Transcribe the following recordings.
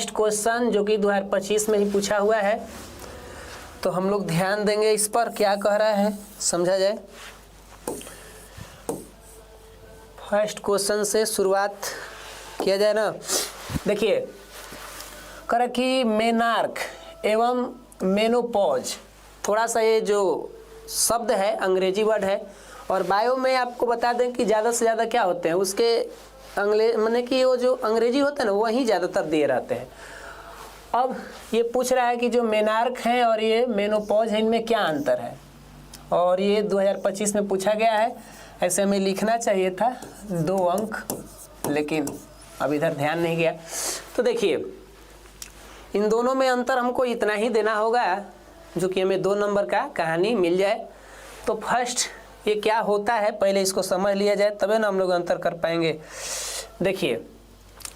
First question जो कि 2025 में ही पूछा हुआ है, तो हम लोग ध्यान देंगे इस पर क्या कह रहा है, समझा जाए। फर्स्ट क्वेश्चन से शुरुआत किया जाए ना। देखिए कर कि मेनार्क एवं मेनोपॉज, थोड़ा सा ये जो शब्द है अंग्रेजी वर्ड है, और बायो में आपको बता दें कि ज़्यादा से ज़्यादा क्या होते हैं उसके माने कि वो जो अंग्रेजी होता है ना वही ज़्यादातर दिए रहते हैं। अब ये पूछ रहा है कि जो मेनार्क हैं और ये मेनोपॉज है, इनमें क्या अंतर है, और ये 2025 में पूछा गया है। ऐसे हमें लिखना चाहिए था 2 अंक, लेकिन अब इधर ध्यान नहीं गया। तो देखिए इन दोनों में अंतर हमको इतना ही देना होगा जो कि हमें 2 नंबर का कहानी मिल जाए। तो फर्स्ट ये क्या होता है पहले इसको समझ लिया जाए, तभी ना हम लोग अंतर कर पाएंगे। देखिए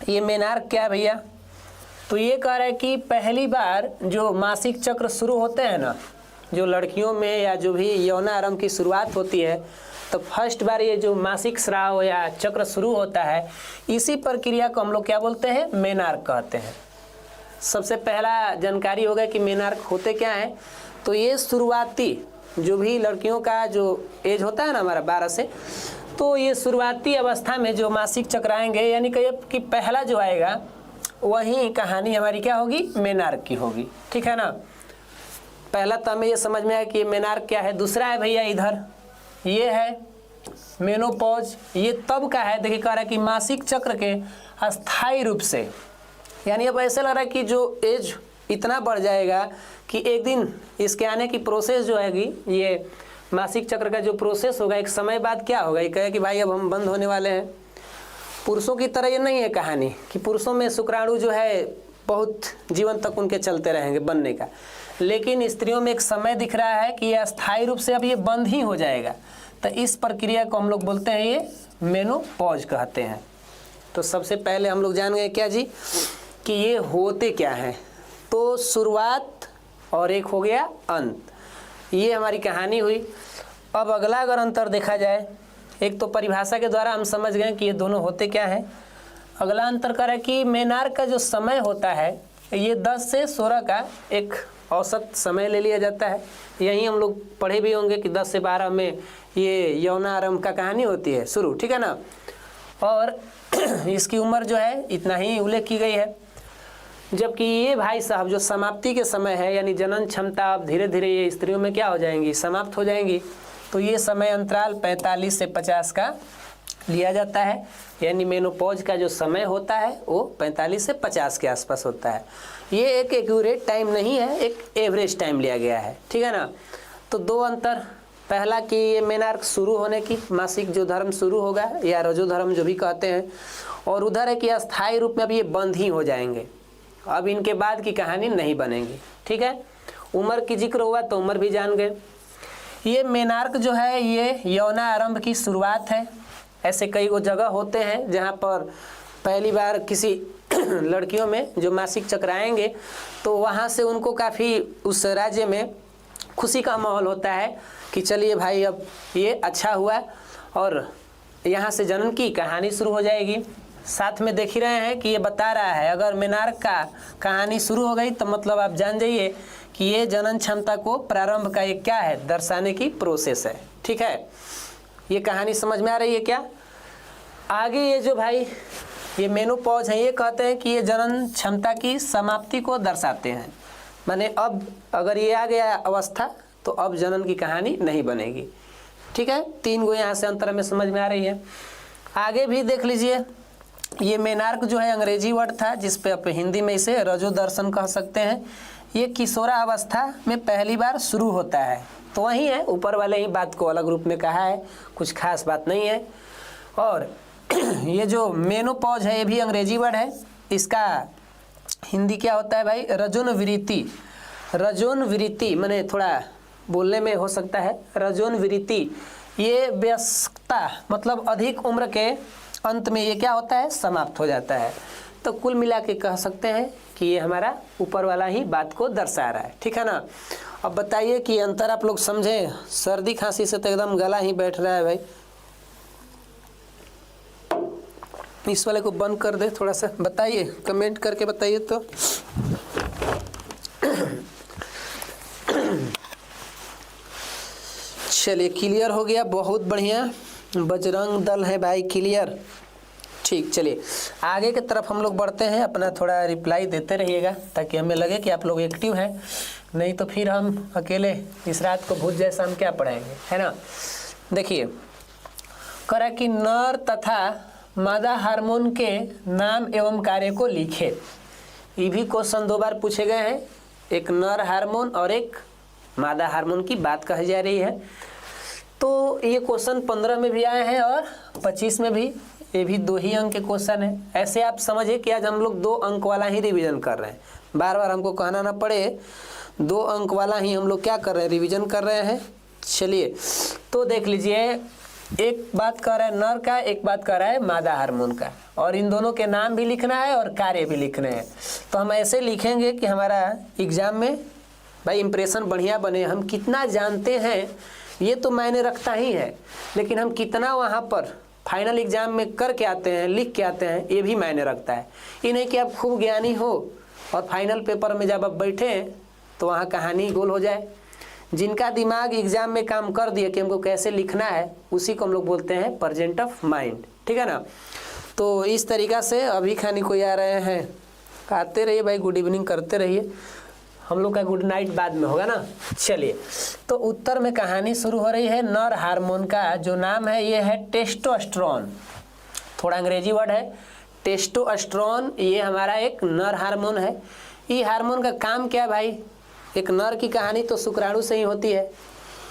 ये मेनार्क क्या है भैया, तो ये कह रहा है कि पहली बार जो मासिक चक्र शुरू होते हैं ना, जो लड़कियों में या जो भी यौनारंभ की शुरुआत होती है, तो फर्स्ट बार ये जो मासिक स्राव या चक्र शुरू होता है, इसी प्रक्रिया को हम लोग क्या बोलते हैं, मेनार्क कहते हैं। सबसे पहला जानकारी होगा कि मेनार्क होते क्या हैं। तो ये शुरुआती जो भी लड़कियों का जो एज होता है ना हमारा 12 से, तो ये शुरुआती अवस्था में जो मासिक चक्र आएंगे, यानी कि पहला जो आएगा वही कहानी हमारी क्या होगी, मेनार्क की होगी। ठीक है ना। पहला तो हमें ये समझ में आया कि ये मेनार्क क्या है। दूसरा है भैया इधर ये है मेनोपॉज, ये तब का है, देखिए कह रहा है कि मासिक चक्र के अस्थायी रूप से, यानी अब ऐसे लग रहा है कि जो एज इतना बढ़ जाएगा कि एक दिन इसके आने की प्रोसेस जो हैगी, ये मासिक चक्र का जो प्रोसेस होगा एक समय बाद क्या होगा, ये कहे कि भाई अब हम बंद होने वाले हैं। पुरुषों की तरह ये नहीं है कहानी कि पुरुषों में शुक्राणु जो है बहुत जीवन तक उनके चलते रहेंगे बनने का, लेकिन स्त्रियों में एक समय दिख रहा है कि ये अस्थायी रूप से अब ये बंद ही हो जाएगा। तो इस प्रक्रिया को हम लोग बोलते हैं ये मेनोपॉज कहते हैं। तो सबसे पहले हम लोग जान गए क्या जी कि ये होते क्या हैं। तो शुरुआत और एक हो गया अंत, ये हमारी कहानी हुई। अब अगला अगर अंतर देखा जाए, एक तो परिभाषा के द्वारा हम समझ गए कि ये दोनों होते क्या हैं। अगला अंतर कर है कि मेनार्क का जो समय होता है ये 10 से 16 का एक औसत समय ले लिया जाता है। यहीं हम लोग पढ़े भी होंगे कि 10 से 12 में ये यौनारंभ का कहानी होती है शुरू, ठीक है ना। और इसकी उम्र जो है इतना ही उल्लेख की गई है। जबकि ये भाई साहब जो समाप्ति के समय है, यानी जनन क्षमता अब धीरे धीरे ये स्त्रियों में क्या हो जाएंगी, समाप्त हो जाएंगी। तो ये समय अंतराल 45 से 50 का लिया जाता है, यानी मेनोपॉज का जो समय होता है वो 45 से 50 के आसपास होता है। ये एक एक्यूरेट टाइम नहीं है, एक एवरेज टाइम लिया गया है, ठीक है ना। तो 2 अंतर, पहला कि ये मेनार्क शुरू होने की मासिक जो धर्म शुरू होगा या रजो धर्म जो भी कहते हैं, और उधर है कि अस्थायी रूप में अब ये बंद ही हो जाएंगे, अब इनके बाद की कहानी नहीं बनेगी, ठीक है। उम्र की जिक्र हुआ तो उम्र भी जान गए। ये मेनार्क जो है ये यौनारंभ की शुरुआत है। ऐसे कई वो जगह होते हैं जहाँ पर पहली बार किसी लड़कियों में जो मासिक चक्र आएंगे तो वहाँ से उनको काफ़ी उस राज्य में खुशी का माहौल होता है कि चलिए भाई अब ये अच्छा हुआ और यहाँ से जनन की कहानी शुरू हो जाएगी। साथ में देख ही रहे हैं कि ये बता रहा है अगर मेनार्क का कहानी शुरू हो गई तो मतलब आप जान जाइए कि ये जनन क्षमता को प्रारंभ का एक क्या है, दर्शाने की प्रोसेस है, ठीक है। ये कहानी समझ में आ रही है क्या। आगे ये जो भाई ये मेनोपॉज है, ये कहते हैं कि ये जनन क्षमता की समाप्ति को दर्शाते हैं। माने अब अगर ये आ गया अवस्था तो अब जनन की कहानी नहीं बनेगी, ठीक है। 3 गो यहाँ से अंतर में समझ में आ रही है। आगे भी देख लीजिए, ये मेनार्क जो है अंग्रेजी वर्ड था जिस पे आप हिंदी में इसे रजो दर्शन कह सकते हैं। ये किशोरा अवस्था में पहली बार शुरू होता है, तो वही है, ऊपर वाले ही बात को अलग रूप में कहा है, कुछ खास बात नहीं है। और ये जो मेनोपॉज है ये भी अंग्रेजी वर्ड है, इसका हिंदी क्या होता है भाई, रजोनवृत्ति। रजोनवृत्ति माने थोड़ा बोलने में हो सकता है, रजोनवृत्ति ये वयस्कता मतलब अधिक उम्र के अंत में ये क्या होता है, समाप्त हो जाता है। तो कुल मिला के कह सकते हैं कि ये हमारा ऊपर वाला ही बात को दर्शा रहा है, ठीक है ना। अब बताइए कि अंतर आप लोग समझें। सर्दी खांसी से तो एकदम गला ही बैठ रहा है भाई। इस वाले को बंद कर दे, थोड़ा सा बताइए, कमेंट करके बताइए तो। चलिए क्लियर हो गया, बहुत बढ़िया, बजरंग दल है भाई, क्लियर। ठीक, चलिए आगे की तरफ हम लोग बढ़ते हैं। अपना थोड़ा रिप्लाई देते रहिएगा ताकि हमें लगे कि आप लोग एक्टिव हैं, नहीं तो फिर हम अकेले इस रात को भूत जैसा हम क्या पढ़ाएंगे, है ना। देखिए करा कि नर तथा मादा हार्मोन के नाम एवं कार्य को लिखे। ये भी क्वेश्चन 2 बार पूछे गए हैं, एक नर हार्मोन और एक मादा हार्मोन की बात कही जा रही है। तो ये क्वेश्चन 15 में भी आए हैं और 25 में भी, ये भी 2 ही अंक के क्वेश्चन है। ऐसे आप समझिए कि आज हम लोग 2 अंक वाला ही रिवीजन कर रहे हैं, बार बार हमको कहना ना पड़े, 2 अंक वाला ही हम लोग क्या कर रहे हैं, रिवीजन कर रहे हैं। चलिए तो देख लीजिए, एक बात कर रहा है नर का, एक बात कर रहा है मादा हार्मोन का, और इन दोनों के नाम भी लिखना है और कार्य भी लिखने हैं। तो हम ऐसे लिखेंगे कि हमारा एग्जाम में भाई इंप्रेशन बढ़िया बने। हम कितना जानते हैं ये तो मायने रखता ही है, लेकिन हम कितना वहाँ पर फाइनल एग्जाम में करके आते हैं, लिख के आते हैं, ये भी मायने रखता है। ये नहीं कि आप खूब ज्ञानी हो और फाइनल पेपर में जब आप बैठे तो वहाँ कहानी गोल हो जाए। जिनका दिमाग एग्जाम में काम कर दिया कि हमको कैसे लिखना है, उसी को हम लोग बोलते हैं प्रेजेंट ऑफ माइंड, ठीक है ना। तो इस तरीक़ा से अभी खानी कोई आ रहे हैं, आते रहिए भाई, गुड इवनिंग करते रहिए, हम लोग का गुड नाइट बाद में होगा ना। चलिए तो उत्तर में कहानी शुरू हो रही है। नर हार्मोन का जो नाम है ये है टेस्टोस्टेरोन, थोड़ा अंग्रेजी वर्ड है टेस्टोस्टेरोन, ये हमारा एक नर हार्मोन है। ये हार्मोन का काम क्या है भाई, एक नर की कहानी तो शुक्राणु से ही होती है।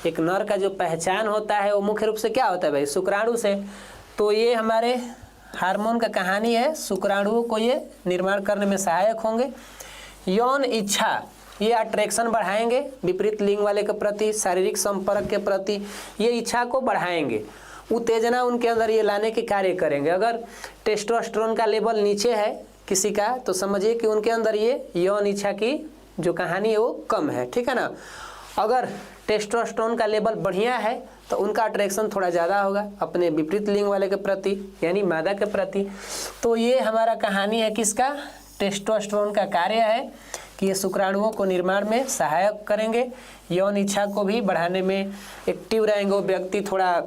एक नर का जो पहचान होता है वो मुख्य रूप से क्या होता है भाई, शुक्राणु से। तो ये हमारे हार्मोन का कहानी है, शुक्राणुओं को ये निर्माण करने में सहायक होंगे। यौन इच्छा, ये अट्रैक्शन बढ़ाएंगे विपरीत लिंग वाले के प्रति, शारीरिक संपर्क के प्रति ये इच्छा को बढ़ाएंगे, उत्तेजना उनके अंदर ये लाने के कार्य करेंगे। अगर टेस्टोस्टेरोन का लेवल नीचे है किसी का तो समझिए कि उनके अंदर ये यौन इच्छा की जो कहानी है वो कम है, ठीक है ना। अगर टेस्टोस्टेरोन का लेवल बढ़िया है तो उनका अट्रैक्शन थोड़ा ज़्यादा होगा अपने विपरीत लिंग वाले के प्रति, यानी मादा के प्रति। तो ये हमारा कहानी है किसका, टेस्टोस्टेरोन का कार्य है कि ये शुक्राणुओं को निर्माण में सहायक करेंगे, यौन इच्छा को भी बढ़ाने में एक्टिव रहेंगे। वो व्यक्ति थोड़ा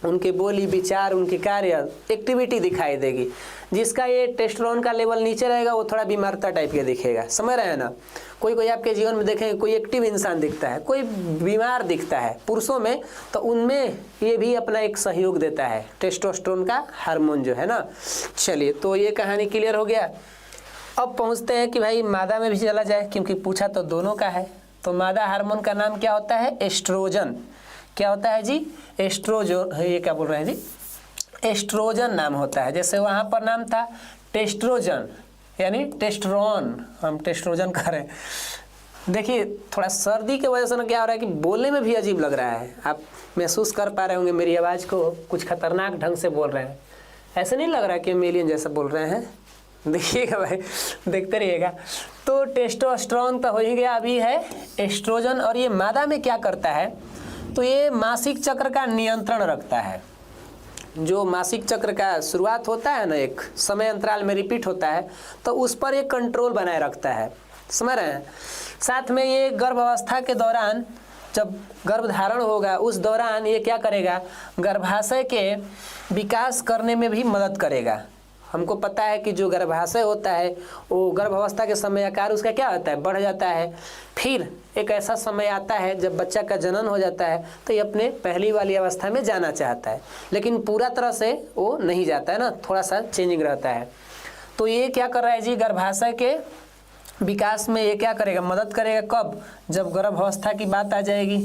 उनके बोली विचार उनके कार्य एक्टिविटी दिखाई देगी। जिसका ये टेस्टोस्टेरोन का लेवल नीचे रहेगा वो थोड़ा बीमारता टाइप के दिखेगा, समझ रहे हैं ना। कोई आपके जीवन में देखेंगे कोई एक्टिव इंसान दिखता है, कोई बीमार दिखता है पुरुषों में, तो उनमें ये भी अपना एक सहयोग देता है टेस्टोस्टेरोन का हार्मोन जो है ना। चलिए तो ये कहानी क्लियर हो गया। अब पहुँचते हैं कि भाई मादा में भी चला जाए, क्योंकि पूछा तो दोनों का है। तो मादा हार्मोन का नाम क्या होता है, एस्ट्रोजन। क्या होता है जी, एस्ट्रोजन, ये क्या बोल रहे हैं जी, एस्ट्रोजन नाम होता है। जैसे वहाँ पर नाम था टेस्ट्रोजन यानी टेस्टोस्टेरोन, हम टेस्ट्रोजन कह रहे हैं। देखिए थोड़ा सर्दी की वजह से ना क्या हो रहा है कि बोलने में भी अजीब लग रहा है। आप महसूस कर पा रहे होंगे मेरी आवाज़ को, कुछ खतरनाक ढंग से बोल रहे हैं। ऐसे नहीं लग रहा कि हम एलियन जैसा बोल रहे हैं, देखिएगा भाई, देखते रहिएगा। तो टेस्टोस्टेरोन तो हो ही गया, अभी है एस्ट्रोजन। और ये मादा में क्या करता है, तो ये मासिक चक्र का नियंत्रण रखता है। जो मासिक चक्र का शुरुआत होता है ना, एक समय अंतराल में रिपीट होता है, तो उस पर एक कंट्रोल बनाए रखता है, समझ रहे हैं। साथ में ये गर्भावस्था के दौरान जब गर्भधारण होगा उस दौरान ये क्या करेगा, गर्भाशय के विकास करने में भी मदद करेगा। हमको पता है कि जो गर्भाशय होता है वो गर्भावस्था के समय आकार उसका क्या होता है, बढ़ जाता है। फिर एक ऐसा समय आता है जब बच्चा का जनन हो जाता है तो ये अपने पहली वाली अवस्था में जाना चाहता है, लेकिन पूरा तरह से वो नहीं जाता है ना, थोड़ा सा चेंजिंग रहता है। तो ये क्या कर रहा है जी, गर्भाशय के विकास में ये क्या करेगा, मदद करेगा। कब, जब गर्भावस्था की बात आ जाएगी,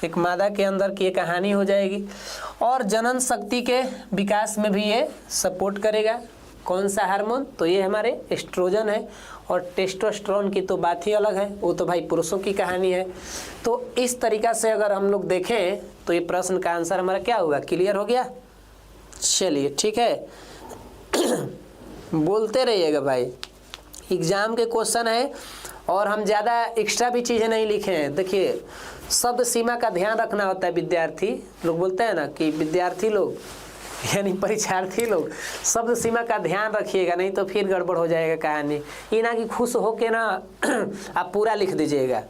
एक मादा के अंदर की ये कहानी हो जाएगी। और जनन शक्ति के विकास में भी ये सपोर्ट करेगा। कौन सा हार्मोन, तो ये हमारे एस्ट्रोजन है। और टेस्टोस्टेरोन की तो बात ही अलग है, वो तो भाई पुरुषों की कहानी है। तो इस तरीक़ा से अगर हम लोग देखें तो ये प्रश्न का आंसर हमारा क्या होगा, क्लियर हो गया। चलिए ठीक है, बोलते रहिएगा भाई, एग्ज़ाम के क्वेश्चन है और हम ज़्यादा एक्स्ट्रा भी चीज़ें नहीं लिखे हैं। देखिए शब्द सीमा का ध्यान रखना होता है। विद्यार्थी लोग बोलते हैं ना कि विद्यार्थी लोग यानी परीक्षार्थी लोग शब्द सीमा का ध्यान रखिएगा, नहीं तो फिर गड़बड़ हो जाएगा कहानी। ये ना कि खुश हो के ना आप पूरा लिख दीजिएगा।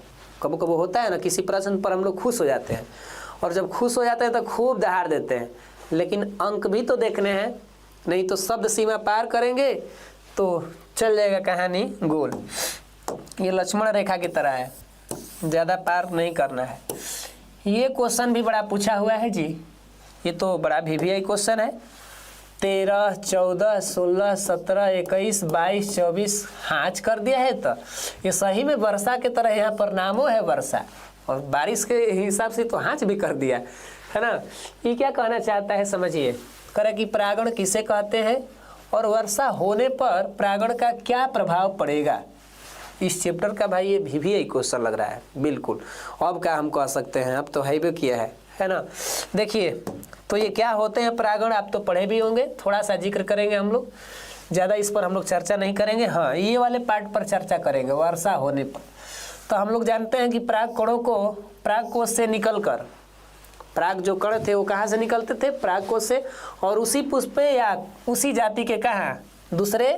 कबो कबो होता है ना, किसी प्रश्न पर हम लोग खुश हो जाते हैं और जब खुश हो जाते हैं तो खूब दहाड़ देते हैं, लेकिन अंक भी तो देखने हैं, नहीं तो शब्द सीमा पार करेंगे तो चल जाएगा कहानी गोल। ये लक्ष्मण रेखा की तरह है, ज़्यादा पार नहीं करना है। ये क्वेश्चन भी बड़ा पूछा हुआ है जी, ये तो बड़ा VVI क्वेश्चन है। 13, 14, 16, 17, 21, 22, 24 हाँच कर दिया है। तो ये सही में वर्षा के तरह यहाँ पर नामों है वर्षा, और बारिश के हिसाब से तो हाँच भी कर दिया है ना। ये क्या कहना चाहता है समझिए, करे कि परागण किसे कहते हैं और वर्षा होने पर परागण का क्या प्रभाव पड़ेगा। इस चैप्टर का भाई ये VVI क्वेश्चन लग रहा है बिल्कुल। अब क्या हम कह सकते हैं, अब तो हाईवे किया है ना। देखिए तो ये क्या होते हैं परागण, आप तो पढ़े भी होंगे, थोड़ा सा जिक्र करेंगे हम लोग, ज़्यादा इस पर हम लोग चर्चा नहीं करेंगे। हाँ, ये वाले पार्ट पर चर्चा करेंगे वर्षा होने पर। तो हम लोग जानते हैं कि पराग कणों को पराग कोश से निकलकर, पराग जो कण थे वो कहाँ से निकलते थे, पराग कोश से, और उसी पुष्प या उसी जाति के कहाँ दूसरे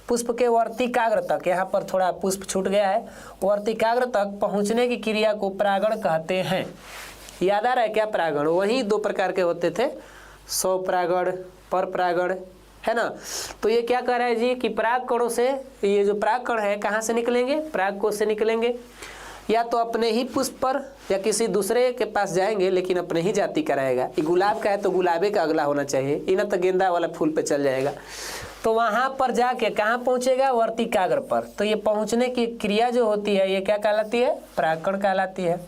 पुष्प के वर्तिकाग्र तक, यहाँ पर थोड़ा पुष्प छूट गया है, वर्तिकाग्र तक पहुँचने की क्रिया को परागण कहते हैं। याद आ रहा है क्या परागण? वही 2 प्रकार के होते थे, स्वपरागण, पर परागण, है ना। तो ये क्या कह रहा है जी कि पराग कणों से, ये जो पराग कण है कहाँ से निकलेंगे, पराग कोश से निकलेंगे, या तो अपने ही पुष्प पर या किसी दूसरे के पास जाएंगे, लेकिन अपने ही जाति का रहेगा। ये गुलाब का है तो गुलाबे का अगला होना चाहिए, ये ना तो गेंदा वाला फूल पे चल जाएगा। तो वहाँ पर जाके कहाँ पहुँचेगा, वर्तिकाग्र पर। तो ये पहुँचने की क्रिया जो होती है ये क्या कहलाती है, परागकण कहलाती है।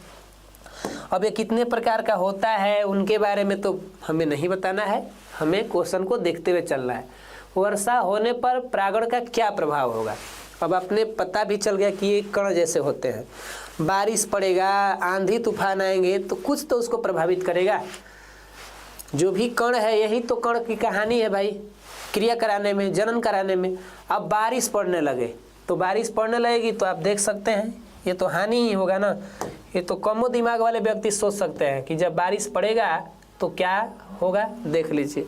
अब ये कितने प्रकार का होता है उनके बारे में तो हमें नहीं बताना है, हमें क्वेश्चन को देखते हुए चलना है। वर्षा होने पर परागण का क्या प्रभाव होगा, अब अपने पता भी चल गया कि ये कण जैसे होते हैं। बारिश पड़ेगा, आंधी तूफान आएंगे तो कुछ तो उसको प्रभावित करेगा। जो भी कण है यही तो कण की कहानी है भाई, क्रिया कराने में, जनन कराने में। अब बारिश पड़ने लगे तो बारिश पड़ने लगेगी तो आप देख सकते हैं ये तो हानि ही होगा ना। ये तो कमो दिमाग वाले व्यक्ति सोच सकते हैं कि जब बारिश पड़ेगा तो क्या होगा, देख लीजिए।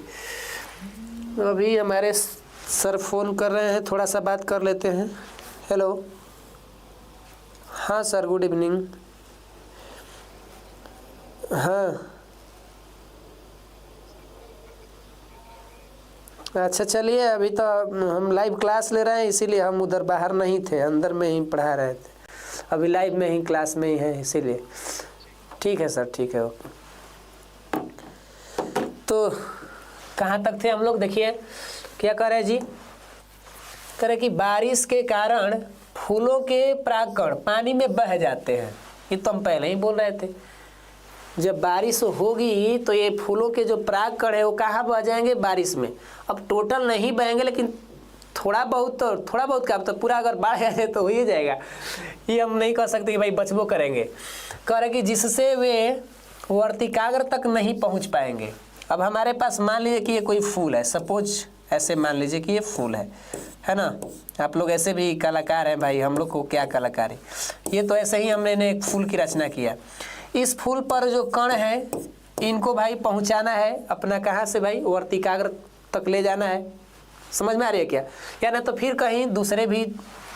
अभी हमारे सर फोन कर रहे हैं, थोड़ा सा बात कर लेते हैं। हेलो, हाँ सर, गुड इवनिंग। हाँ अच्छा चलिए, अभी तो हम लाइव क्लास ले रहे हैं, इसीलिए हम उधर बाहर नहीं थे, अंदर में ही पढ़ा रहे थे। अभी लाइव में ही क्लास में ही है, इसीलिए। ठीक है सर, ठीक है, ओके। तो कहाँ तक थे हम लोग, देखिए क्या कह रहे हैं जी, कह रहे कि बारिश के कारण फूलों के परागकण पानी में बह जाते हैं। ये तो हम पहले ही बोल रहे थे, जब बारिश होगी तो ये फूलों के जो परागकण है वो कहाँ बह जाएंगे, बारिश में। अब टोटल नहीं बहेंगे, लेकिन थोड़ा बहुत का, तो पूरा अगर बाढ़ आ जाए तो हो ही जाएगा। ये हम नहीं कह सकते कि भाई बचबो करेंगे। कह रहे कि जिससे वे वर्तिकाग्र तक नहीं पहुंच पाएंगे। अब हमारे पास मान लीजिए कि ये कोई फूल है, सपोज ऐसे मान लीजिए कि ये फूल है ना। आप लोग ऐसे भी कलाकार हैं भाई, हम लोग को क्या कलाकारी। ये तो ऐसे ही हमने एक फूल की रचना किया। इस फूल पर जो कण है इनको भाई पहुंचाना है अपना, कहाँ से भाई, वर्तिकाग्र तक ले जाना है। समझ में आ रही है क्या, या ना तो फिर कहीं दूसरे भी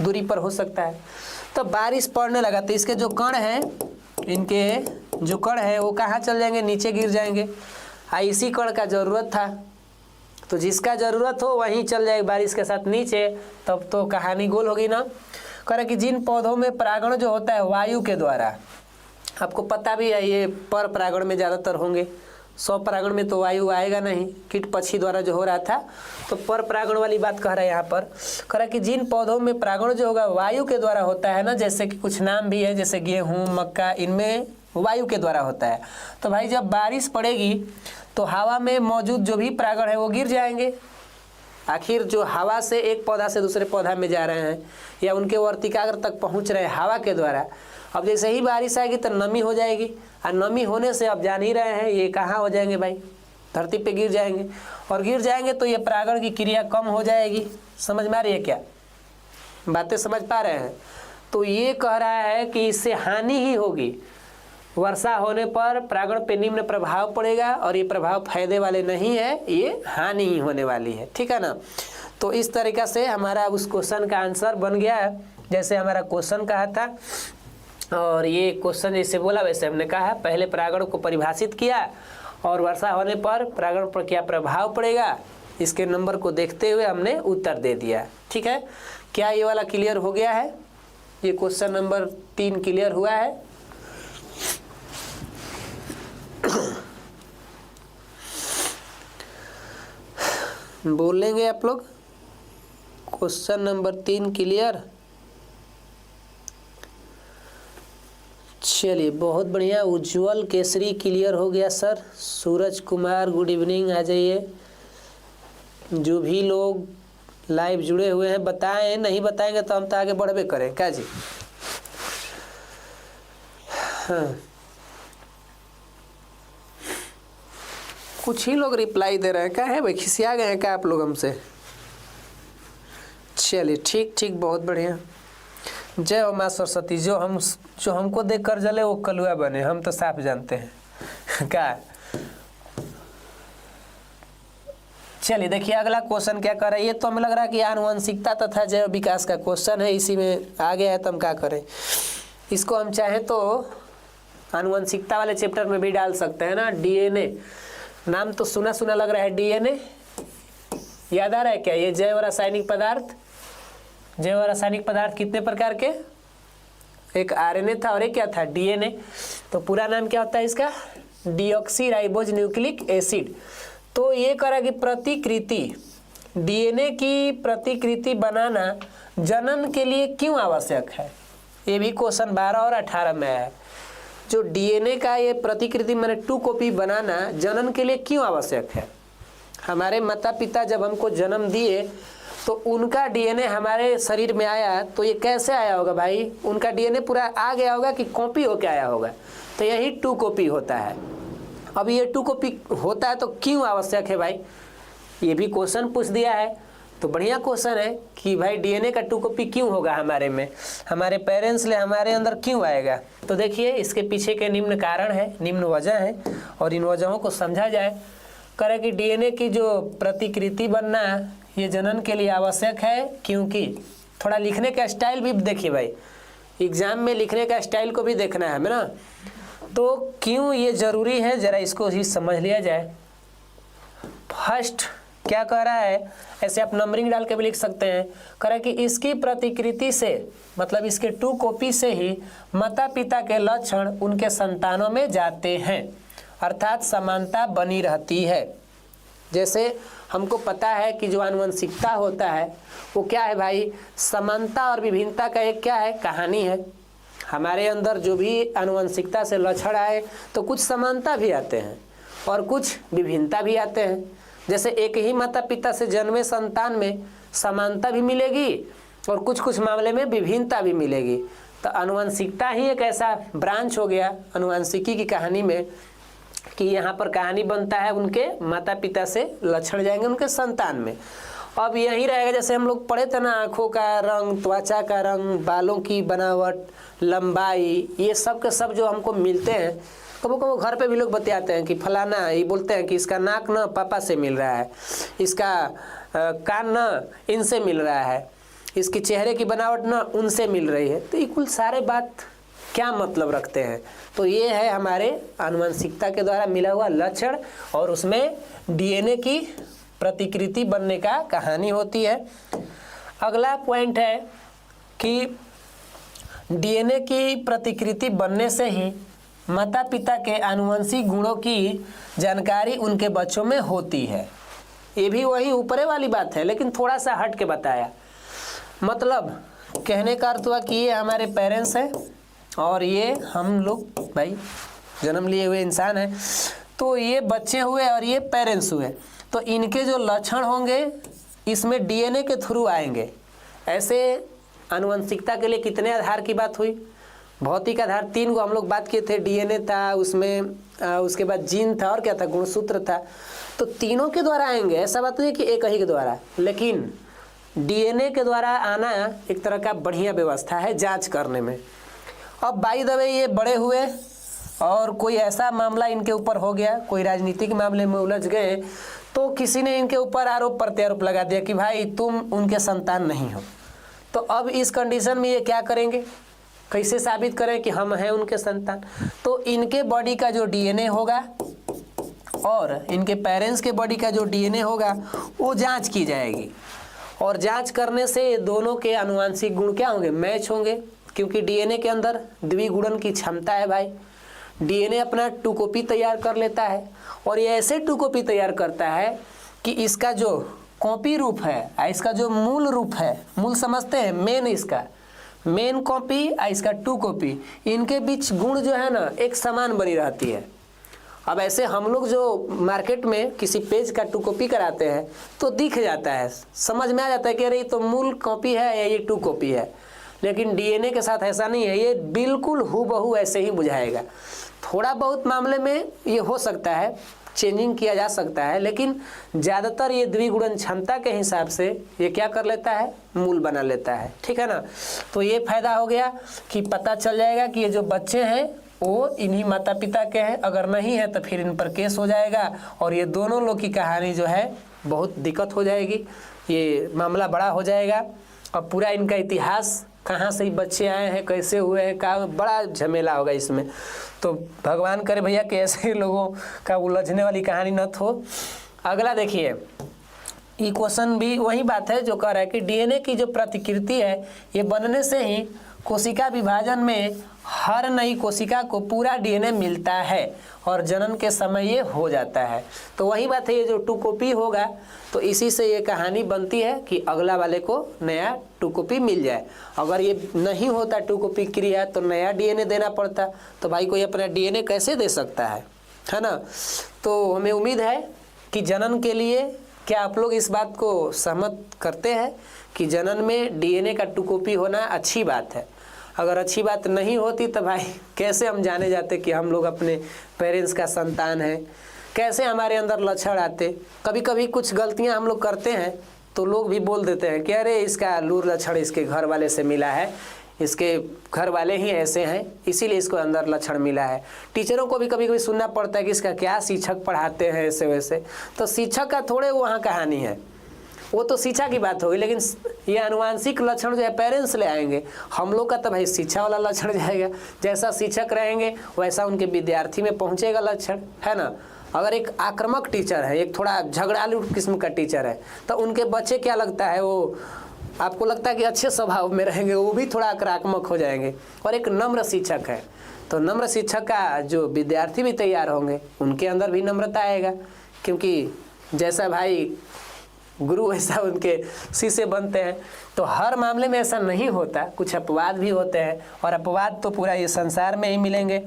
दूरी पर हो सकता है। तो बारिश पड़ने लगा तो इसके जो कण हैं, इनके जो कण है वो कहाँ चल जाएंगे, नीचे गिर जाएंगे। इसी कण का ज़रूरत था, तो जिसका ज़रूरत हो वहीं चल जाए बारिश के साथ नीचे, तब तो कहानी गोल होगी ना। कह रहे कि जिन पौधों में परागण जो होता है वायु के द्वारा, आपको पता भी है ये पर परागण में ज़्यादातर होंगे, स्वपरागण में तो वायु आएगा नहीं, कीट पक्षी द्वारा जो हो रहा था। तो पर परागण वाली बात कह रहा है यहाँ पर। कह रहा है कि जिन पौधों में परागण जो होगा वायु के द्वारा होता है ना, जैसे कि कुछ नाम भी है, जैसे गेहूँ, मक्का, इनमें वायु के द्वारा होता है। तो भाई जब बारिश पड़ेगी तो हवा में मौजूद जो भी परागण है वो गिर जाएंगे। आखिर जो हवा से एक पौधा से दूसरे पौधा में जा रहे हैं या उनके वर्तिकाग्र तक पहुँच रहे हैं हवा के द्वारा, अब जैसे ही बारिश आएगी तो नमी हो जाएगी, और नमी होने से अब जान ही रहे हैं ये कहाँ हो जाएंगे भाई, धरती पे गिर जाएंगे। और गिर जाएंगे तो ये परागण की क्रिया कम हो जाएगी। समझ में आ रही है क्या, बातें समझ पा रहे हैं। तो ये कह रहा है कि इससे हानि ही होगी, वर्षा होने पर परागण पे निम्न प्रभाव पड़ेगा और ये प्रभाव फायदे वाले नहीं है, ये हानि ही होने वाली है, ठीक है ना। तो इस तरीक़ा से हमारा उस क्वेश्चन का आंसर बन गया है, जैसे हमारा क्वेश्चन कहा था और ये क्वेश्चन जैसे बोला वैसे हमने कहा। पहले परागण को परिभाषित किया और वर्षा होने पर परागण पर क्या प्रभाव पड़ेगा, इसके नंबर को देखते हुए हमने उत्तर दे दिया, ठीक है। क्या ये वाला क्लियर हो गया है? ये क्वेश्चन नंबर 3 क्लियर हुआ है? बोलेंगे आप लोग? Question number 3 clear? चलिए बहुत बढ़िया। उज्जवल केसरी क्लियर हो गया sir. Suraj Kumar good evening, आ जाइए। जो भी लोग लाइव जुड़े हुए हैं बताएं, नहीं बताएंगे तो हम तो आगे बढ़बे करें क्या जी। हाँ, कुछ ही लोग रिप्लाई दे रहे हैं, क्या है भाई, खिसिया गए हैं क्या आप लोग हमसे? चलिए ठीक ठीक, बहुत बढ़िया। जय हो माँ सरस्वती। जो हमको देख कर जले वो कलुआ बने, हम तो साफ जानते हैं क्या। चलिए देखिए अगला क्वेश्चन क्या कर रहा है। ये तो हमें लग रहा है कि आनुवंशिकता तथा जैव विकास का क्वेश्चन है, इसी में आ गया है तो हम क्या करें। इसको हम चाहें तो आनुवंशिकता वाले चैप्टर में भी डाल सकते हैं ना। डीएनए नाम तो सुना सुना लग रहा है, डीएनए याद आ रहा है क्या? ये जैव रासायनिक पदार्थ, जैव रासायनिक पदार्थ कितने प्रकार के? एक आरएनए था और एक क्या था? डीएनए। तो पूरा नाम क्या होता है इसका? Deoxy ribose nucleic acid. तो ये करा कि प्रतिकृति, डीएनए की प्रतिकृति बनाना जनन के लिए क्यों आवश्यक है? ये भी क्वेश्चन 12 और 18 में है। जो डीएनए का ये प्रतिकृति मैंने 2 कॉपी बनाना जनन के लिए क्यों आवश्यक है? हमारे माता पिता जब हमको जन्म दिए तो उनका डीएनए हमारे शरीर में आया, तो ये कैसे आया होगा भाई? उनका डीएनए पूरा आ गया होगा कि कॉपी होके आया होगा? तो यही 2 कॉपी होता है। अब ये 2 कॉपी होता है तो क्यों आवश्यक है भाई? ये भी क्वेश्चन पूछ दिया है, तो बढ़िया क्वेश्चन है कि भाई डीएनए का 2 कॉपी क्यों होगा हमारे में, हमारे पेरेंट्स ले हमारे अंदर क्यों आएगा? तो देखिए इसके पीछे के निम्न कारण है, निम्न वजह है और इन वजहों को समझा जाए। करें कि डीएनए की जो प्रतिकृति बनना ये जनन के लिए आवश्यक है, क्योंकि थोड़ा लिखने का स्टाइल भी देखिए भाई, एग्जाम में लिखने का स्टाइल को भी देखना है हमें ना। तो क्यों ये जरूरी है, जरा इसको ही समझ लिया जाए। फर्स्ट क्या कह रहा है, ऐसे आप नंबरिंग डाल के भी लिख सकते हैं। कह रहा है कि इसकी प्रतिकृति से, मतलब इसके 2 कॉपी से ही माता पिता के लक्षण उनके संतानों में जाते हैं, अर्थात समानता बनी रहती है। जैसे हमको पता है कि जो आनुवंशिकता होता है वो क्या है भाई? समानता और विभिन्नता का एक क्या है? कहानी है। हमारे अंदर जो भी आनुवंशिकता से लक्षण आए तो कुछ समानता भी आते हैं और कुछ विभिन्नता भी आते हैं। जैसे एक ही माता पिता से जन्मे संतान में समानता भी मिलेगी और कुछ कुछ मामले में विभिन्नता भी मिलेगी। तो आनुवंशिकता ही एक ऐसा ब्रांच हो गया आनुवंशिकी की कहानी में कि यहाँ पर कहानी बनता है उनके माता पिता से लक्षण जाएंगे उनके संतान में। अब यही रहेगा, जैसे हम लोग पढ़े थे ना, आँखों का रंग, त्वचा का रंग, बालों की बनावट, लंबाई, ये सब के सब जो हमको मिलते हैं। कबो कबो घर पे भी लोग बताते हैं कि फलाना, ये बोलते हैं कि इसका नाक ना पापा से मिल रहा है, इसका कान ना इनसे मिल रहा है, इसकी चेहरे की बनावट ना उनसे मिल रही है। तो ये कुल सारे बात क्या मतलब रखते हैं? तो ये है हमारे आनुवंशिकता के द्वारा मिला हुआ लक्षण और उसमें डीएनए की प्रतिकृति बनने का कहानी होती है। अगला पॉइंट है कि डीएनए की प्रतिकृति बनने से ही माता पिता के आनुवंशिक गुणों की जानकारी उनके बच्चों में होती है। ये भी वही ऊपरे वाली बात है, लेकिन थोड़ा सा हट के बताया। मतलब कहने का अर्थ हुआ कि ये हमारे पेरेंट्स हैं और ये हम लोग भाई जन्म लिए हुए इंसान हैं, तो ये बच्चे हुए और ये पेरेंट्स हुए, तो इनके जो लक्षण होंगे इसमें डीएनए के थ्रू आएंगे। ऐसे आनुवंशिकता के लिए कितने आधार की बात हुई? भौतिक आधार 3 को हम लोग बात किए थे। डीएनए था, उसमें उसके बाद जीन था और क्या था? गुणसूत्र था। तो तीनों के द्वारा आएंगे, ऐसा बात नहीं है कि एक ही के द्वारा, लेकिन डीएनए के द्वारा आना एक तरह का बढ़िया व्यवस्था है जांच करने में। अब बाय द वे ये बड़े हुए और कोई ऐसा मामला इनके ऊपर हो गया, कोई राजनीतिक मामले में उलझ गए, तो किसी ने इनके ऊपर आरोप प्रत्यारोप लगा दिया कि भाई तुम उनके संतान नहीं हो। तो अब इस कंडीशन में ये क्या करेंगे, कैसे साबित करें कि हम हैं उनके संतान? तो इनके बॉडी का जो डीएनए होगा और इनके पेरेंट्स के बॉडी का जो डीएनए होगा वो जांच की जाएगी, और जांच करने से दोनों के आनुवंशिक गुण क्या होंगे, मैच होंगे, क्योंकि डीएनए के अंदर द्विगुणन की क्षमता है भाई। डीएनए अपना 2 कॉपी तैयार कर लेता है, और ये ऐसे 2 कॉपी तैयार करता है कि इसका जो कॉपी रूप है, इसका जो मूल रूप है, मूल समझते हैं, मेन इसका मेन कॉपी इसका 2 कॉपी, इनके बीच गुण जो है ना एक समान बनी रहती है। अब ऐसे हम लोग जो मार्केट में किसी पेज का 2 कॉपी कराते हैं तो दिख जाता है, समझ में आ जाता है कि अरे ये तो मूल कॉपी है या ये 2 कॉपी है। लेकिन डीएनए के साथ ऐसा नहीं है, ये बिल्कुल हूबहू ऐसे ही बुझाएगा। थोड़ा बहुत मामले में ये हो सकता है, चेंजिंग किया जा सकता है, लेकिन ज़्यादातर ये द्विगुणन क्षमता के हिसाब से ये क्या कर लेता है, मूल बना लेता है। ठीक है ना। तो ये फायदा हो गया कि पता चल जाएगा कि ये जो बच्चे हैं वो इन्हीं माता पिता के हैं, अगर नहीं है तो फिर इन पर केस हो जाएगा, और ये दोनों लोग की कहानी जो है बहुत दिक्कत हो जाएगी, ये मामला बड़ा हो जाएगा, और पूरा इनका इतिहास कहाँ से बच्चे आए हैं, कैसे हुए हैं, का बड़ा झमेला होगा इसमें। तो भगवान करे भैया कि ऐसे लोगों का उलझने वाली कहानी न हो। अगला देखिए, ये क्वेश्चन भी वही बात है जो कह रहा है कि डीएनए की जो प्रतिकृति है ये बनने से ही कोशिका विभाजन में हर नई कोशिका को पूरा डीएनए मिलता है और जनन के समय ये हो जाता है। तो वही बात है, ये जो 2 कॉपी होगा तो इसी से ये कहानी बनती है कि अगला वाले को नया 2 कॉपी मिल जाए। अगर ये नहीं होता 2 कॉपी क्रिया तो नया डीएनए देना पड़ता, तो भाई कोई अपना डीएनए कैसे दे सकता है ना। तो हमें उम्मीद है कि जनन के लिए क्या आप लोग इस बात को सहमत करते हैं कि जनन में डीएनए का 2 कॉपी होना अच्छी बात है। अगर अच्छी बात नहीं होती तो भाई कैसे हम जाने जाते कि हम लोग अपने पेरेंट्स का संतान हैं, कैसे हमारे अंदर लक्षण आते। कभी कभी कुछ गलतियां हम लोग करते हैं तो लोग भी बोल देते हैं कि अरे इसका लूर लक्षण इसके घर वाले से मिला है, इसके घर वाले ही ऐसे हैं इसीलिए इसको अंदर लक्षण मिला है। टीचरों को भी कभी कभी सुनना पड़ता है कि इसका क्या शिक्षक पढ़ाते हैं ऐसे वैसे। तो शिक्षक का थोड़े वहाँ कहानी है, वो तो शिक्षा की बात होगी, लेकिन ये आनुवांशिक लक्षण जो है पेरेंट्स ले आएंगे। हम लोग का तो भाई शिक्षा वाला लक्षण जाएगा, जैसा शिक्षक रहेंगे वैसा उनके विद्यार्थी में पहुंचेगा लक्षण, है ना। अगर एक आक्रामक टीचर है, एक थोड़ा झगड़ालू किस्म का टीचर है, तो उनके बच्चे क्या लगता है, वो आपको लगता है कि अच्छे स्वभाव में रहेंगे, वो भी थोड़ा आक्रामक हो जाएंगे। और एक नम्र शिक्षक है तो नम्र शिक्षक का जो विद्यार्थी भी तैयार होंगे उनके अंदर भी नम्रता आएगा, क्योंकि जैसा भाई गुरु वैसा उनके शिष्य बनते हैं। तो हर मामले में ऐसा नहीं होता, कुछ अपवाद भी होते हैं, और अपवाद तो पूरा ये संसार में ही मिलेंगे,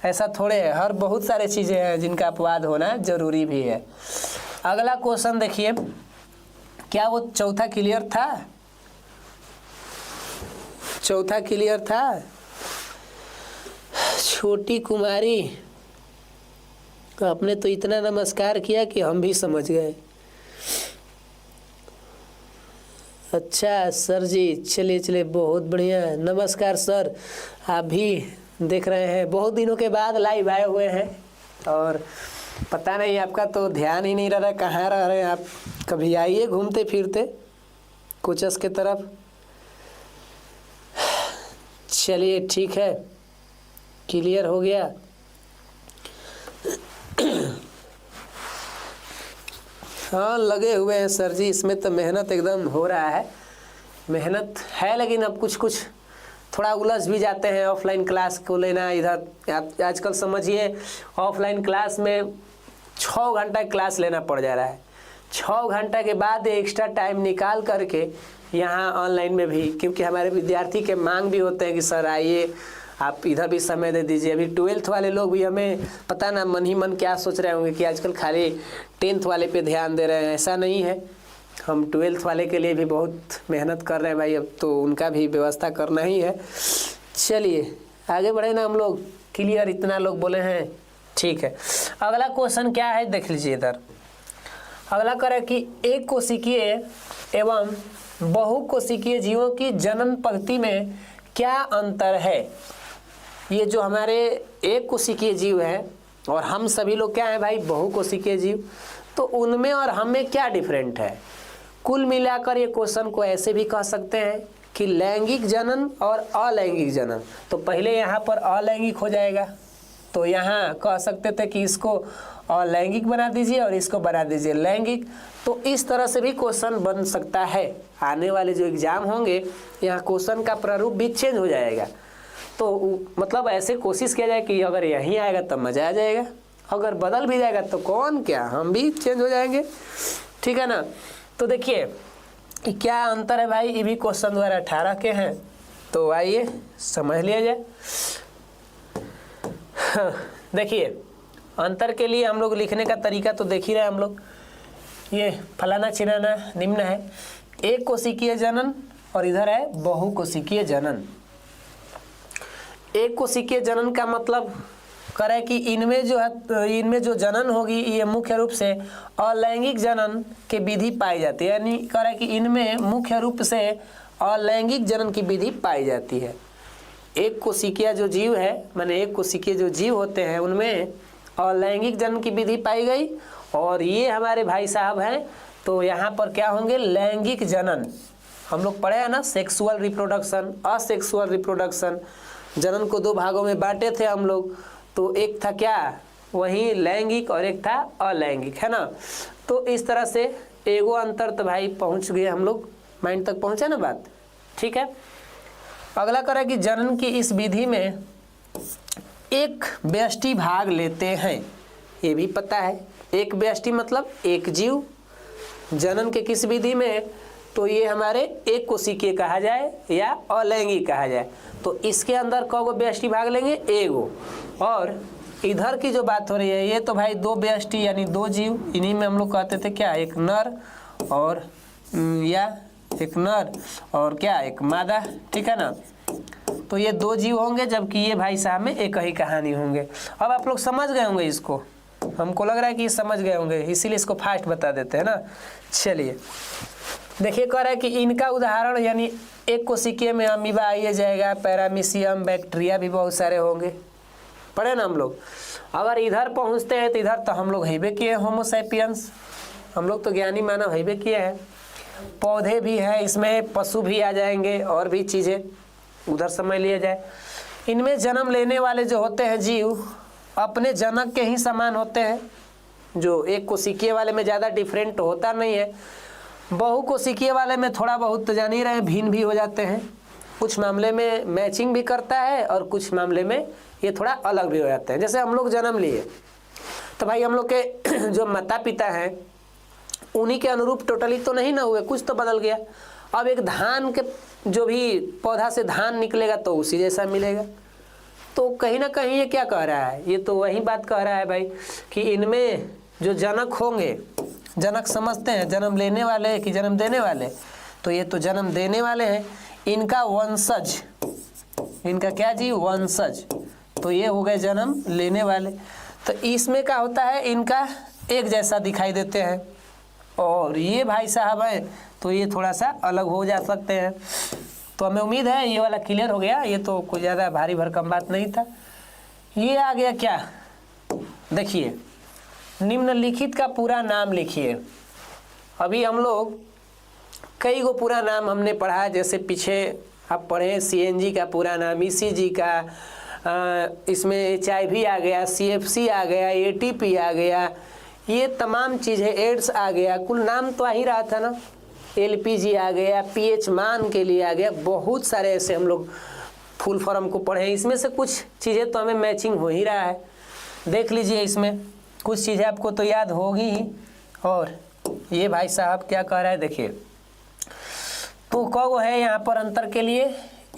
ऐसा थोड़े है। हर बहुत सारे चीज़ें हैं जिनका अपवाद होना जरूरी भी है। अगला क्वेश्चन देखिए, क्या वो चौथा क्लियर था? चौथा क्लियर था? छोटी कुमारी आपने तो इतना नमस्कार किया कि हम भी समझ गए। अच्छा सर जी, चलिए चलिए, बहुत बढ़िया, नमस्कार सर। आप भी देख रहे हैं, बहुत दिनों के बाद लाइव आए हुए हैं, और पता नहीं आपका तो ध्यान ही नहीं रह रहा, कहाँ रह रहे हैं आप। कभी आइए घूमते फिरते कोचस के तरफ। चलिए ठीक है, क्लियर हो गया। हाँ लगे हुए हैं सर जी, इसमें तो मेहनत एकदम हो रहा है, मेहनत है, लेकिन अब कुछ कुछ थोड़ा उलझ भी जाते हैं। ऑफलाइन क्लास को लेना इधर, आजकल समझिए ऑफलाइन क्लास में 6 घंटा क्लास लेना पड़ जा रहा है। 6 घंटा के बाद एक्स्ट्रा टाइम निकाल करके यहाँ ऑनलाइन में भी, क्योंकि हमारे विद्यार्थी के मांग भी होते हैं कि सर आइए आप इधर भी समय दे दीजिए। अभी 12th वाले लोग भी हमें पता ना मन ही मन क्या सोच रहे होंगे कि आजकल खाली 10th वाले पे ध्यान दे रहे हैं, ऐसा नहीं है। हम 12th वाले के लिए भी बहुत मेहनत कर रहे हैं भाई, अब तो उनका भी व्यवस्था करना ही है। चलिए आगे बढ़े ना हम लोग, क्लियर इतना लोग बोले हैं, ठीक है। अगला क्वेश्चन क्या है देख लीजिए इधर। अगला करे कि एक कोशिकीय एवं बहुकोशिकीय जीवों की जनन पद्धति में क्या अंतर है। ये जो हमारे एक कोशिकीय जीव है और हम सभी लोग क्या है भाई, बहुकोशिकीय जीव, तो उनमें और हमें क्या डिफरेंट है। कुल मिलाकर ये क्वेश्चन को ऐसे भी कह सकते हैं कि लैंगिक जनन और अलैंगिक जनन। तो पहले यहाँ पर अलैंगिक हो जाएगा, तो यहाँ कह सकते थे कि इसको अलैंगिक बना दीजिए और इसको बना दीजिए लैंगिक। तो इस तरह से भी क्वेश्चन बन सकता है। आने वाले जो एग्जाम होंगे यहाँ क्वेश्चन का प्रारूप भी चेंज हो जाएगा। तो मतलब ऐसे कोशिश किया जाए कि अगर यहीं आएगा तब मज़ा आ जाएगा, अगर बदल भी जाएगा तो कौन क्या, हम भी चेंज हो जाएंगे, ठीक है ना। तो देखिए कि क्या अंतर है भाई, ये भी क्वेश्चन 2018 के हैं, तो आइए समझ लिया जाए। देखिए अंतर के लिए हम लोग लिखने का तरीका तो देख ही रहे हम लोग। ये फलाना चिलाना निम्न है, एक कोशिकीय जनन और इधर है बहुकोशिकीय जनन। एक कोशिकीय जनन का मतलब करे कि इनमें जो है, इनमें जो जनन होगी ये मुख्य रूप से अलैंगिक जनन की विधि पाई जाती है, यानी करे कि इनमें मुख्य रूप से अलैंगिक जनन की विधि पाई जाती है। एक कोशिकीय जो जीव है, माने एक कोशिकीय जो जीव होते हैं उनमें अलैंगिक जनन की विधि पाई गई, और ये हमारे भाई साहब हैं तो यहाँ पर क्या होंगे, लैंगिक जनन। हम लोग पढ़े हैं ना, सेक्सुअल रिप्रोडक्शन, असेक्सुअल रिप्रोडक्शन। जनन को दो भागों में बांटे थे हम लोग, तो एक था क्या, वही लैंगिक और एक था अलैंगिक, है ना। तो इस तरह से एगो अंतर तो भाई पहुँच गए हम लोग, माइंड तक पहुँचा ना बात, ठीक है। अगला करें कि जनन की इस विधि में एक व्यष्टि भाग लेते हैं, ये भी पता है। एक व्यष्टि मतलब एक जीव, जनन के किस विधि में, तो ये हमारे एक कोशिकीय कहा जाए या अलैंगिक कहा जाए। तो इसके अंदर कौगो व्यष्टि भाग लेंगे, एगो। और इधर की जो बात हो रही है ये तो भाई दो व्यष्टि यानी दो जीव, इन्हीं में हम लोग कहते थे क्या, एक नर और या एक नर और क्या, एक मादा, ठीक है ना। तो ये दो जीव होंगे, जबकि ये भाई साहब में एक ही कहानी होंगे। अब आप लोग समझ गए होंगे इसको, हमको लग रहा है कि ये समझ गए होंगे, इसीलिए इसको फास्ट बता देते हैं ना। चलिए देखिए, कह रहा है कि इनका उदाहरण यानी एक कोशिकीय में अमीबा आइए जाएगा, पैरामीशियम, बैक्टीरिया भी बहुत सारे होंगे, पढ़े ना हम लोग। अगर इधर पहुंचते हैं तो इधर तो हम लोग हैबे किए होमोसैपियंस, हम लोग तो ज्ञानी मानव हैबे किए हैं। पौधे भी हैं इसमें, पशु भी आ जाएंगे और भी चीज़ें, उधर समझ लिया जाए। इनमें जन्म लेने वाले जो होते हैं जीव अपने जनक के ही समान होते हैं, जो एक कोशिकीय वाले में ज़्यादा डिफरेंट होता नहीं है। बहुकोशिकीय वाले में थोड़ा बहुत तो जान ही रहे हैं, भिन्न भी हो जाते हैं, कुछ मामले में मैचिंग भी करता है और कुछ मामले में ये थोड़ा अलग भी हो जाते हैं। जैसे हम लोग जन्म लिए तो भाई हम लोग के जो माता पिता हैं उन्हीं के अनुरूप टोटली तो नहीं ना हुए, कुछ तो बदल गया। अब एक धान के जो भी पौधा से धान निकलेगा तो उसी जैसा मिलेगा। तो कहीं ना कहीं ये क्या कह रहा है, ये तो वही बात कह रहा है भाई कि इनमें जो जनक होंगे, जनक समझते हैं जन्म लेने वाले कि जन्म देने वाले, तो ये तो जन्म देने वाले हैं, इनका वंशज, इनका क्या जी, वंशज, तो ये हो गए जन्म लेने वाले। तो इसमें क्या होता है, इनका एक जैसा दिखाई देते हैं, और ये भाई साहब हैं तो ये थोड़ा सा अलग हो जा सकते हैं। तो हमें उम्मीद है ये वाला क्लियर हो गया, ये तो कोई ज़्यादा भारी भरकम बात नहीं था। ये आ गया क्या, देखिए निम्नलिखित का पूरा नाम लिखिए। अभी हम लोग कई गो पूरा नाम हमने पढ़ा, जैसे पीछे आप पढ़े CNG का पूरा नाम, ECG का, इसमें HIV आ गया, CFC आ गया, ATP आ गया, ये तमाम चीज़ें, एड्स आ गया, कुल नाम तो आ ही रहा था ना। LPG आ गया, pH मान के लिए आ गया, बहुत सारे ऐसे हम लोग फुल फॉर्म को पढ़े। इसमें से कुछ चीज़ें तो हमें मैचिंग हो ही रहा है, देख लीजिए इसमें कुछ चीज़ें आपको तो याद होगी ही। और ये भाई साहब क्या कह रहा है, देखिए तो कौगो है यहाँ पर अंतर के लिए,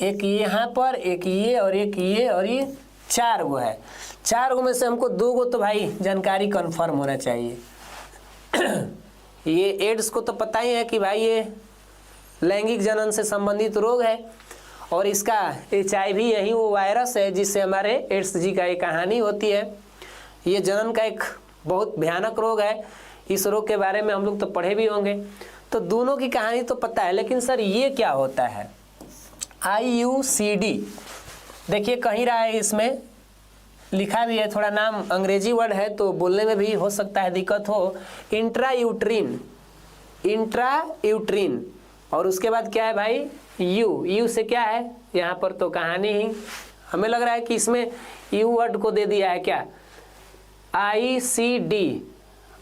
एक यहाँ पर, एक ये और एक ये, और ये 4 गो है। 4 गो में से हमको 2 गो तो भाई जानकारी कंफर्म होना चाहिए। ये एड्स को तो पता ही है कि भाई ये लैंगिक जनन से संबंधित रोग है, और इसका HIV यही वो वायरस है जिससे हमारे एड्स जी का एक कहानी होती है। ये जनन का एक बहुत भयानक रोग है, इस रोग के बारे में हम लोग तो पढ़े भी होंगे। तो दोनों की कहानी तो पता है, लेकिन सर ये क्या होता है, IUCD, देखिए कहीं रहा है, इसमें लिखा भी है, थोड़ा नाम अंग्रेजी वर्ड है तो बोलने में भी हो सकता है दिक्कत हो। इंट्रायूट्रिन, इंट्रायूट्रिन, और उसके बाद क्या है भाई, यू से क्या है, यहाँ पर तो कहानी ही, हमें लग रहा है कि इसमें यू वर्ड को दे दिया है क्या, ICD।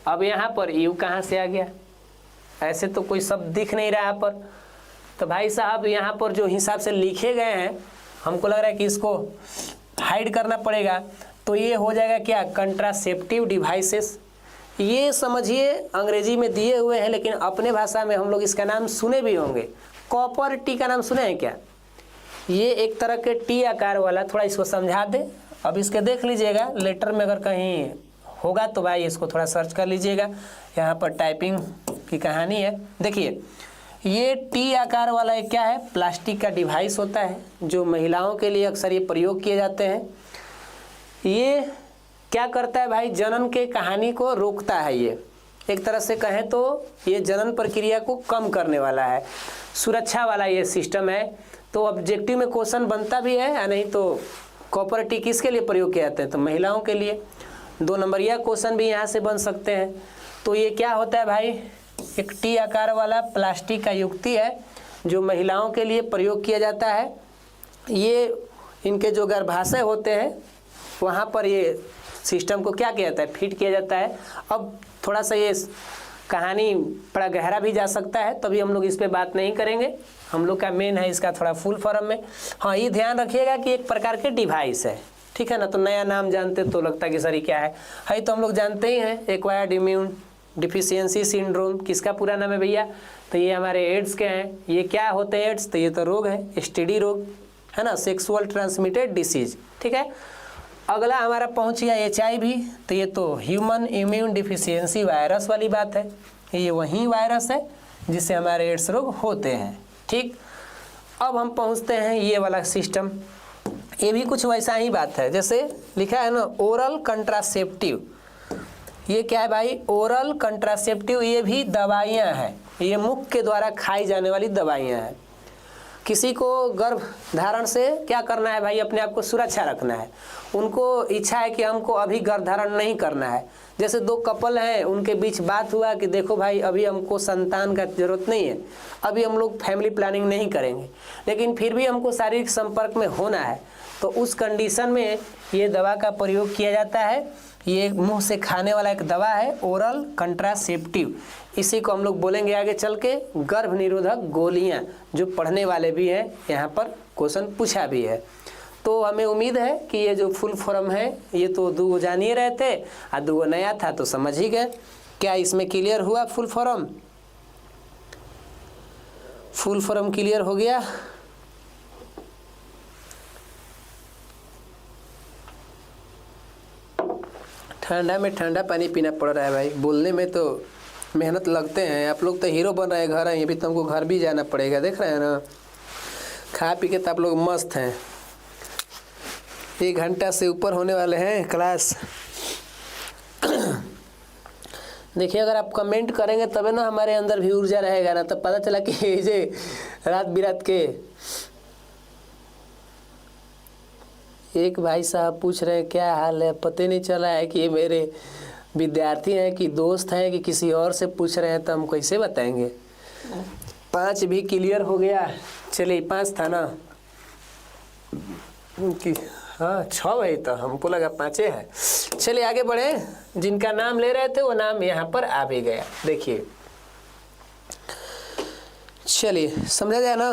अब यहाँ पर यू कहाँ से आ गया, ऐसे तो कोई शब्द दिख नहीं रहा है पर। तो भाई साहब यहाँ पर जो हिसाब से लिखे गए हैं, हमको लग रहा है कि इसको हाइड करना पड़ेगा। तो ये हो जाएगा क्या, कंट्रासेप्टिव डिवाइसेस। ये समझिए अंग्रेजी में दिए हुए हैं, लेकिन अपने भाषा में हम लोग इसका नाम सुने भी होंगे। कॉपर टी का नाम सुने हैं क्या, ये एक तरह के टी आकार वाला, थोड़ा इसको समझा दे। अब इसके देख लीजिएगा, लेटर में अगर कहीं होगा तो भाई इसको थोड़ा सर्च कर लीजिएगा, यहाँ पर टाइपिंग की कहानी है। देखिए ये टी आकार वाला एक क्या है, प्लास्टिक का डिवाइस होता है जो महिलाओं के लिए अक्सर ये प्रयोग किए जाते हैं। ये क्या करता है भाई, जनन के कहानी को रोकता है। ये एक तरह से कहें तो ये जनन प्रक्रिया को कम करने वाला है, सुरक्षा वाला ये सिस्टम है। तो ऑब्जेक्टिव में क्वेश्चन बनता भी है या नहीं, तो कॉपर टी किसके लिए प्रयोग किए जाते हैं, तो महिलाओं के लिए। 2 नंबरिया क्वेश्चन भी यहाँ से बन सकते हैं। तो ये क्या होता है भाई, एक टी आकार वाला प्लास्टिक का युक्ति है जो महिलाओं के लिए प्रयोग किया जाता है। ये इनके जो गर्भाशय होते हैं वहाँ पर ये सिस्टम को क्या किया जाता है, फिट किया जाता है। अब थोड़ा सा ये कहानी बड़ा गहरा भी जा सकता है, तभी हम लोग इस पर बात नहीं करेंगे। हम लोग का मेन है इसका थोड़ा फुल फॉर्म में। हाँ ये ध्यान रखिएगा कि एक प्रकार के डिवाइस है, ठीक है ना। तो नया नाम जानते तो लगता है कि सर ये क्या है तो हम लोग जानते ही हैं, एक्वायर्ड इम्यून डिफिशियंसी सिंड्रोम। किसका पूरा नाम है भैया, तो ये हमारे एड्स के हैं। ये क्या होते हैं एड्स, तो ये तो रोग है, STD रोग है ना, सेक्सुअल ट्रांसमिटेड डिसीज, ठीक है। अगला हमारा पहुंच गया HIV, तो ये तो ह्यूमन इम्यून डिफिशियंसी वायरस वाली बात है। ये वही वायरस है जिससे हमारे एड्स रोग होते हैं, ठीक। अब हम पहुंचते हैं ये वाला सिस्टम, ये भी कुछ वैसा ही बात है जैसे लिखा है ना, ओरल कंट्रासेप्टिव। ये क्या है भाई, ओरल कंट्रासेप्टिव। ये भी दवाइयाँ हैं, ये मुख के द्वारा खाई जाने वाली दवाइयाँ हैं। किसी को गर्भ धारण से क्या करना है भाई, अपने आप को सुरक्षा रखना है। उनको इच्छा है कि हमको अभी गर्भ धारण नहीं करना है। जैसे 2 कपल हैं, उनके बीच बात हुआ कि देखो भाई अभी हमको संतान का जरूरत नहीं है, अभी हम लोग फैमिली प्लानिंग नहीं करेंगे, लेकिन फिर भी हमको शारीरिक संपर्क में होना है। तो उस कंडीशन में ये दवा का प्रयोग किया जाता है। ये मुंह से खाने वाला एक दवा है, ओरल कंट्रासेप्टिव। इसी को हम लोग बोलेंगे आगे चल के गर्भ निरोधक गोलियां, जो पढ़ने वाले भी हैं, यहाँ पर क्वेश्चन पूछा भी है। तो हमें उम्मीद है कि ये जो फुल फॉर्म है, ये तो 2 जानिए रहे थे और 2 नया था तो समझ ही गए। क्या इसमें क्लियर हुआ full form? Full form clear हो गया? ठंडा में ठंडा पानी पीना पड़ रहा है भाई, बोलने में तो मेहनत लगते हैं। आप लोग तो हीरो बन रहे हैं, घर हैं, ये भी तो हमको घर भी जाना पड़ेगा, देख रहे हैं ना। खा पी के तो आप लोग मस्त हैं। 1 घंटा से ऊपर होने वाले हैं क्लास। देखिए अगर आप कमेंट करेंगे तबे ना हमारे अंदर भी ऊर्जा रहेगा ना, तब पता चला कि ये रात बिरात के एक भाई साहब पूछ रहे हैं क्या हाल है, पता नहीं चला है कि ये मेरे विद्यार्थी हैं कि दोस्त हैं कि किसी और से पूछ रहे हैं, तो हम कैसे बताएंगे। 5 भी क्लियर हो गया। चलिए 5 था ना कि हाँ 6 है, तो हमको लगा 5 है। चलिए आगे बढ़े। जिनका नाम ले रहे थे वो नाम यहाँ पर आ भी गया। देखिए चलिए समझा जाए ना।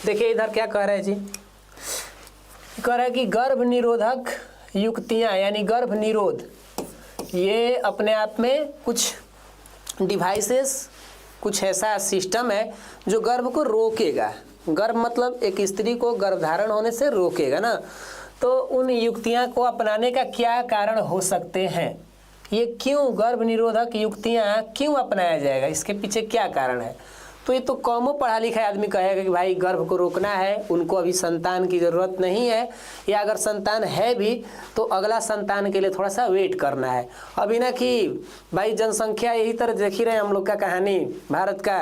देखिए इधर क्या कह रहे हैं जी, कह रहा है कि गर्भ निरोधक युक्तियाँ यानी गर्भ निरोध, ये अपने आप में कुछ डिवाइसेस, कुछ ऐसा सिस्टम है जो गर्भ को रोकेगा। गर्भ मतलब एक स्त्री को गर्भधारण होने से रोकेगा ना। तो उन युक्तियाँ को अपनाने का क्या कारण हो सकते हैं, ये क्यों गर्भ निरोधक युक्तियाँ क्यों अपनाया जाएगा, इसके पीछे क्या कारण है। तो ये तो कमो पढ़ा लिखा आदमी कहेगा कि भाई गर्भ को रोकना है, उनको अभी संतान की ज़रूरत नहीं है, या अगर संतान है भी तो अगला संतान के लिए थोड़ा सा वेट करना है। अभी ना कि भाई जनसंख्या यही तरह देख ही रहे हैं हम लोग का कहानी भारत का।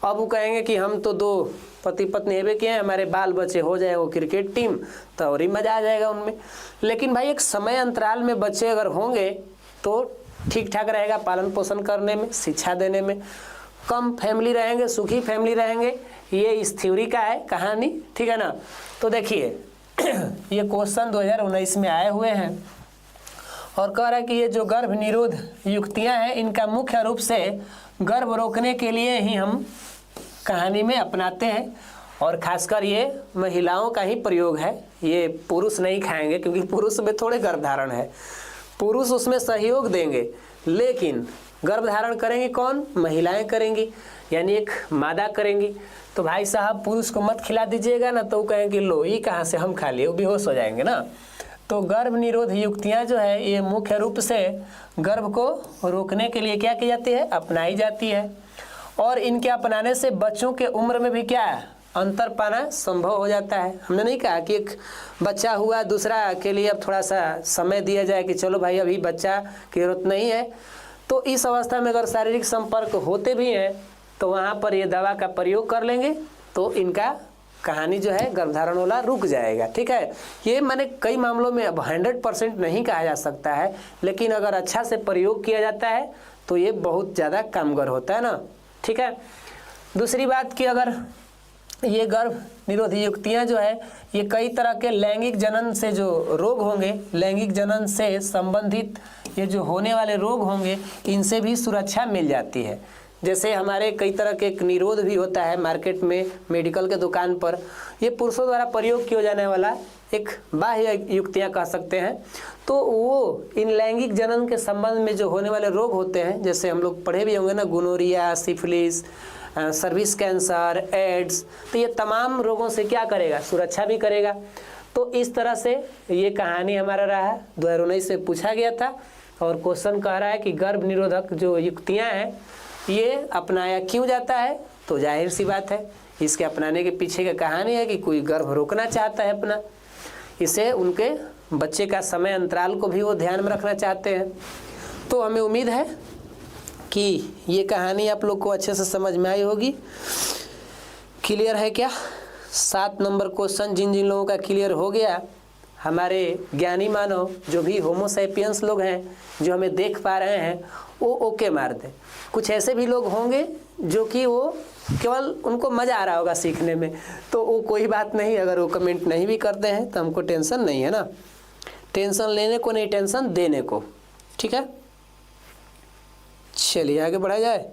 अब वो कहेंगे कि हम तो 2 पति पत्नी हेबे किए हैं, हमारे बाल बच्चे हो जाए वो क्रिकेट टीम, तो और ही मज़ा आ जाएगा उनमें। लेकिन भाई एक समय अंतराल में बच्चे अगर होंगे तो ठीक ठाक रहेगा पालन पोषण करने में, शिक्षा देने में। कम फैमिली रहेंगे, सुखी फैमिली रहेंगे, ये इस थ्योरी का है कहानी, ठीक है ना। तो देखिए ये क्वेश्चन 2019 में आए हुए हैं और कह रहा है कि ये जो गर्भ निरोध युक्तियां हैं इनका मुख्य रूप से गर्भ रोकने के लिए ही हम कहानी में अपनाते हैं, और खासकर ये महिलाओं का ही प्रयोग है, ये पुरुष नहीं खाएंगे क्योंकि पुरुष में थोड़े गर्भधारण है, पुरुष उसमें सहयोग देंगे, लेकिन गर्भधारण करेंगी कौन? महिलाएं करेंगी, यानी एक मादा करेंगी। तो भाई साहब पुरुष को मत खिला दीजिएगा ना, तो वो कहेंगे लो ये कहाँ से हम खा लिए, वो बेहोश हो जाएंगे ना। तो गर्भ निरोध युक्तियाँ जो है ये मुख्य रूप से गर्भ को रोकने के लिए क्या की जाती है? अपनाई जाती है, और इनके अपनाने से बच्चों के उम्र में भी क्या है? अंतर पाना संभव हो जाता है। हमने नहीं कहा कि एक बच्चा हुआ दूसरा के लिए अब थोड़ा सा समय दिया जाए कि चलो भाई अभी बच्चा की जरूरत नहीं है, तो इस अवस्था में अगर शारीरिक संपर्क होते भी हैं तो वहाँ पर ये दवा का प्रयोग कर लेंगे तो इनका कहानी जो है गर्भधारण वाला रुक जाएगा, ठीक है। ये मैंने कई मामलों में अब 100% नहीं कहा जा सकता है, लेकिन अगर अच्छा से प्रयोग किया जाता है तो ये बहुत ज़्यादा कामगर होता है ना, ठीक है। दूसरी बात कि अगर ये गर्भ निरोधी युक्तियाँ जो है ये कई तरह के लैंगिक जनन से जो रोग होंगे, लैंगिक जनन से संबंधित ये जो होने वाले रोग होंगे इनसे भी सुरक्षा मिल जाती है। जैसे हमारे कई तरह के एक निरोध भी होता है मार्केट में, मेडिकल के दुकान पर, ये पुरुषों द्वारा प्रयोग किया जाने वाला एक बाह्य युक्तियाँ कह सकते हैं। तो वो इन लैंगिक जनन के संबंध में जो होने वाले रोग होते हैं, जैसे हम लोग पढ़े भी होंगे ना, gonorrhoea, syphilis, cervix cancer, AIDS, तो ये तमाम रोगों से क्या करेगा? सुरक्षा भी करेगा। तो इस तरह से ये कहानी हमारा रहा, 2019 से पूछा गया था, और क्वेश्चन कह रहा है कि गर्भ निरोधक जो युक्तियाँ हैं ये अपनाया क्यों जाता है? तो जाहिर सी बात है इसके अपनाने के पीछे का कहानी है कि कोई गर्भ रोकना चाहता है अपना, इसे उनके बच्चे का समय अंतराल को भी वो ध्यान में रखना चाहते हैं। तो हमें उम्मीद है कि ये कहानी आप लोग को अच्छे से समझ में आई होगी। क्लियर है क्या? 7 नंबर क्वेश्चन जिन जिन लोगों का क्लियर हो गया, हमारे ज्ञानी मानव जो भी होमोसैपियंस लोग हैं जो हमें देख पा रहे हैं वो ओके मार दें। कुछ ऐसे भी लोग होंगे जो कि वो केवल उनको मज़ा आ रहा होगा सीखने में, तो वो कोई बात नहीं, अगर वो कमेंट नहीं भी करते हैं तो हमको टेंशन नहीं है ना, टेंशन लेने को नहीं, टेंशन देने को, ठीक है। चलिए आगे बढ़ा जाए।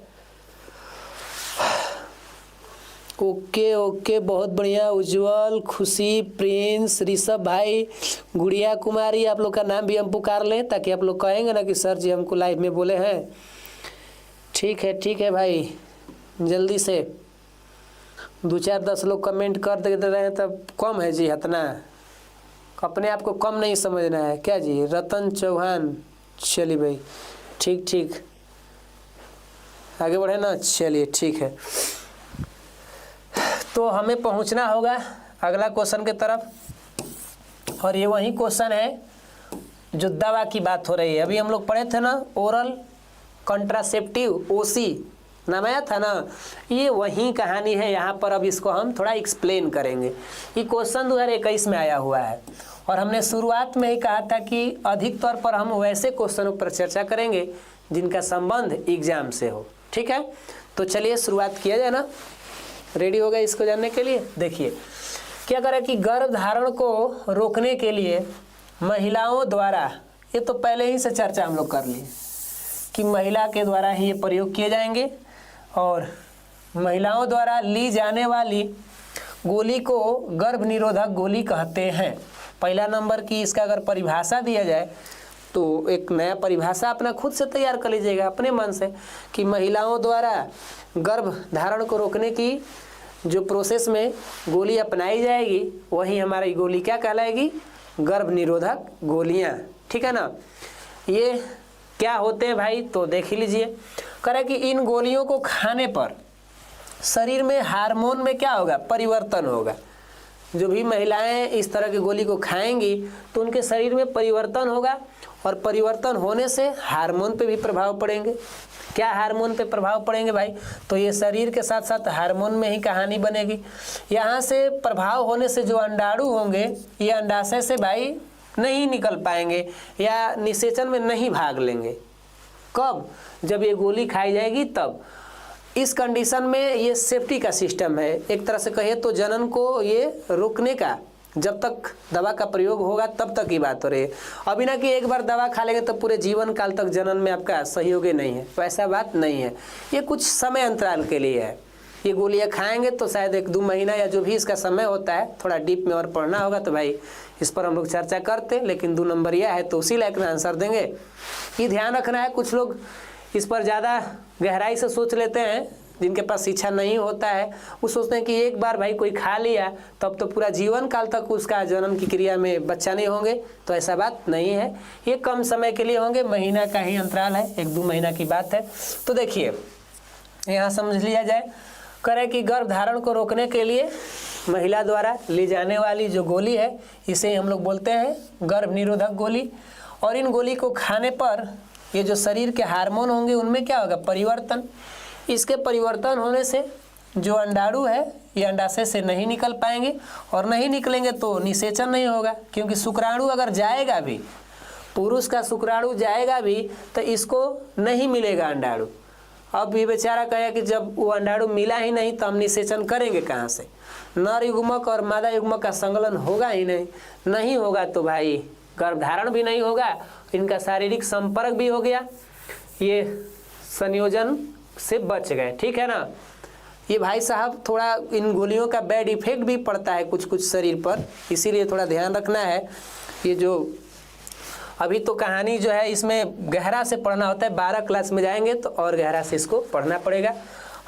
ओके ओके, बहुत बढ़िया। उज्जवल, खुशी, प्रिंस, ऋषभ भाई, गुड़िया कुमारी, आप लोग का नाम भी हम पुकार लें ताकि आप लोग कहेंगे ना कि सर जी हमको लाइव में बोले हैं। ठीक है भाई, जल्दी से 2-4-10 लोग कमेंट कर दे रहे हैं तब कम है जी, इतना अपने आप को कम नहीं समझना है क्या जी। रतन चौहान, चलिए भाई, ठीक आगे बढ़े ना, चलिए ठीक है। तो हमें पहुंचना होगा अगला क्वेश्चन के तरफ, और ये वही क्वेश्चन है जो दवा की बात हो रही है। अभी हम लोग पढ़े थे ना ओरल कॉन्ट्रासेप्टिव, ओसी नाम आया था ना, ये वही कहानी है यहाँ पर। अब इसको हम थोड़ा एक्सप्लेन करेंगे। ये क्वेश्चन 2021 में आया हुआ है, और हमने शुरुआत में ही कहा था कि अधिक तौर पर हम वैसे क्वेश्चनों पर चर्चा करेंगे जिनका संबंध एग्जाम से हो, ठीक है। तो चलिए शुरुआत किया जाए ना, रेडी हो गए इसको जानने के लिए। देखिए क्या करें कि गर्भधारण को रोकने के लिए महिलाओं द्वारा, ये तो पहले ही से चर्चा हम लोग कर लिए कि महिला के द्वारा ही ये प्रयोग किए जाएंगे, और महिलाओं द्वारा ली जाने वाली गोली को गर्भ निरोधक गोली कहते हैं। पहला नंबर की इसका अगर परिभाषा दिया जाए तो एक नया परिभाषा अपना खुद से तैयार कर लीजिएगा अपने मन से कि महिलाओं द्वारा गर्भ धारण को रोकने की जो प्रोसेस में गोली अपनाई जाएगी वही हमारी गोली क्या कहलाएगी? गर्भ निरोधक गोलियां, ठीक है ना। ये क्या होते हैं भाई? तो देख ही लीजिए। करें कि इन गोलियों को खाने पर शरीर में हार्मोन में क्या होगा, परिवर्तन होगा। जो भी महिलाएं इस तरह की गोली को खाएंगी तो उनके शरीर में परिवर्तन होगा, और परिवर्तन होने से हार्मोन पे भी प्रभाव पड़ेंगे। क्या हार्मोन पे प्रभाव पड़ेंगे भाई, तो ये शरीर के साथ साथ हार्मोन में ही कहानी बनेगी। यहाँ से प्रभाव होने से जो अंडाणु होंगे ये अंडाशय से भाई नहीं निकल पाएंगे या निषेचन में नहीं भाग लेंगे। कब, जब ये गोली खाई जाएगी तब। इस कंडीशन में ये सेफ्टी का सिस्टम है, एक तरह से कहे तो जनन को ये रोकने का, जब तक दवा का प्रयोग होगा तब तक की बात हो रही है। अभी ना कि एक बार दवा खा लेंगे तो पूरे जीवन काल तक जनन में आपका सहयोगी नहीं है, तो ऐसा बात नहीं है। ये कुछ समय अंतराल के लिए है। ये गोलियां खाएंगे तो शायद 1-2 महीना या जो भी इसका समय होता है, थोड़ा डीप में और पढ़ना होगा तो भाई इस पर हम लोग चर्चा करते, लेकिन 2 नंबर यह है तो उसी लायक में आंसर देंगे। ये ध्यान रखना है, कुछ लोग इस पर ज़्यादा गहराई से सोच लेते हैं, जिनके पास शिक्षा नहीं होता है वो सोचते हैं कि एक बार भाई कोई खा लिया तब तो पूरा जीवन काल तक उसका जन्म की क्रिया में बच्चा नहीं होंगे, तो ऐसा बात नहीं है। ये कम समय के लिए होंगे, महीना का ही अंतराल है, 1-2 महीना की बात है। तो देखिए यहाँ समझ लिया जाए, करें कि गर्भ धारण को रोकने के लिए महिला द्वारा ली जाने वाली जो गोली है इसे हम लोग बोलते हैं गर्भ निरोधक गोली। और इन गोली को खाने पर ये जो शरीर के हार्मोन होंगे उनमें क्या होगा, परिवर्तन। इसके परिवर्तन होने से जो अंडाणु है ये अंडाशय से नहीं निकल पाएंगे, और नहीं निकलेंगे तो निषेचन नहीं होगा, क्योंकि शुक्राणु अगर जाएगा भी, पुरुष का शुक्राणु जाएगा भी तो इसको नहीं मिलेगा अंडाणु। अब ये बेचारा कहे कि जब वो अंडाणु मिला ही नहीं तो हम निषेचन करेंगे कहाँ से। नर युग्मक और मादा युग्मक का संकलन होगा ही नहीं होगा तो भाई गर्भधारण भी नहीं होगा, इनका शारीरिक संपर्क भी हो गया, ये संयोजन से बच गए। ठीक है ना। ये भाई साहब थोड़ा इन गोलियों का बैड इफेक्ट भी पड़ता है कुछ कुछ शरीर पर, इसीलिए थोड़ा ध्यान रखना है। ये जो अभी तो कहानी जो है इसमें गहरा से पढ़ना होता है, 12 क्लास में जाएंगे तो और गहरा से इसको पढ़ना पड़ेगा।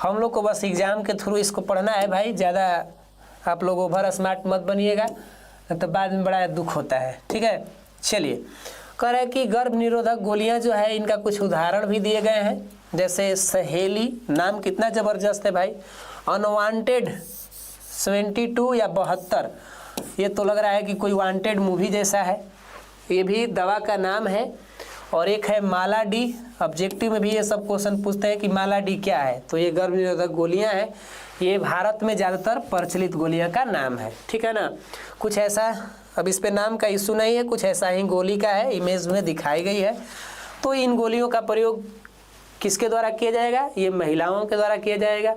हम लोग को बस एग्जाम के थ्रू इसको पढ़ना है भाई, ज़्यादा आप लोग ओवर स्मार्ट मत बनिएगा, तो बाद में बड़ा दुख होता है। ठीक है, चलिए कह रहे हैं कि गर्भ निरोधक गोलियां जो है इनका कुछ उदाहरण भी दिए गए हैं, जैसे सहेली, नाम कितना ज़बरदस्त है भाई, अनवांटेड 72 या 72, ये तो लग रहा है कि कोई वांटेड मूवी जैसा है, ये भी दवा का नाम है। और एक है माला डी, ऑब्जेक्टिव में भी ये सब क्वेश्चन पूछते हैं कि माला डी क्या है, तो ये गर्भ निरोधक गोलियां हैं, ये भारत में ज़्यादातर प्रचलित गोलियां का नाम है। ठीक है ना। कुछ ऐसा, अब इस पे नाम का इशू नहीं है, कुछ ऐसा ही गोली का है, इमेज में दिखाई गई है। तो इन गोलियों का प्रयोग किसके द्वारा किया जाएगा, ये महिलाओं के द्वारा किया जाएगा,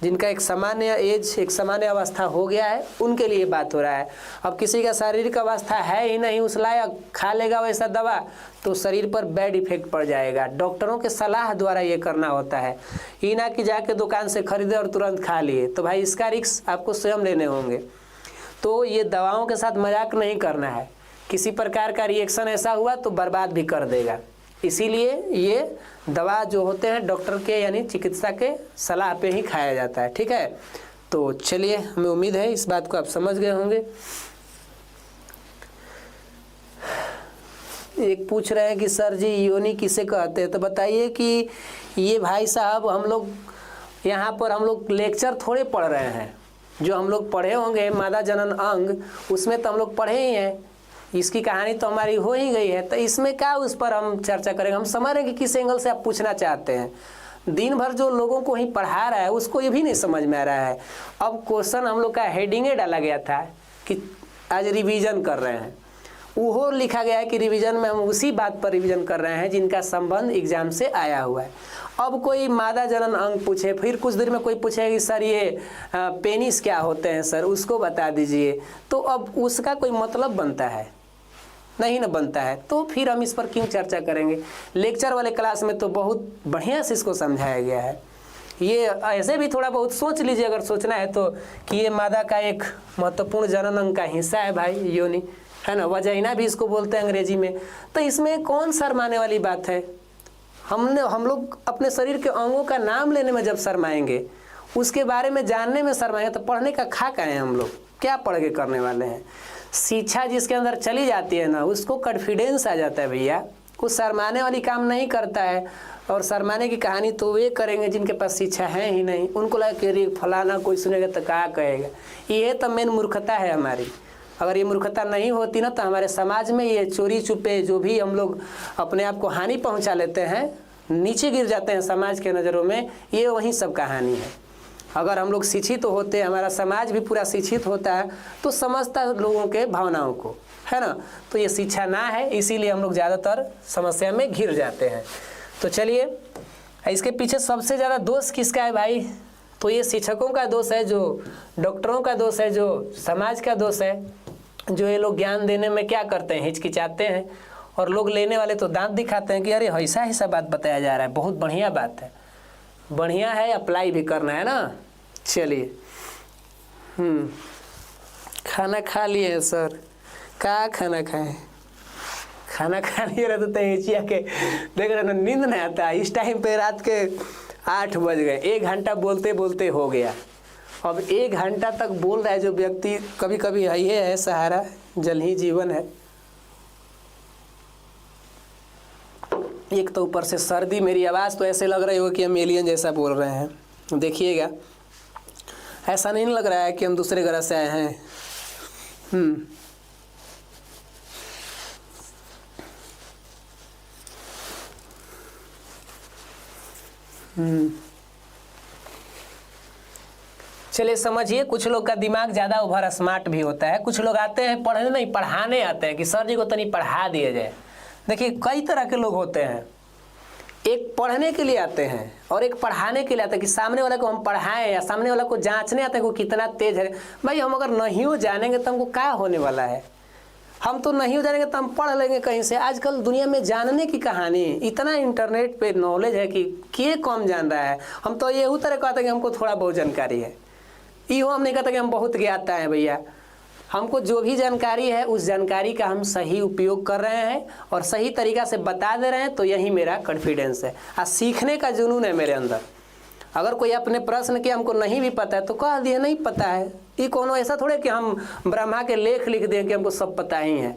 जिनका एक सामान्य एज, एक सामान्य अवस्था हो गया है, उनके लिए बात हो रहा है। अब किसी का शारीरिक अवस्था है ही नहीं उस लायक, खा लेगा वैसा दवा तो शरीर पर बैड इफेक्ट पड़ जाएगा। डॉक्टरों के सलाह द्वारा ये करना होता है, ये ना कि जाके दुकान से खरीदे और तुरंत खा लिए, तो भाई इसका रिस्क आपको स्वयं लेने होंगे। तो ये दवाओं के साथ मजाक नहीं करना है, किसी प्रकार का रिएक्शन ऐसा हुआ तो बर्बाद भी कर देगा। इसीलिए ये दवा जो होते हैं डॉक्टर के यानी चिकित्सा के सलाह पे ही खाया जाता है। ठीक है, तो चलिए, हमें उम्मीद है इस बात को आप समझ गए होंगे। एक पूछ रहे हैं कि सर जी योनि किसे कहते हैं, तो बताइए कि ये भाई साहब हम लोग यहाँ पर हम लोग लेक्चर थोड़े पढ़ रहे हैं, जो हम लोग पढ़े होंगे मादा जनन अंग उसमें तो हम लोग पढ़े ही हैं, इसकी कहानी तो हमारी हो ही गई है, तो इसमें क्या उस पर हम चर्चा करेंगे। हम समझ रहे हैं कि किस एंगल से आप पूछना चाहते हैं। दिन भर जो लोगों को ही पढ़ा रहा है उसको ये भी नहीं समझ में आ रहा है। अब क्वेश्चन हम लोग का हेडिंगे डाला गया था कि आज रिवीजन कर रहे हैं, वो लिखा गया है कि रिवीजन में हम उसी बात पर रिवीजन कर रहे हैं जिनका संबंध एग्जाम से आया हुआ है। अब कोई मादा जनन अंग पूछे, फिर कुछ देर में कोई पूछेगा कि सर ये पेनिस क्या होते हैं सर, उसको बता दीजिए, तो अब उसका कोई मतलब बनता है नहीं ना बनता है, तो फिर हम इस पर क्यों चर्चा करेंगे। लेक्चर वाले क्लास में तो बहुत बढ़िया से इसको समझाया गया है। ये ऐसे भी थोड़ा बहुत सोच लीजिए अगर सोचना है तो, कि ये मादा का एक महत्वपूर्ण जनन अंग का हिस्सा है भाई, योनि है ना, वजाइना भी इसको बोलते हैं अंग्रेजी में। तो इसमें कौन शर्माने वाली बात है। हम लोग अपने शरीर के अंगों का नाम लेने में जब शर्माएंगे, उसके बारे में जानने में शर्माएंगे, तो पढ़ने का खाका है हम लोग, क्या पढ़ के करने वाले हैं। शिक्षा जिसके अंदर चली जाती है ना, उसको कॉन्फिडेंस आ जाता है भैया कुछ शर्माने वाली काम नहीं करता है। और शर्माने की कहानी तो वे करेंगे जिनके पास शिक्षा है ही नहीं, उनको लगे कि अरे फलाना कोई सुनेगा तो क्या कहेगा। ये तो मेन मूर्खता है हमारी। अगर ये मूर्खता नहीं होती ना तो हमारे समाज में ये चोरी छुपे जो भी हम लोग अपने आप को हानि पहुंचा लेते हैं, नीचे गिर जाते हैं समाज के नज़रों में, ये वही सब कहानी है। अगर हम लोग शिक्षित होते, हमारा समाज भी पूरा शिक्षित होता है तो समझता है लोगों के भावनाओं को, है ना। तो ये शिक्षा ना है, इसीलिए हम लोग ज़्यादातर समस्या में घिर जाते हैं। तो चलिए, इसके पीछे सबसे ज़्यादा दोष किसका है भाई? तो ये शिक्षकों का दोष है, जो डॉक्टरों का दोष है, जो समाज का दोष है, जो ये लोग ज्ञान देने में क्या करते हैं, हिचकिचाते हैं। और लोग लेने वाले तो दांत दिखाते हैं कि अरे ऐसा ऐसा बात बताया जा रहा है, बहुत बढ़िया बात है, बढ़िया है, अप्लाई भी करना है ना। चलिए, खाना खा लिए सर? क्या खाना खाएं? खाना खा लिए रहते तो हेचिया के देख रहे ना, नींद नहीं आता। इस टाइम पे रात के 8 बज गए, 1 घंटा बोलते बोलते हो गया। अब 1 घंटा तक बोल रहा है जो व्यक्ति, कभी कभी ये है सहारा, जल ही जीवन है। एक तो ऊपर से सर्दी, मेरी आवाज़ तो ऐसे लग रही हो कि हम एलियन जैसा बोल रहे हैं। देखिएगा, ऐसा नहीं लग रहा है कि हम दूसरे ग्रह से आए हैं। चलिए समझिए, कुछ लोग का दिमाग ज़्यादा ओवर स्मार्ट भी होता है। कुछ लोग आते हैं पढ़ने नहीं, पढ़ाने आते हैं कि सर जी को तनी पढ़ा दिया जाए। देखिए, कई तरह के लोग होते हैं, एक पढ़ने के लिए आते हैं और एक पढ़ाने के लिए आते हैं कि सामने वाले को हम पढ़ाएं, या सामने वाला को जांचने आते हैं कि वो कितना तेज है। भाई, हम अगर नहीं हो जानेंगे तो हमको क्या होने वाला है? हम तो नहीं हो जानेंगे तो हम पढ़ लेंगे कहीं से। आजकल दुनिया में जानने की कहानी, इतना इंटरनेट पे नॉलेज है कि कम जान रहा है। हम तो ये तरह कहते हैं कि हमको थोड़ा बहुत जानकारी है, यो हम नहीं कहते कि हम बहुत ज्ञाता है। भैया, हमको जो भी जानकारी है उस जानकारी का हम सही उपयोग कर रहे हैं और सही तरीक़ा से बता दे रहे हैं, तो यही मेरा कॉन्फिडेंस है। सीखने का जुनून है मेरे अंदर। अगर कोई अपने प्रश्न के हमको नहीं भी पता है तो कह दिए नहीं पता है। ये कोनो ऐसा थोड़े कि हम ब्रह्मा के लेख लिख दें कि हमको सब पता ही है।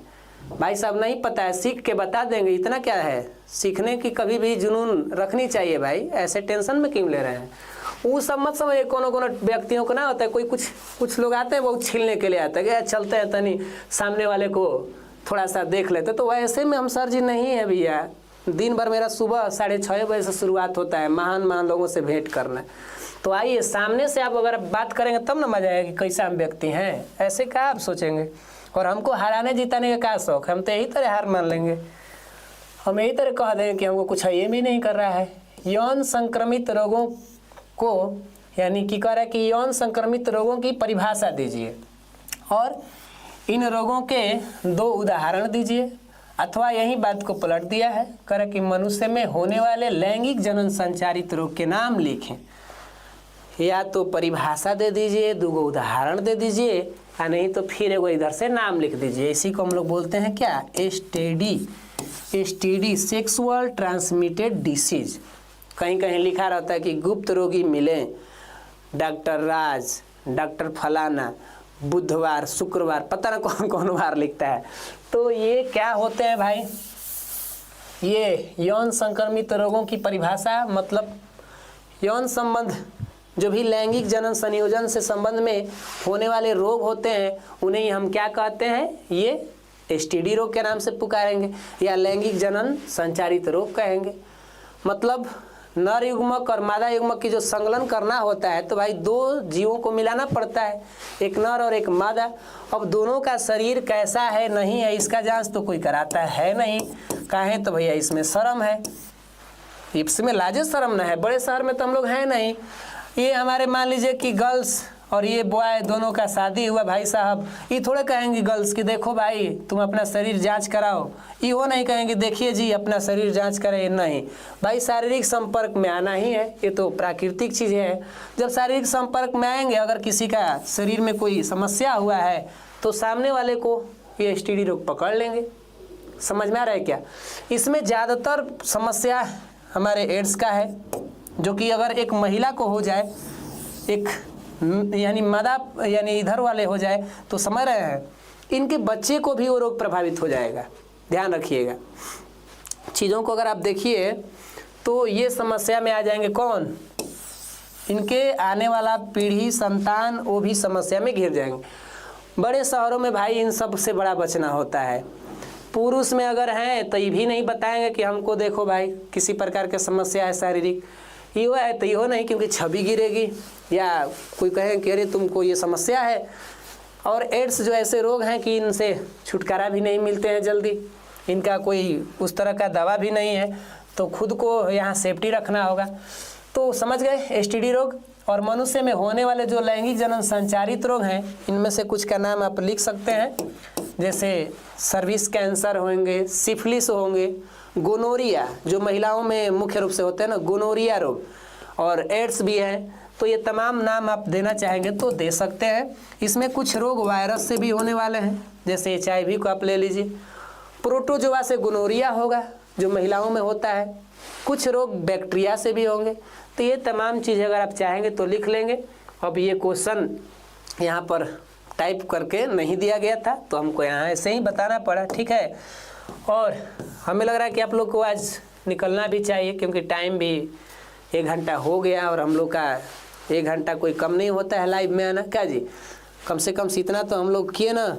भाई साहब, नहीं पता है, सीख के बता देंगे, इतना क्या है। सीखने की कभी भी जुनून रखनी चाहिए भाई, ऐसे टेंशन में क्यों ले रहे हैं? वो सब मत समझिए। कोनो व्यक्तियों को ना होता है, कोई कुछ लोग आते हैं बहुत छीलने के लिए आते हैं कि चलते हैं तनी सामने वाले को थोड़ा सा देख लेते। तो वैसे में हम सर जी नहीं है भैया। दिन भर मेरा सुबह 6:30 बजे से शुरुआत होता है महान महान लोगों से भेंट करना। तो आइए, सामने से आप अगर बात करेंगे तब ना मजा आएगा कि कैसा हम व्यक्ति हैं। ऐसे क्या आप सोचेंगे? और हमको हराने जिताने का क्या शौक है? हम तो यही तरह हार मान लेंगे, हम यही तरह कह देंगे कि हमको कुछ ये भी नहीं कर रहा है। यौन संक्रमित रोगों को, यानी कि कह रहा है कि यौन संक्रमित रोगों की परिभाषा दीजिए और इन रोगों के 2 उदाहरण दीजिए, अथवा यही बात को पलट दिया है, कह रहा कि मनुष्य में होने वाले लैंगिक जनन संचारित रोग के नाम लिखें। या तो परिभाषा दे दीजिए, 2 उदाहरण दे दीजिए, या नहीं तो फिर एगो इधर से नाम लिख दीजिए। इसी को हम लोग बोलते हैं क्या? STD, sexual transmitted disease. कहीं कहीं लिखा रहता है कि गुप्त रोगी मिले, डॉक्टर राज, डॉक्टर फलाना, बुधवार, शुक्रवार, पता ना कौन कौन बार लिखता है। तो ये क्या होते हैं भाई? ये यौन संक्रमित रोगों की परिभाषा, मतलब यौन संबंध, जो भी लैंगिक जनन संयोजन से संबंध में होने वाले रोग होते हैं, उन्हें हम क्या कहते हैं? ये STD रोग के नाम से पुकारेंगे या लैंगिक जनन संचारित रोग कहेंगे। मतलब नर युग्मक और मादा युग्मक की जो संकलन करना होता है, तो भाई 2 जीवों को मिलाना पड़ता है, एक नर और एक मादा। अब दोनों का शरीर कैसा है नहीं है इसका जांच तो कोई कराता है नहीं। काहे? तो भैया इसमें शर्म है, इसमें लाजे शर्म ना है। बड़े शहर में तो हम लोग हैं नहीं। ये हमारे मान लीजिए कि गर्ल्स और ये बॉय दोनों का शादी हुआ भाई साहब, ये थोड़े कहेंगे गर्ल्स कि देखो भाई तुम अपना शरीर जांच कराओ। ये वो नहीं कहेंगे देखिए जी अपना शरीर जांच करें, नहीं भाई, शारीरिक संपर्क में आना ही है, ये तो प्राकृतिक चीज़ है। जब शारीरिक संपर्क में आएंगे, अगर किसी का शरीर में कोई समस्या हुआ है तो सामने वाले को ये STD रोग पकड़ लेंगे। समझ में आ रहा है क्या? इसमें ज़्यादातर समस्या हमारे एड्स का है, जो कि अगर एक महिला को हो जाए, एक यानी मादा यानी इधर वाले हो जाए, तो समझ रहे हैं, इनके बच्चे को भी वो रोग प्रभावित हो जाएगा। ध्यान रखिएगा। चीज़ों को अगर आप देखिए तो ये समस्या में आ जाएंगे कौन, इनके आने वाला पीढ़ी संतान वो भी समस्या में घिर जाएंगे। बड़े शहरों में भाई इन सब से बड़ा बचना होता है। पुरुष में अगर हैं तो ये भी नहीं बताएंगे कि हमको देखो भाई किसी प्रकार की समस्या है शारीरिक, यो है तो यो नहीं, क्योंकि छवि गिरेगी या कोई कहे कि अरे तुमको ये समस्या है। और एड्स जो ऐसे रोग हैं कि इनसे छुटकारा भी नहीं मिलते हैं जल्दी, इनका कोई उस तरह का दवा भी नहीं है, तो खुद को यहाँ सेफ्टी रखना होगा। तो समझ गए एसटीडी रोग। और मनुष्य में होने वाले जो लैंगिक जनन संचारित रोग हैं, इनमें से कुछ का नाम आप लिख सकते हैं, जैसे सर्विस कैंसर होंगे, सिफिलिस होंगे, गोनोरिया जो महिलाओं में मुख्य रूप से होते हैं ना, गोनोरिया रोग, और एड्स भी है। तो ये तमाम नाम आप देना चाहेंगे तो दे सकते हैं। इसमें कुछ रोग वायरस से भी होने वाले हैं, जैसे HIV को आप ले लीजिए, प्रोटोजोआ से गोनोरिया होगा जो महिलाओं में होता है, कुछ रोग बैक्टीरिया से भी होंगे। तो ये तमाम चीज़ें अगर आप चाहेंगे तो लिख लेंगे। अब ये क्वेश्चन यहाँ पर टाइप करके नहीं दिया गया था तो हमको यहाँ ऐसे ही बताना पड़ा, ठीक है। और हमें लग रहा है कि आप लोग को आज निकलना भी चाहिए, क्योंकि टाइम भी 1 घंटा हो गया और हम लोग का 1 घंटा कोई कम नहीं होता है लाइव में आना, क्या जी, कम से कम इतना तो हम लोग किए ना।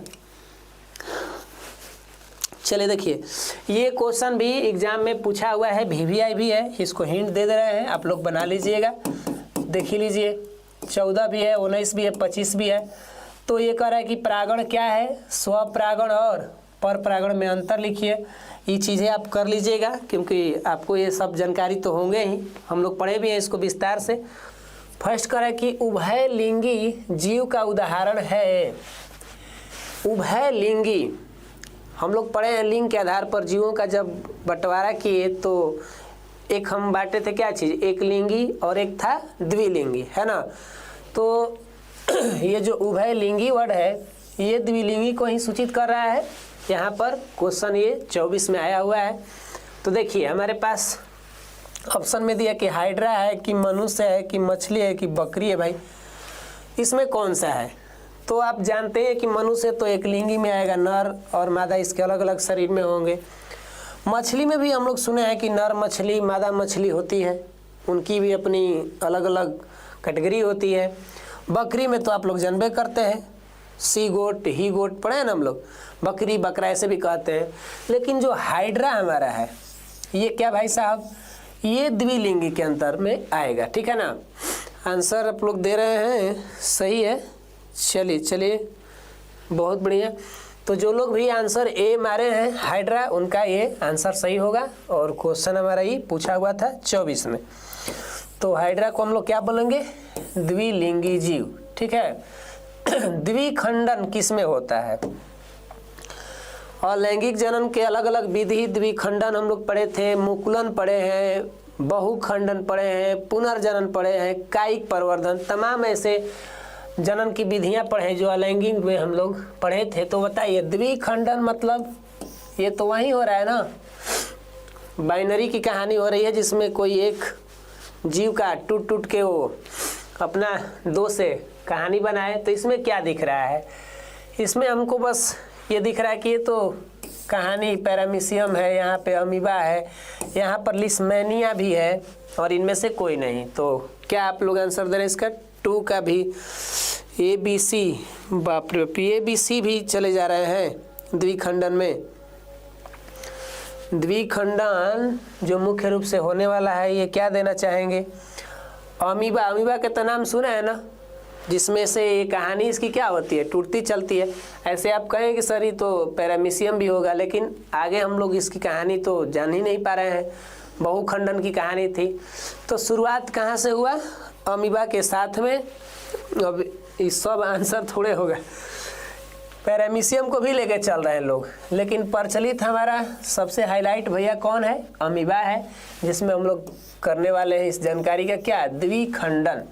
चलिए देखिए, ये क्वेश्चन भी एग्जाम में पूछा हुआ है, VVI भी है, इसको हिंट दे रहे हैं, आप लोग बना लीजिएगा, देख ही लीजिए। 14 भी है, 19 भी है, 25 भी है। तो ये कह रहा है कि परागण क्या है, स्वपरागण और पर परागण में अंतर लिखिए। ये चीज़ें आप कर लीजिएगा, क्योंकि आपको ये सब जानकारी तो होंगे ही, हम लोग पढ़े भी हैं इसको विस्तार से। फर्स्ट कह रहा है कि उभय लिंगी जीव का उदाहरण है। उभय लिंगी हम लोग पढ़े हैं, लिंग के आधार पर जीवों का जब बंटवारा किए तो एक हम बांटे थे क्या चीज़, एक लिंगी और एक था द्विलिंगी, है ना। तो ये जो उभय लिंगी वर्ड है ये द्विलिंगी को ही सूचित कर रहा है। यहाँ पर क्वेश्चन ये 24 में आया हुआ है। तो देखिए हमारे पास ऑप्शन में दिया कि हाइड्रा है कि मनुष्य है कि मछली है कि बकरी है। भाई इसमें कौन सा है, तो आप जानते हैं कि मनुष्य तो एक लिंगी में आएगा, नर और मादा इसके अलग अलग शरीर में होंगे। मछली में भी हम लोग सुने हैं कि नर मछली मादा मछली होती है, उनकी भी अपनी अलग अलग कैटेगरी होती है। बकरी में तो आप लोग जानबे करते हैं, सी गोट ही गोट पढ़े हैं ना हम लोग, बकरी बकरा ऐसे भी कहते हैं। लेकिन जो हाइड्रा हमारा है ये क्या भाई साहब, ये द्विलिंगी के अंतर में आएगा, ठीक है ना। आंसर आप लोग दे रहे हैं, सही है। चलिए चलिए बहुत बढ़िया। तो जो लोग भी आंसर ए मारे हैं हाइड्रा, उनका ये आंसर सही होगा। और क्वेश्चन हमारा ये पूछा हुआ था 24 में। तो हाइड्रा को हम लोग क्या बोलेंगे, द्विलिंगी जीव, ठीक है। द्विखंडन किस में होता है, और लैंगिक जनन के अलग अलग विधि, द्विखंडन हम लोग पढ़े थे, मुकुलन पढ़े हैं, बहुखंडन पढ़े हैं, पुनर्जनन पढ़े हैं, कायिक प्रवर्धन, तमाम ऐसे जनन की विधियां पढ़े जो अलैंगिक में हम लोग पढ़े थे। तो बताइए द्विखंडन मतलब ये तो वही हो रहा है ना, बाइनरी की कहानी हो रही है जिसमें कोई एक जीव का टूट टूट के वो अपना 2 से कहानी बनाए। तो इसमें क्या दिख रहा है, इसमें हमको बस ये दिख रहा है कि ये तो कहानी पैरामीशियम है, यहाँ पे अमीबा है, यहाँ पर लिस्मेनिया भी है, और इनमें से कोई नहीं। तो क्या आप लोग आंसर दे रहे हैं इसका 2 का भी, ABC, बाप रे ABC भी चले जा रहे हैं द्विखंडन में। द्विखंडन जो मुख्य रूप से होने वाला है ये क्या देना चाहेंगे, अमीबा। अमीबा के तो नाम सुना है ना, जिसमें से ये कहानी इसकी क्या होती है, टूटती चलती है। ऐसे आप कहें कि सर ये तो पैरामीशियम भी होगा, लेकिन आगे हम लोग इसकी कहानी तो जान ही नहीं पा रहे हैं। बहुखंडन की कहानी थी। तो शुरुआत कहाँ से हुआ, अमीबा के साथ में। अब इस सब आंसर थोड़े होगा, पैरामीशियम को भी लेके चल रहे हैं लोग, लेकिन प्रचलित हमारा सबसे हाईलाइट भैया कौन है, अमीबा है, जिसमें हम लोग करने वाले हैं इस जानकारी का क्या, द्विखंडन।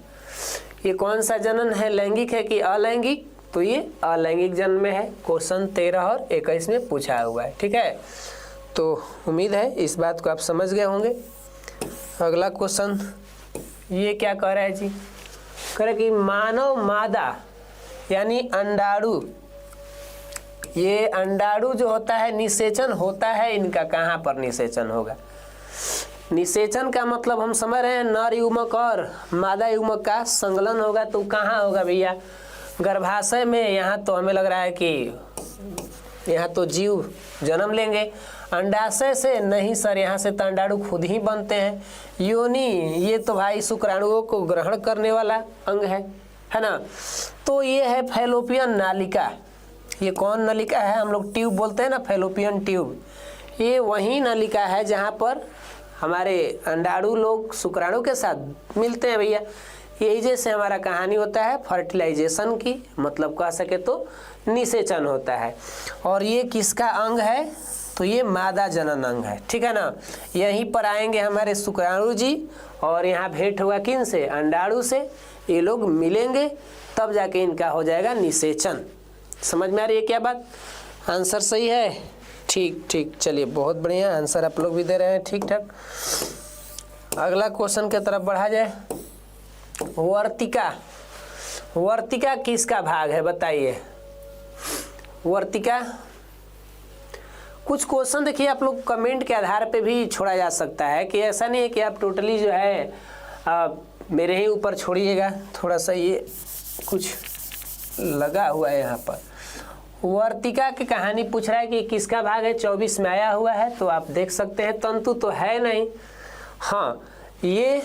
ये कौन सा जनन है, लैंगिक है कि अलैंगिक, तो ये अलैंगिक जन्म में है। क्वेश्चन 13 और 21 में पूछा हुआ है, ठीक है। तो उम्मीद है इस बात को आप समझ गए होंगे। अगला क्वेश्चन ये क्या कह रहा है जी, कह रहा है कि मानव मादा यानी अंडाणु ये अंडाणु जो होता है निषेचन होता है इनका, कहाँ पर निषेचन होगा? निषेचन का मतलब हम समझ रहे हैं नर युग्मक और मादा युग्मक का संकलन होगा, तो कहाँ होगा भैया? गर्भाशय में। यहाँ तो हमें लग रहा है कि यहाँ तो जीव जन्म लेंगे। अंडाशय से नहीं सर, यहाँ से तो अंडाणु खुद ही बनते हैं। योनि, ये तो भाई शुक्राणुओं को ग्रहण करने वाला अंग है ना। तो ये है फैलोपियन नालिका। ये कौन नलिका है? हम लोग ट्यूब बोलते हैं ना, फैलोपियन ट्यूब। ये वही नलिका है जहाँ पर हमारे अंडाणु लोग शुक्राणु के साथ मिलते हैं भैया। यही जैसे हमारा कहानी होता है फर्टिलाइजेशन की, मतलब कह सके तो निषेचन होता है। और ये किसका अंग है? तो ये मादा जनन अंग है, ठीक है ना। यहीं पर आएंगे हमारे शुक्राणु जी और यहाँ भेंट होगा किन से? अंडाणु से। ये लोग मिलेंगे तब जाके इनका हो जाएगा निषेचन। समझ में आ रही है क्या बात? आंसर सही है? ठीक ठीक, चलिए बहुत बढ़िया, आंसर आप लोग भी दे रहे हैं ठीक ठाक। अगला क्वेश्चन की तरफ बढ़ा जाए। वर्तिका, वर्तिका किसका भाग है बताइए? वर्तिका, कुछ क्वेश्चन देखिए आप लोग कमेंट के आधार पे भी छोड़ा जा सकता है, कि ऐसा नहीं है कि आप टोटली जो है मेरे ही ऊपर छोड़िएगा। थोड़ा सा ये कुछ लगा हुआ है यहाँ पर। वर्तिका की कहानी पूछ रहा है कि किसका भाग है? 24 में आया हुआ है, तो आप देख सकते हैं। तंतु तो है नहीं। हाँ, ये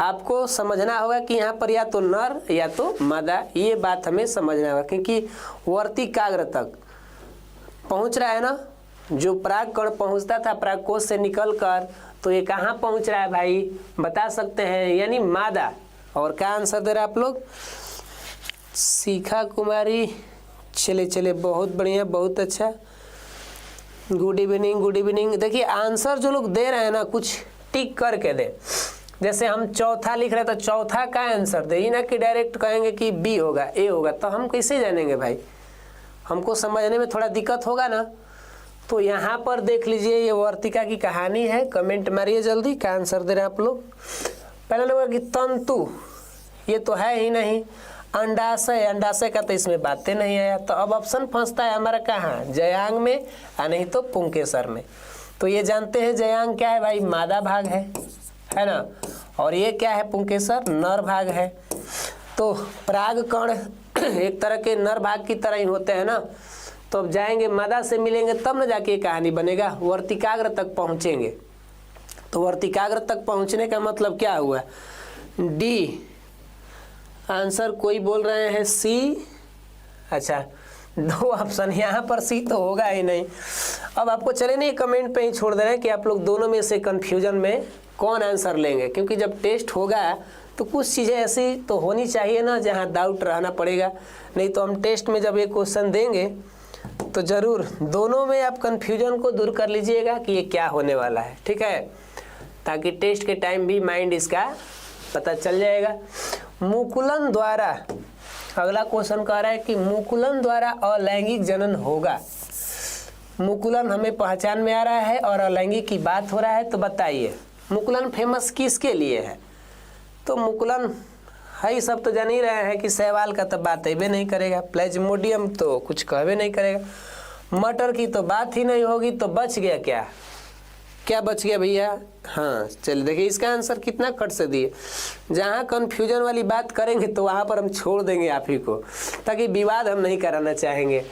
आपको समझना होगा कि यहाँ पर या तो नर या तो मादा, ये बात हमें समझना होगा, क्योंकि वर्तिकाग्र तक पहुँच रहा है ना। जो पराग कण पहुँचता था परागकोश से निकल कर, तो ये कहाँ पहुँच रहा है भाई? बता सकते हैं, यानी मादा। और क्या आंसर दे रहे आप लोग? शिखा कुमारी, चले चले बहुत बढ़िया, बहुत अच्छा, गुड इवनिंग गुड इवनिंग। देखिए आंसर जो लोग दे रहे हैं ना, कुछ टिक करके दे। जैसे हम चौथा लिख रहे हैं तो चौथा का आंसर दे, ना कि डायरेक्ट कहेंगे कि बी होगा, ए होगा, तो हम कैसे जानेंगे भाई? हमको समझने में थोड़ा दिक्कत होगा ना। तो यहाँ पर देख लीजिए, ये वर्तिका की कहानी है। कमेंट मारिए जल्दी, क्या आंसर दे रहे हैं आप लोग? पहले नंबर की तंतु, ये तो है ही नहीं। अंडाशय, अंडाशय का तो इसमें बातें नहीं आया। तो अब ऑप्शन फंसता है हमारा कहाँ? जयांग में, या नहीं तो पुंकेसर में। तो ये जानते हैं जयांग क्या है भाई? मादा भाग है ना। और ये क्या है? पुंकेसर नर भाग है। तो पराग कण एक तरह के नर भाग की तरह ही होते हैं ना। तो अब जाएंगे मादा से मिलेंगे तब न जाके कहानी बनेगा। वर्तिकाग्र तक पहुँचेंगे। तो वर्तिकाग्र तक पहुँचने का मतलब क्या हुआ? D answer. कोई बोल रहे हैं सी। अच्छा, दो ऑप्शन, यहाँ पर सी तो होगा ही नहीं। अब आपको चले नहीं, कमेंट पे ही छोड़ दे रहे हैं कि आप लोग दोनों में से कंफ्यूजन में कौन आंसर लेंगे, क्योंकि जब टेस्ट होगा तो कुछ चीज़ें ऐसी तो होनी चाहिए ना जहाँ डाउट रहना पड़ेगा। नहीं तो हम टेस्ट में जब ये क्वेश्चन देंगे तो ज़रूर दोनों में आप कंफ्यूजन को दूर कर लीजिएगा कि ये क्या होने वाला है, ठीक है, ताकि टेस्ट के टाइम भी माइंड इसका पता चल जाएगा। मुकुलन द्वारा, अगला क्वेश्चन कह रहा है कि मुकुलन द्वारा अलैंगिक जनन होगा। मुकुलन हमें पहचान में आ रहा है और अलैंगिक की बात हो रहा है, तो बताइए मुकुलन फेमस किसके लिए है? तो मुकुलन है, सब तो जान ही रहे हैं कि शैवाल का तो बात ही नहीं करेगा, प्लेज्मोडियम तो कुछ कहवे नहीं करेगा, मटर की तो बात ही नहीं होगी। तो बच गया क्या? क्या बच गया भैया? हाँ चलिए देखिए, इसका आंसर कितना कट से दिए। जहाँ कन्फ्यूजन वाली बात करेंगे तो वहाँ पर हम छोड़ देंगे आप ही को, ताकि विवाद हम नहीं कराना चाहेंगे।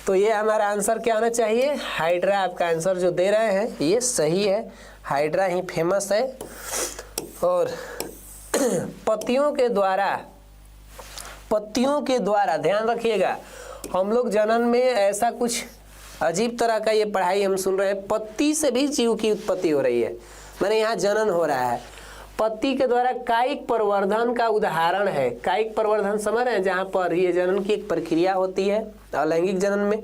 तो ये हमारा आंसर क्या होना चाहिए? हाइड्रा। आपका आंसर जो दे रहे हैं ये सही है, हाइड्रा ही फेमस है। और पत्तियों के द्वारा ध्यान रखिएगा, हम लोग जनन में ऐसा कुछ अजीब तरह का ये पढ़ाई हम सुन रहे हैं। पत्ती से भी जीव की उत्पत्ति हो रही है, माने यहाँ जनन हो रहा है। पत्ती के द्वारा कायिक प्रवर्धन का उदाहरण है। कायिक प्रवर्धन समझ रहे हैं, जहाँ पर ये जनन की एक प्रक्रिया होती है अलैंगिक जनन में।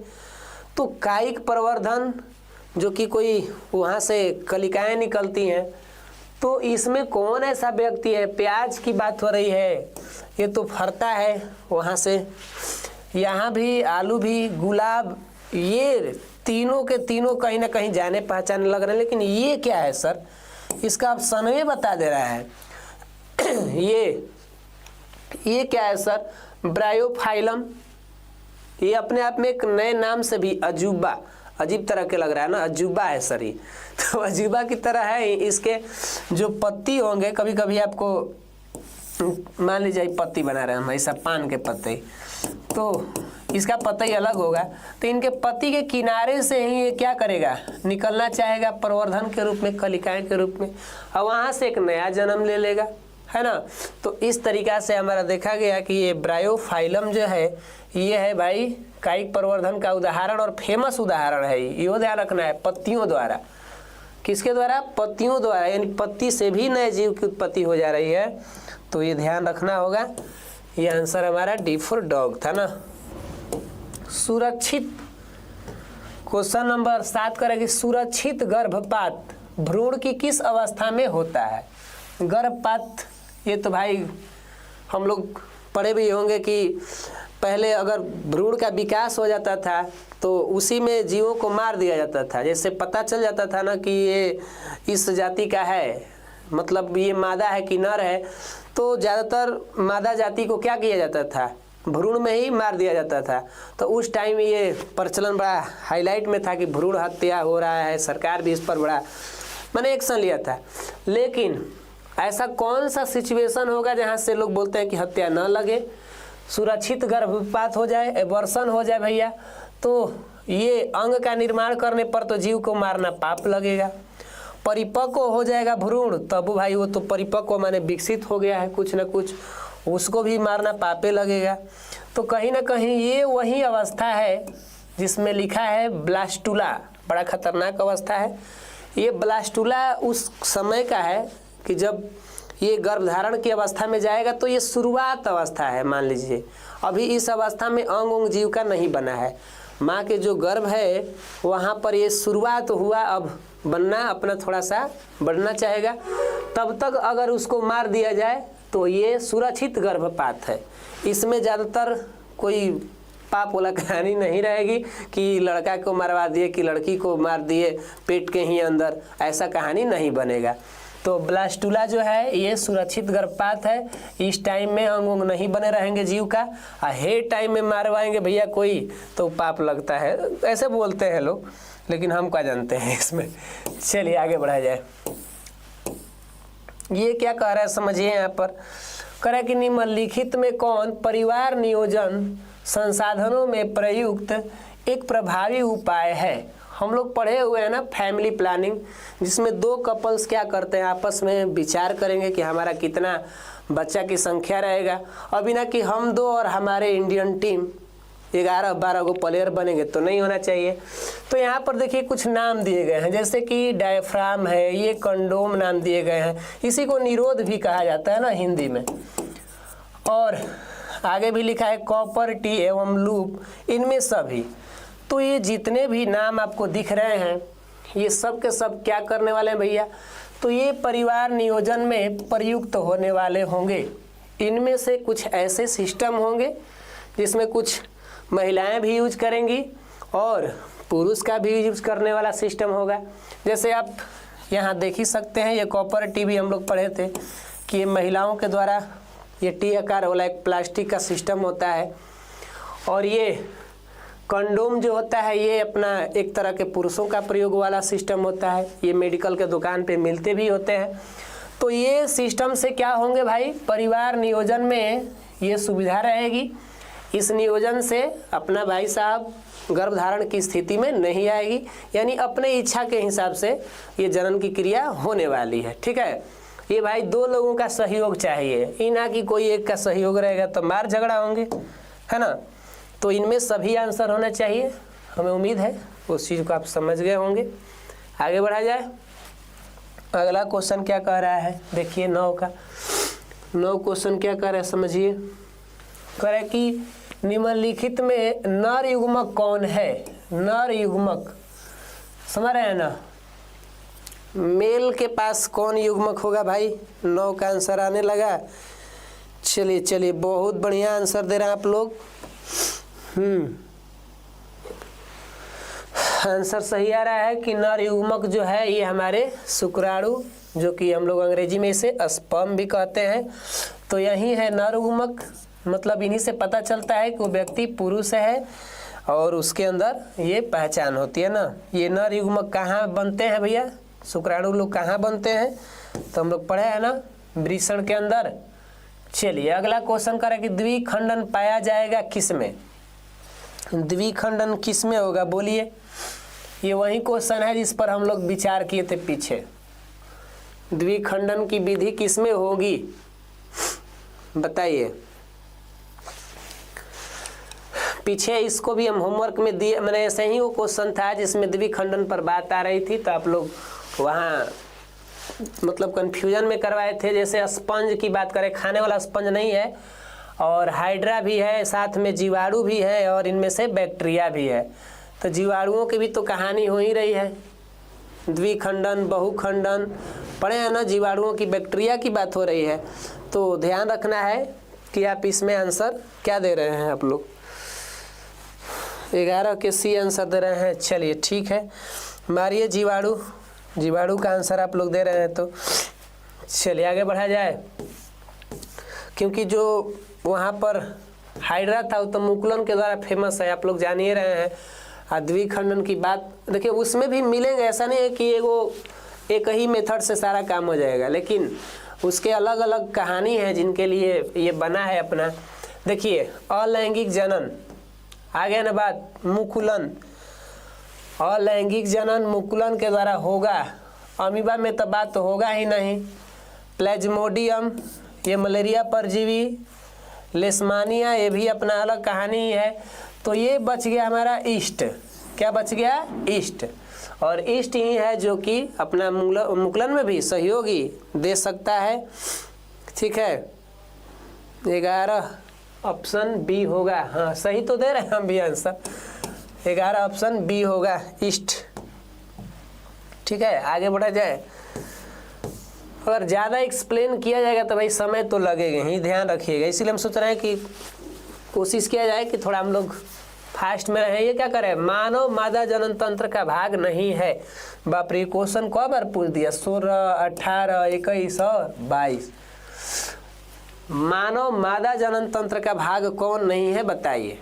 तो कायिक प्रवर्धन जो कि कोई वहाँ से कलिकाएँ निकलती हैं, तो इसमें कौन ऐसा व्यक्ति है? प्याज की बात हो रही है, ये तो फरता है वहाँ से। यहाँ भी आलू भी, गुलाब, ये तीनों के तीनों कहीं ना कहीं जाने पहचाने लग रहे हैं। लेकिन ये क्या है सर? इसका ऑप्शन में बता दे रहा है। ये क्या है सर? ब्रायोफाइलम, ये अपने आप में एक नए नाम से भी अजूबा, अजीब तरह के लग रहा है ना, अजूबा है शरीर, तो अजूबा की तरह है। इसके जो पत्ती होंगे, कभी कभी आपको मान लीजिए पत्ती बना रहे हैं हम ऐसा पान के पत्ते, तो इसका पत्ता ही अलग होगा, तो इनके पत्ती के किनारे से ही ये क्या करेगा, निकलना चाहेगा प्रवर्धन के रूप में, कलिकाएं के रूप में, और वहाँ से एक नया जन्म ले लेगा, है ना। तो इस तरीका से हमारा देखा गया कि ये ब्रायोफाइलम जो है ये है भाई कायिक प्रवर्धन का उदाहरण और फेमस उदाहरण है। ये ध्यान रखना है, पत्तियों द्वारा, किसके द्वारा, पत्तियों द्वारा, यानी पत्ती से भी नए जीव की उत्पत्ति हो जा रही है, तो ये ध्यान रखना होगा। ये आंसर हमारा डी फॉर डॉग था ना। सुरक्षित, क्वेश्चन नंबर 7 करेगी, सुरक्षित गर्भपात भ्रूण की किस अवस्था में होता है। गर्भपात, ये तो भाई हम लोग पढ़े भी होंगे कि पहले अगर भ्रूण का विकास हो जाता था तो उसी में जीवों को मार दिया जाता था। जैसे पता चल जाता था ना कि ये इस जाति का है, मतलब ये मादा है कि नर है, तो ज़्यादातर मादा जाति को क्या किया जाता था, भ्रूण में ही मार दिया जाता था। तो उस टाइम ये प्रचलन बड़ा हाईलाइट में था कि भ्रूण हत्या हो रहा है, सरकार भी इस पर बड़ा मैंने एक्शन लिया था। लेकिन ऐसा कौन सा सिचुएशन होगा जहाँ से लोग बोलते हैं कि हत्या न लगे, सुरक्षित गर्भपात हो जाए, एबॉर्शन हो जाए भैया, तो ये अंग का निर्माण करने पर तो जीव को मारना पाप लगेगा। परिपक्व हो जाएगा भ्रूण, तब भाई वो तो परिपक्व माने विकसित हो गया है कुछ न कुछ, उसको भी मारना पापे लगेगा। तो कहीं ना कहीं ये वही अवस्था है जिसमें लिखा है ब्लास्टुला, बड़ा खतरनाक अवस्था है। ये ब्लास्टुला उस समय का है कि जब ये गर्भधारण की अवस्था में जाएगा, तो ये शुरुआत अवस्था है। मान लीजिए अभी इस अवस्था में अंग जीव का नहीं बना है, माँ के जो गर्भ है वहाँ पर ये शुरुआत हुआ, अब बनना अपना थोड़ा सा बढ़ना चाहेगा। तब तक अगर उसको मार दिया जाए तो ये सुरक्षित गर्भपात है। इसमें ज़्यादातर कोई पाप वाला कहानी नहीं रहेगी कि लड़का को मरवा दिए कि लड़की को मार दिए पेट के ही अंदर, ऐसा कहानी नहीं बनेगा। तो ब्लास्टुला जो है ये सुरक्षित गर्भपात है। इस टाइम में अंग नहीं बने रहेंगे जीव का, हे टाइम में मारवाएंगे भैया कोई तो पाप लगता है, ऐसे बोलते हैं लोग, लेकिन हम क्या जानते हैं इसमें। चलिए आगे बढ़ा जाए। ये क्या कह रहा है समझिए, यहाँ पर कह रहा है कि निम्नलिखित में कौन परिवार नियोजन संसाधनों में प्रयुक्त एक प्रभावी उपाय है। हम लोग पढ़े हुए हैं ना फैमिली प्लानिंग, जिसमें दो कपल्स क्या करते हैं, आपस में विचार करेंगे कि हमारा कितना बच्चा की संख्या रहेगा। अभी ना कि हम दो और हमारे इंडियन टीम 11-12 को प्लेयर बनेंगे, तो नहीं होना चाहिए। तो यहाँ पर देखिए कुछ नाम दिए गए हैं, जैसे कि डायफ्राम है, ये कंडोम नाम दिए गए हैं, इसी को निरोध भी कहा जाता है ना हिंदी में। और आगे भी लिखा है कॉपर टी एवं लूप, इनमें सभी। तो ये जितने भी नाम आपको दिख रहे हैं ये सब के सब क्या करने वाले हैं भैया, तो ये परिवार नियोजन में प्रयुक्त होने वाले होंगे। इनमें से कुछ ऐसे सिस्टम होंगे जिसमें कुछ महिलाएं भी यूज करेंगी और पुरुष का भी यूज करने वाला सिस्टम होगा। जैसे आप यहाँ देख ही सकते हैं, ये कॉपर टी भी हम लोग पढ़े थे कि ये महिलाओं के द्वारा ये टी आकार वाला एक प्लास्टिक का सिस्टम होता है। और ये कंडोम जो होता है ये अपना एक तरह के पुरुषों का प्रयोग वाला सिस्टम होता है, ये मेडिकल के दुकान पे मिलते भी होते हैं। तो ये सिस्टम से क्या होंगे भाई, परिवार नियोजन में ये सुविधा रहेगी। इस नियोजन से अपना भाई साहब गर्भधारण की स्थिति में नहीं आएगी, यानी अपने इच्छा के हिसाब से ये जनन की क्रिया होने वाली है। ठीक है, ये भाई दो लोगों का सहयोग चाहिए, ये ना कि कोई एक का सहयोग रहेगा तो मार झगड़ा होंगे, है ना। तो इनमें सभी आंसर होना चाहिए, हमें उम्मीद है उस चीज़ को आप समझ गए होंगे। आगे बढ़ा जाए। अगला क्वेश्चन क्या कह रहा है, देखिए 9 क्वेश्चन क्या कह रहा है समझिए। कह रहा है कि निम्नलिखित में नर युग्मक कौन है। नर युग्मक समझ रहे हैं ना, मेल के पास कौन युग्मक होगा भाई। 9 का आंसर आने लगा। चलिए बहुत बढ़िया आंसर दे रहे हैं आप लोग। आंसर सही आ रहा है कि नर युग्मक जो है ये हमारे शुक्राणु, जो कि हम लोग अंग्रेजी में इसे स्पर्म भी कहते हैं, तो यही है नर युग्मक। मतलब इन्हीं से पता चलता है कि वो व्यक्ति पुरुष है और उसके अंदर ये पहचान होती है ना। ये नर युग्मक कहाँ बनते हैं भैया, शुक्राणु लोग कहाँ बनते हैं, तो हम लोग पढ़े हैं ना वृषण के अंदर। चलिए अगला क्वेश्चन करें कि द्विखंडन पाया जाएगा किसमें, द्विखंडन किसमें होगा बोलिए। ये वही क्वेश्चन है जिस पर हम लोग विचार किए थे पीछे। द्विखंडन की विधि किसमें होगी बताइए। पीछे इसको भी हम होमवर्क में दिए, मैंने ऐसे ही वो क्वेश्चन था जिसमें द्विखंडन पर बात आ रही थी, तो आप लोग वहाँ मतलब कंफ्यूजन में करवाए थे। जैसे स्पंज की बात करें, खाने वाला स्पंज नहीं है, और हाइड्रा भी है, साथ में जीवाणु भी है, और इनमें से बैक्टीरिया भी है। तो जीवाणुओं की भी तो कहानी हो ही रही है, द्विखंडन बहुखंडन पढ़े हैं ना, जीवाणुओं की बैक्टीरिया की बात हो रही है। तो ध्यान रखना है कि आप इसमें आंसर क्या दे रहे हैं। आप लोग 11 के सी आंसर दे रहे हैं। चलिए ठीक है, मारिए जीवाणु, जीवाणु का आंसर आप लोग दे रहे हैं। तो चलिए आगे बढ़ा जाए, क्योंकि जो वहाँ पर हाइड्रा था वो तो मुकुलन के द्वारा फेमस है, आप लोग जान ही रहे हैं। द्विखंडन की बात देखिए, उसमें भी मिलेंगे, ऐसा नहीं है कि एक ही मेथड से सारा काम हो जाएगा, लेकिन उसके अलग अलग कहानी है जिनके लिए ये बना है अपना। देखिए अलैंगिक जनन आ गया ना बात, मुकुलन, अलैंगिक जनन मुकुलन के द्वारा होगा। अमीबा में तो बात तो होगा ही नहीं। प्लेज्मोडियम ये मलेरिया परजीवी, लेशमानिया ये भी अपना अलग कहानी है। तो ये बच गया हमारा ईस्ट, क्या बच गया, ईस्ट। और ईस्ट ही है जो कि अपना मुकुलन में भी सहयोगी दे सकता है। ठीक है, 11 ऑप्शन बी होगा। हाँ सही तो दे रहे हैं हम भी आंसर, 11 ऑप्शन बी होगा, ईस्ट। ठीक है आगे बढ़ा जाए। अगर ज़्यादा एक्सप्लेन किया जाएगा तो भाई समय तो लगेगा ही, ध्यान रखिएगा। इसीलिए हम सोच रहे हैं कि कोशिश किया जाए कि थोड़ा हम लोग फास्ट में रहें। ये क्या करें, मानव मादा जनन तंत्र का भाग नहीं है। बाप रे क्वेश्चन कई बार पूछ दिया, 16, 18, 21 और 22। मानव मादा जनन तंत्र का भाग कौन नहीं है बताइए।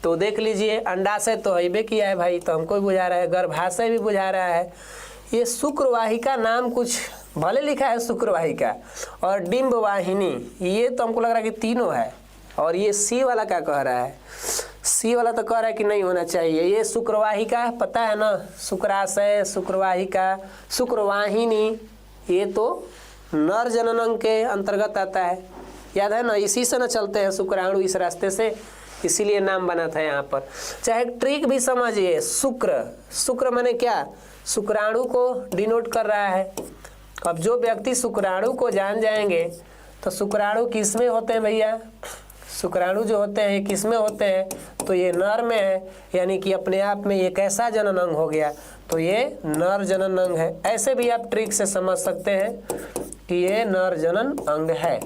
तो देख लीजिए, अंडाशय तो है किया है भाई, तो हमको भी बुझा रहा है, गर्भाशय भी बुझा रहा है। ये शुक्रवाहिका नाम कुछ भले लिखा है शुक्रवाहिका, और डिम्ब वाहिनी, ये तो हमको लग रहा है कि तीनों है। और ये सी वाला क्या कह रहा है, सी वाला तो कह रहा है कि नहीं होना चाहिए। ये शुक्रवाहिका पता है ना, शुक्राशय, शुक्रवाहिका, शुक्रवाहिनी, ये तो नर जनन के अंतर्गत आता है, याद है ना। इसी से न चलते हैं शुक्राणु, इस रास्ते से, इसीलिए नाम बना था यहाँ पर। चाहे ट्रिक भी समझिए, शुक्र, शुक्र माने क्या, शुक्राणु को डिनोट कर रहा है। अब जो व्यक्ति शुक्राणु को जान जाएंगे तो शुक्राणु किस में होते हैं भैया, शुक्राणु जो होते हैं किस में होते हैं, तो ये नर में है, यानी कि अपने आप में ये कैसा जनन अंग हो गया, तो ये नर जनन अंग है। ऐसे भी आप ट्रिक से समझ सकते हैं कि ये नर जनन अंग है।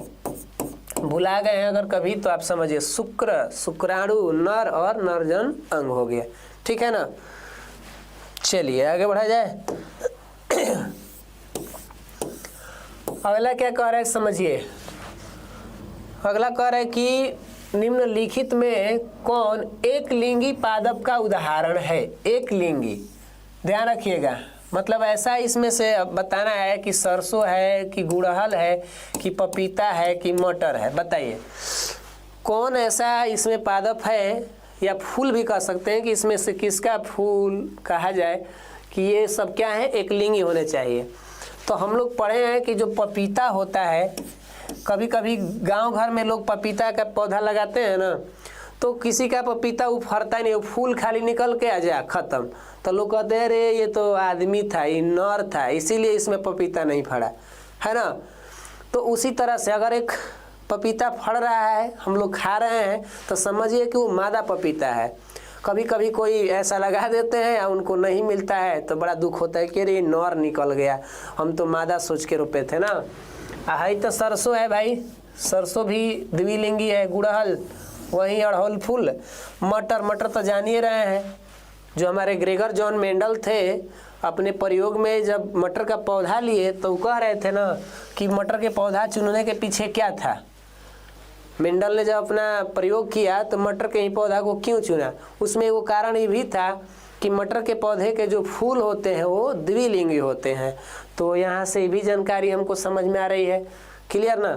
भुला गए हैं अगर कभी तो आप समझिए, शुक्र, शुक्राणु, नर और नर जनन अंग हो गया। ठीक है ना, चलिए आगे बढ़ा जाए। अगला क्या कह रहा है समझिए। अगला कह रहा है कि निम्नलिखित में कौन एक लिंगी पादप का उदाहरण है। एक लिंगी, ध्यान रखिएगा, मतलब ऐसा इसमें से बताना है कि सरसों है कि गुड़हल है कि पपीता है कि मटर है। बताइए कौन ऐसा इसमें पादप है, या फूल भी कह सकते हैं कि इसमें से किसका फूल कहा जाए कि ये सब क्या है, एक लिंगी होने चाहिए। तो हम लोग पढ़े हैं कि जो पपीता होता है, कभी कभी गांव घर में लोग पपीता का पौधा लगाते हैं ना, तो किसी का पपीता उफरता ही नहीं, फूल खाली निकल के आ जाए खत्म, तो लोग कहते हैं अरे ये तो आदमी था, ये नर था, इसीलिए इसमें पपीता नहीं फड़ा, है ना। तो उसी तरह से अगर एक पपीता फड़ रहा है, हम लोग खा रहे हैं, तो समझिए कि वो मादा पपीता है। कभी कभी कोई ऐसा लगा देते हैं या उनको नहीं मिलता है तो बड़ा दुख होता है कि अरे नर निकल गया, हम तो मादा सोच के रोपे थे ना। हाई तो सरसों है भाई, सरसों भी द्विलिंगी है, गुड़हल वहीं अड़हुल फूल, मटर, मटर तो जान ही रहे हैं, जो हमारे ग्रेगर जॉन मेंडल थे अपने प्रयोग में जब मटर का पौधा लिए तो कह रहे थे ना कि मटर के पौधा चुनने के पीछे क्या था, मेंडल ने जब अपना प्रयोग किया तो मटर के ही पौधा को क्यों चुना, उसमें वो कारण ये भी था कि मटर के पौधे के जो फूल होते हैं वो द्विलिंगी होते हैं। तो यहाँ से भी जानकारी हमको समझ में आ रही है, क्लियर ना।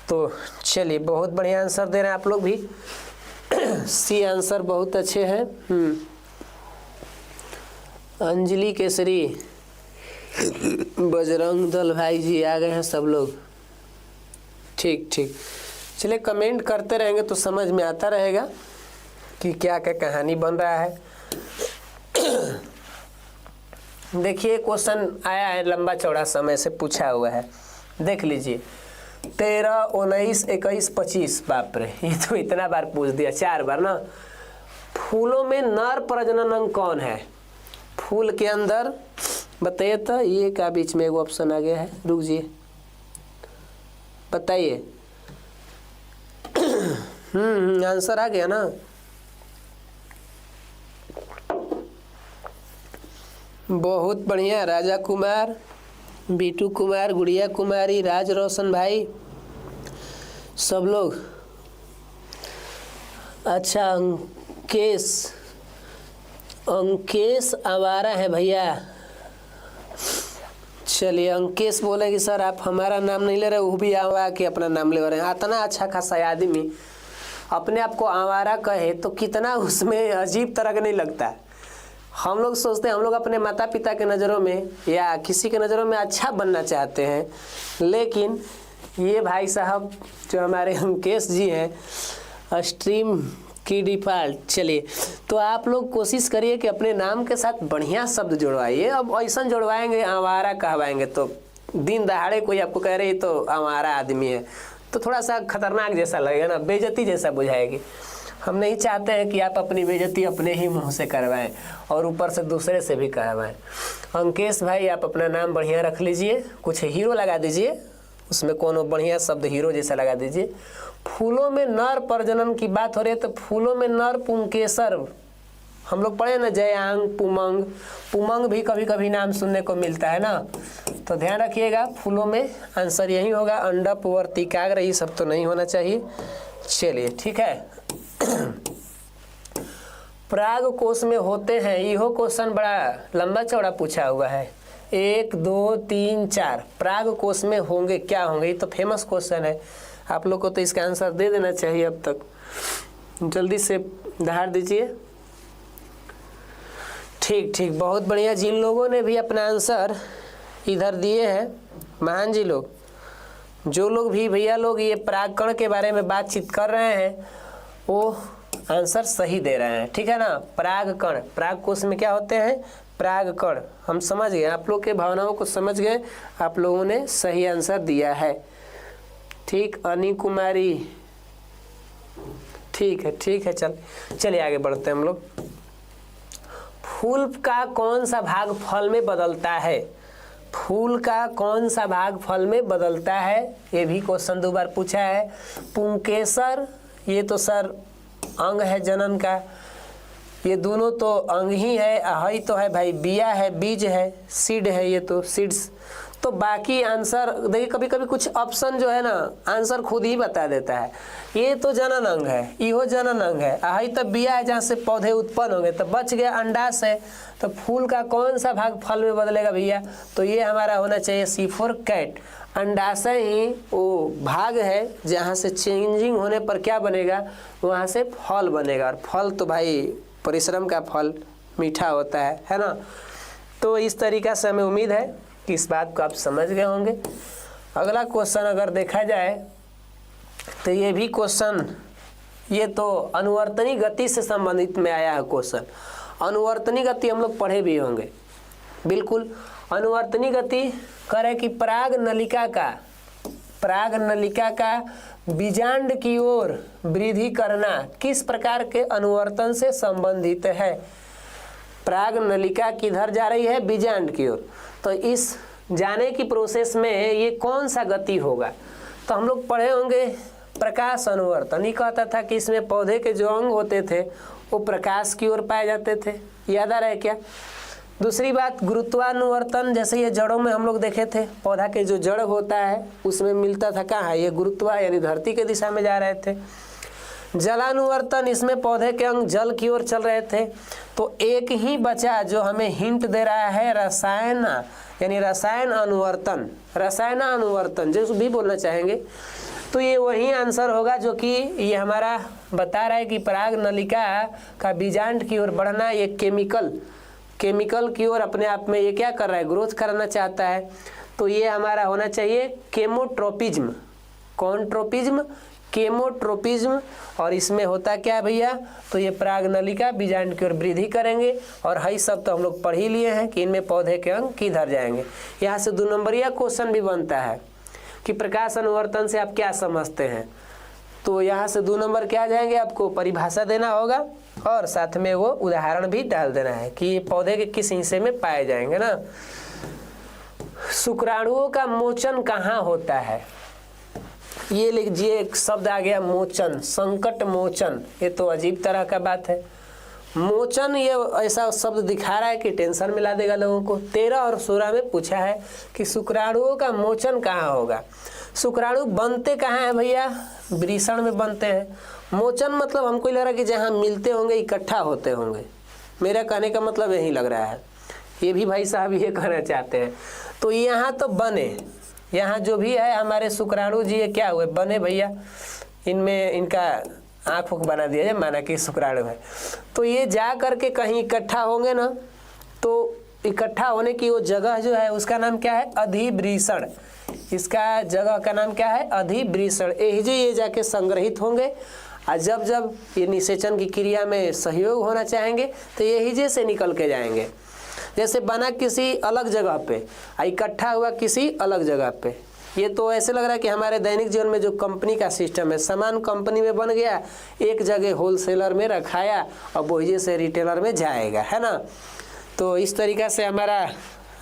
तो चलिए बहुत बढ़िया आंसर दे रहे हैं आप लोग भी। सी आंसर बहुत अच्छे हैं। अंजलि केसरी, बजरंग दल भाई जी आ गए हैं सब लोग। ठीक ठीक, चलिए कमेंट करते रहेंगे तो समझ में आता रहेगा कि क्या क्या कहानी बन रहा है। देखिए क्वेश्चन आया है, लंबा चौड़ा समय से पूछा हुआ है, देख लीजिए। 13, 19, 21, 25, बाप रे, ये तो इतना बार पूछ दिया, 4 बार ना। फूलों में नर प्रजनन अंग कौन है? फूल के अंदर बताइए तो। ये का बीच में एक ऑप्शन आ गया है, रुक जाइए बताइए। आंसर आ गया ना। बहुत बढ़िया, राजा कुमार, बीटू कुमार, गुड़िया कुमारी, राज रोशन भाई, सब लोग। अच्छा अंकेश आवारा है भैया। चलिए अंकेश बोले कि सर आप हमारा नाम नहीं ले रहे, वो भी आवा के अपना नाम ले रहे हैं। इतना अच्छा खासा आदमी अपने आप को आवारा कहे तो कितना उसमें अजीब तरह का नहीं लगता है। हम लोग सोचते हैं हम लोग अपने माता पिता के नज़रों में या किसी के नज़रों में अच्छा बनना चाहते हैं, लेकिन ये भाई साहब जो हमारे अंकेश जी हैं स्ट्रीम की डिफ़ॉल्ट। चलिए तो आप लोग कोशिश करिए कि अपने नाम के साथ बढ़िया शब्द जुड़वाइए। अब ऐसा जुड़वाएंगे आवारा कहवाएंगे तो दिन दहाड़े कोई आपको कह रहे तो आवारा आदमी है तो थोड़ा सा खतरनाक जैसा लगेगा ना, बेइज्जती जैसा बुझाएगी। हम नहीं चाहते हैं कि आप अपनी बेइज्जती अपने ही मुंह से करवाएं और ऊपर से दूसरे से भी करवाएं। अंकेश भाई आप अपना नाम बढ़िया रख लीजिए, कुछ हीरो लगा दीजिए, उसमें कोनो बढ़िया शब्द हीरो जैसा लगा दीजिए। फूलों में नर प्रजनन की बात हो रही है तो फूलों में नर पुंकेसर हम लोग पढ़े ना, जयांग, पुमंग। पुमंग भी कभी कभी नाम सुनने को मिलता है ना, तो ध्यान रखिएगा। फूलों में आंसर यही होगा, अंडप, वर्तिकाग्र, ये सब तो नहीं होना चाहिए। चलिए ठीक है। पराग कोश में होते हैं, यहो क्वेश्चन बड़ा लंबा चौड़ा पूछा हुआ है। 1, 2, 3, 4 पराग कोश में होंगे, क्या होंगे? ये तो फेमस क्वेश्चन है, आप लोग को तो इसका आंसर दे देना चाहिए अब तक। जल्दी से दहाड़ दीजिए। ठीक ठीक, बहुत बढ़िया। जिन लोगों ने भी अपना आंसर इधर दिए हैं, महान जी लोग, जो लोग भी भैया लोग ये परागकण के बारे में बातचीत कर रहे हैं वो आंसर सही दे रहे हैं, ठीक है ना। परागकण, पराग कोश में क्या होते हैं? परागकण। हम समझ गए, आप लोग के भावनाओं को समझ गए, आप लोगों ने सही आंसर दिया है। ठीक, अनी कुमारी, ठीक है, चलिए आगे बढ़ते हैं हम लोग। फूल का कौन सा भाग फल में बदलता है? फूल का कौन सा भाग फल में बदलता है? ये भी क्वेश्चन 2 बार पूछा है। पुंकेसर, ये तो सर अंग है जनन का, ये दोनों तो अंग ही है। अहि तो है भाई, बिया है, बीज है, सीड है, ये तो सीड्स। तो बाकी आंसर देखिए, कभी कभी कुछ ऑप्शन जो है ना आंसर खुद ही बता देता है। ये तो जनन अंग है, इहो जनन अंग है। अहि तो बिया है जहाँ से पौधे उत्पन्न होंगे, तो बच गया अंडाशय। तो फूल का कौन सा भाग फल में बदलेगा भैया? तो ये हमारा होना चाहिए C4 कैट। अंडाशय ही वो भाग है जहाँ से चेंजिंग होने पर क्या बनेगा? वहाँ से फल बनेगा। और फल तो भाई परिश्रम का फल मीठा होता है ना। तो इस तरीक़ा से हमें उम्मीद है कि इस बात को आप समझ गए होंगे। अगला क्वेश्चन अगर देखा जाए तो ये भी क्वेश्चन, ये तो अनुवर्तनी गति से संबंधित में आया है क्वेश्चन। अनुवर्तनी गति हम लोग पढ़े भी होंगे, बिल्कुल। अनुवर्तनी गति करें कि पराग नलिका का बीजांड की ओर वृद्धि करना किस प्रकार के अनुवर्तन से संबंधित है? पराग नलिका किधर जा रही है? बीजांड की ओर। तो इस जाने की प्रोसेस में ये कौन सा गति होगा? तो हम लोग पढ़े होंगे प्रकाश अनुवर्तन। ये कहता था कि इसमें पौधे के जो अंग होते थे वो प्रकाश की ओर पाए जाते थे, याद आ रहा है क्या? दूसरी बात गुरुत्वानुवर्तन, जैसे ये जड़ों में हम लोग देखे थे, पौधा के जो जड़ होता है उसमें मिलता था कहाँ है, ये गुरुत्वा यानी धरती के दिशा में जा रहे थे। जलानुवर्तन, इसमें पौधे के अंग जल की ओर चल रहे थे। तो एक ही बचा जो हमें हिंट दे रहा है रसायन यानी रसायन अनुवर्तन, रसायनानुवर्तन जो भी बोलना चाहेंगे। तो ये वही आंसर होगा जो कि ये हमारा बता रहा है कि पराग नलिका का बीजांड की ओर बढ़ना, ये केमिकल की ओर अपने आप में ये क्या कर रहा है, ग्रोथ करना चाहता है। तो ये हमारा होना चाहिए केमोट्रोपिज्म, कॉन्ट्रोपिज्म, केमोट्रोपिज्म। और इसमें होता क्या है भैया, तो ये पराग नलिका बीजांड की ओर वृद्धि करेंगे। और हई सब तो हम लोग पढ़ ही लिए हैं कि इनमें पौधे के अंग किधर जाएंगे। यहाँ से 2 नंबरिया क्वेश्चन भी बनता है कि प्रकाश अनुवर्तन से आप क्या समझते हैं। तो यहाँ से 2 नंबर क्या जाएंगे, आपको परिभाषा देना होगा और साथ में वो उदाहरण भी डाल देना है कि ये पौधे के किस हिस्से में पाए जाएंगे ना। शुक्राणुओं का मोचन कहाँ होता है, ये लीजिए एक शब्द आ गया मोचन, संकट मोचन। ये तो अजीब तरह का बात है। मोचन ये ऐसा शब्द दिखा रहा है कि टेंशन मिला देगा लोगों को। 13 और 16 में पूछा है कि शुक्राणुओं का मोचन कहाँ होगा। शुक्राणु बनते कहाँ हैं भैया, वृषण में बनते हैं। मोचन मतलब हमको लग रहा है कि जहाँ मिलते होंगे, इकट्ठा होते होंगे। मेरा कहने का मतलब यही लग रहा है। ये भी भाई साहब ये कहना चाहते हैं। तो यहाँ तो बने, यहाँ जो भी है हमारे शुक्राणु जी ये क्या हुए, बने भैया। इनमें इनका आँख बना दिया जाए, माना कि शुक्राणु है। तो ये जा करके कहीं इकट्ठा होंगे ना, तो इकट्ठा होने की वो जगह जो है उसका नाम क्या है, अधिवृषण। इसका जगह का नाम क्या है, अधिवृषण। ये जाके संग्रहित होंगे। और जब जब ये निषेचन की क्रिया में सहयोग होना चाहेंगे तो यही से निकल के जाएंगे। जैसे बना किसी अलग जगह पे, इकट्ठा हुआ किसी अलग जगह पे। ये तो ऐसे लग रहा है कि हमारे दैनिक जीवन में जो कंपनी का सिस्टम है, सामान कंपनी में बन गया, एक जगह होलसेलर में रखाया और वही से रिटेलर में जाएगा, है ना। तो इस तरीका से हमारा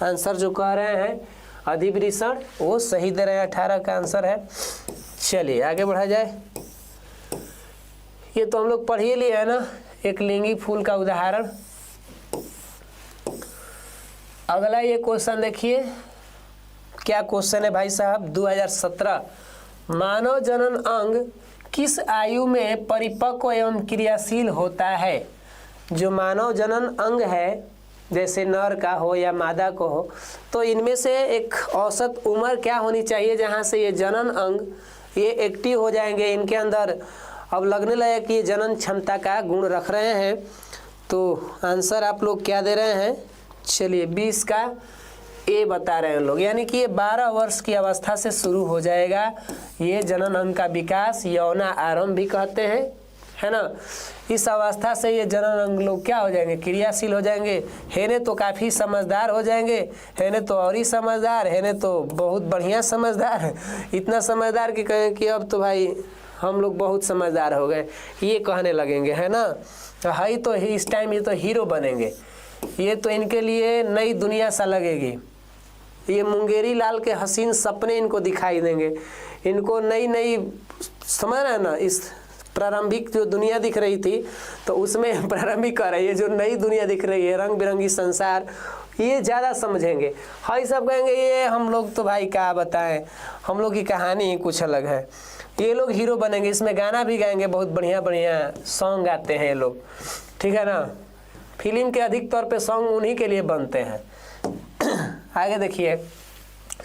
आंसर जो कह रहे हैं अधिवृषण वो सही दे रहे हैं, 18 का आंसर है। चलिए आगे बढ़ा जाए। ये तो हम लोग पढ़ ही लिए है ना, एक लिंगी फूल का उदाहरण। अगला ये क्वेश्चन देखिए, क्या क्वेश्चन है भाई साहब, 2017 मानव जनन अंग किस आयु में परिपक्व एवं क्रियाशील होता है। जो मानव जनन अंग है, जैसे नर का हो या मादा को हो, तो इनमें से एक औसत उम्र क्या होनी चाहिए जहाँ से ये जनन अंग ये एक्टिव हो जाएंगे, इनके अंदर अब लगने लगे कि ये जनन क्षमता का गुण रख रहे हैं। तो आंसर आप लोग क्या दे रहे हैं, चलिए 20 का ए बता रहे हैं लोग। यानी कि ये 12 वर्ष की अवस्था से शुरू हो जाएगा ये जनन अंग का विकास, यौना आरंभ भी कहते हैं, है ना। इस अवस्था से ये जनन अंग लोग क्या हो जाएंगे, क्रियाशील हो जाएंगे। हेने तो काफ़ी समझदार हो जाएंगे, हेने तो और ही समझदार, हेने तो बहुत बढ़िया समझदार, इतना समझदार कि कहें कि अब तो भाई हम लोग बहुत समझदार हो गए, ये कहने लगेंगे, है ना। हाई तो इस टाइम ये तो हीरो बनेंगे। ये तो इनके लिए नई दुनिया सा लगेगी। ये मुंगेरी लाल के हसीन सपने इनको दिखाई देंगे। इनको नई नई समझ रहे हैं ना, इस प्रारंभिक जो दुनिया दिख रही थी तो उसमें प्रारंभिक कर रही है, जो नई दुनिया दिख रही है, रंग बिरंगी संसार, ये ज़्यादा समझेंगे। हाई सब कहेंगे ये हम लोग तो भाई क्या बताएं, हम लोग की कहानी ही कुछ अलग है। ये लोग हीरो बनेंगे, इसमें गाना भी गाएंगे, बहुत बढ़िया बढ़िया सॉन्ग गाते हैं ये लोग, ठीक है ना। फिल्म के अधिक तौर पे सॉन्ग उन्हीं के लिए बनते हैं। आगे देखिए,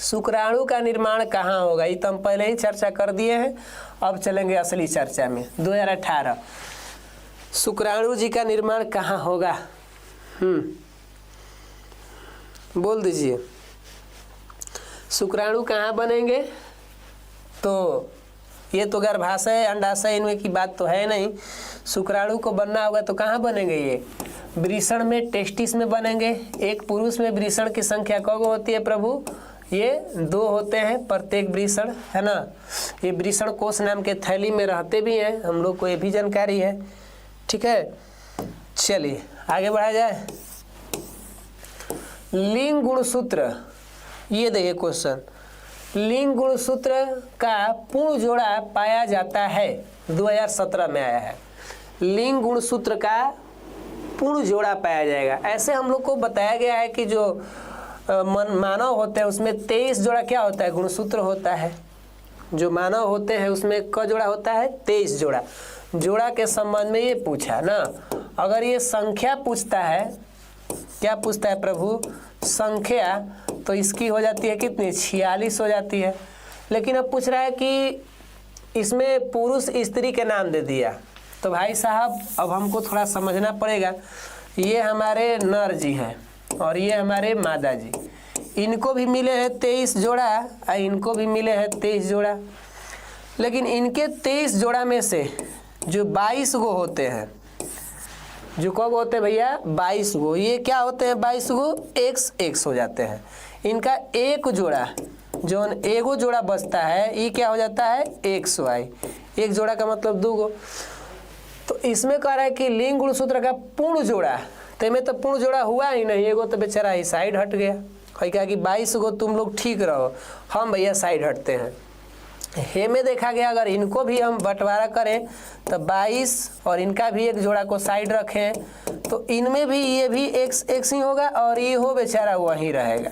शुक्राणु का निर्माण कहाँ होगा, ये तो हम पहले ही चर्चा कर दिए हैं। अब चलेंगे असली चर्चा में। 2018 शुक्राणु जी का निर्माण कहाँ होगा, बोल दीजिए। शुक्राणु कहाँ बनेंगे, तो ये तो गर्भाशय अंडाशय इनमें की बात तो है नहीं। शुक्राणु को बनना होगा तो कहाँ बनेंगे, ये वृषण में, टेस्टिस में बनेंगे। एक पुरुष में वृषण की संख्या कब होती है प्रभु, ये 2 होते हैं प्रत्येक वृषण, है ना। ये वृषण कोष नाम के थैली में रहते भी हैं, हम लोग को ये भी जानकारी है, ठीक है। चलिए आगे बढ़ा जाए। लिंग गुणसूत्र, ये देखिए क्वेश्चन, लिंग गुणसूत्र का पूर्ण जोड़ा पाया जाता है, 2017 में आया है। लिंग गुणसूत्र का पूर्ण जोड़ा पाया जाएगा। ऐसे हम लोग को बताया गया है कि जो मानव होते हैं उसमें 23 जोड़ा क्या होता है, गुणसूत्र होता है। जो मानव होते हैं उसमें क जोड़ा होता है, 23 जोड़ा। जोड़ा के संबंध में ये पूछा ना। अगर ये संख्या पूछता है, क्या पूछता है प्रभु, संख्या, तो इसकी हो जाती है कितनी, 46 हो जाती है। लेकिन अब पूछ रहा है कि इसमें पुरुष स्त्री के नाम दे दिया, तो भाई साहब अब हमको थोड़ा समझना पड़ेगा। ये हमारे नर जी हैं और ये हमारे मादा जी, इनको भी मिले हैं 23 जोड़ा और इनको भी मिले हैं 23 जोड़ा। लेकिन इनके 23 जोड़ा में से जो 22 गो होते हैं, जो कब होते हैं भैया, 22 गो, ये क्या होते हैं, 22 गो x हो जाते हैं। इनका एक जोड़ा, जो एगो जोड़ा बचता है, ये क्या हो जाता है, xy। एक जोड़ा का मतलब 2 गो। तो इसमें कह रहा है कि लिंग गुणसूत्र का पूर्ण जोड़ा, तो में तो पूर्ण जोड़ा हुआ ही नहीं, एगो तो बेचारा ही साइड हट गया। कहीं कहा कि 22 गो तुम लोग ठीक रहो, हम भैया साइड हटते हैं। हे में देखा गया अगर इनको भी हम बंटवारा करें तो 22 और इनका भी एक जोड़ा को साइड रखें तो इनमें भी ये भी x ही होगा और ये हो बेचारा वहीं रहेगा,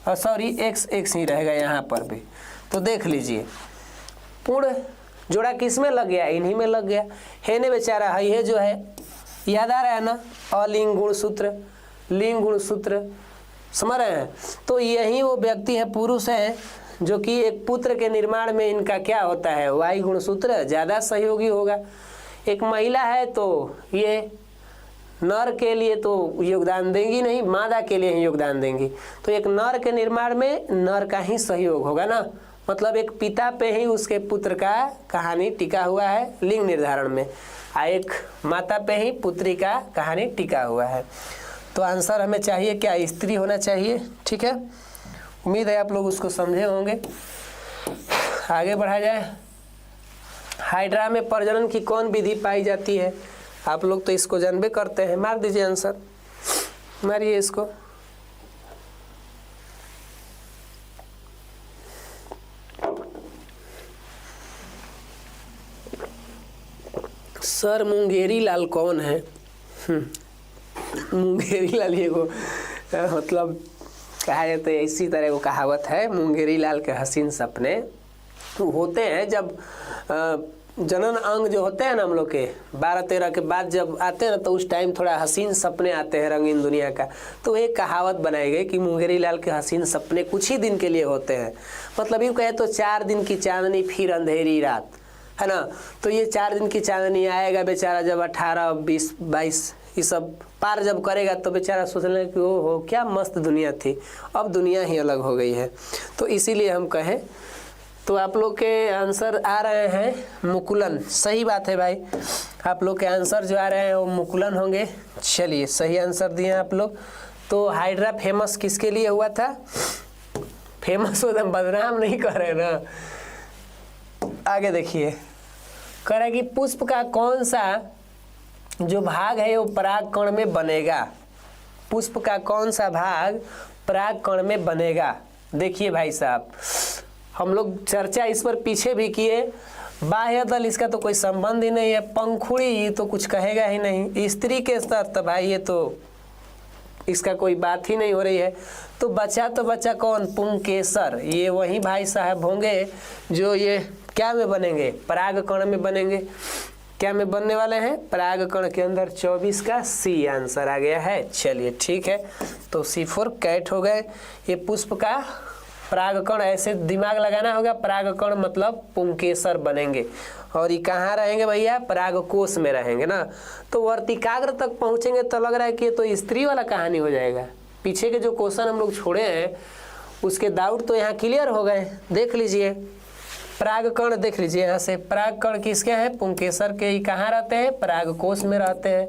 और सॉरी x ही रहेगा यहाँ पर भी। तो देख लीजिए पूर्ण जोड़ा किस में लग गया, इन्हीं में लग गया। हे ने बेचारा है, ये जो है याद आ रहा है ना, अलिंग गुणसूत्र, लिंग गुणसूत्र, समझ रहे हैं। तो यही वो व्यक्ति है, पुरुष है, जो कि एक पुत्र के निर्माण में इनका क्या होता है, वायु गुणसूत्र ज़्यादा सहयोगी होगा। एक महिला है तो ये नर के लिए तो योगदान देंगी नहीं, मादा के लिए ही योगदान देंगी। तो एक नर के निर्माण में नर का ही सहयोग होगा ना, मतलब एक पिता पे ही उसके पुत्र का कहानी टिका हुआ है लिंग निर्धारण में, और एक माता पे ही पुत्री का कहानी टिका हुआ है। तो आंसर हमें चाहिए क्या, स्त्री होना चाहिए। ठीक है, उम्मीद है आप लोग उसको समझे होंगे। आगे बढ़ा जाए। हाइड्रा में प्रजनन की कौन विधि पाई जाती है, आप लोग तो इसको जानबे करते हैं, मार दीजिए आंसर, मारिए इसको। सर मुंगेरी लाल कौन है? मुंगेरी लाल ये को मतलब कहा जाता है, इसी तरह वो कहावत है, मुंगेरी लाल के हसीन सपने होते हैं जब जनन अंग जो होते हैं ना हम लोग के 12-13 के बाद जब आते हैं ना, तो उस टाइम थोड़ा हसीन सपने आते हैं रंगीन दुनिया का। तो एक कहावत बनाई गई कि मुंगेरी लाल के हसीन सपने कुछ ही दिन के लिए होते हैं, मतलब यूँ कहे तो 4 दिन की चांदनी फिर अंधेरी रात, है ना। तो ये 4 दिन की चांदनी आएगा बेचारा जब 18, 20, 22 ये सब पार जब करेगा तो बेचारा सोचने कि ओ हो क्या मस्त दुनिया थी, अब दुनिया ही अलग हो गई है। तो इसीलिए हम कहें, तो आप लोग के आंसर आ रहे हैं मुकुलन, सही बात है भाई, आप लोग के आंसर जो आ रहे हैं वो मुकुलन होंगे। चलिए सही आंसर दिए आप लोग। तो हाइड्रा फेमस किसके लिए हुआ था, फेमस हो तो बदनाम नहीं कर रहे ना। आगे देखिए, कह रहा है कि पुष्प का कौन सा जो भाग है वो पराग कण में बनेगा, पुष्प का कौन सा भाग पराग कण में बनेगा। देखिए भाई साहब, हम लोग चर्चा इस पर पीछे भी किए, बाह्य दल इसका तो कोई संबंध ही नहीं है, पंखुड़ी ये तो कुछ कहेगा ही नहीं, स्त्री के स्तर तो भाई ये तो इसका कोई बात ही नहीं हो रही है। तो बच्चा कौन, पुंकेसर, ये वही भाई साहब होंगे जो ये क्या में बनेंगे, पराग कण में बनेंगे। क्या में बनने वाले हैं, पराग कण के अंदर 24 का सी आंसर आ गया है। चलिए ठीक है, तो C4 कैट हो गए। ये पुष्प का परागकण, ऐसे दिमाग लगाना होगा, परागकण मतलब पुंकेसर बनेंगे। और ये कहाँ रहेंगे भैया, परागकोश में रहेंगे ना। तो वर्तिकाग्र तक पहुँचेंगे तो लग रहा है कि ये तो स्त्री वाला कहानी हो जाएगा। पीछे के जो क्वेश्चन हम लोग छोड़े हैं उसके डाउट तो यहाँ क्लियर हो गए। देख लीजिए परागकण, देख लीजिए यहाँ से, परागकण किसके हैं, पुंकेसर के। ही कहाँ रहते हैं, परागकोश में रहते हैं।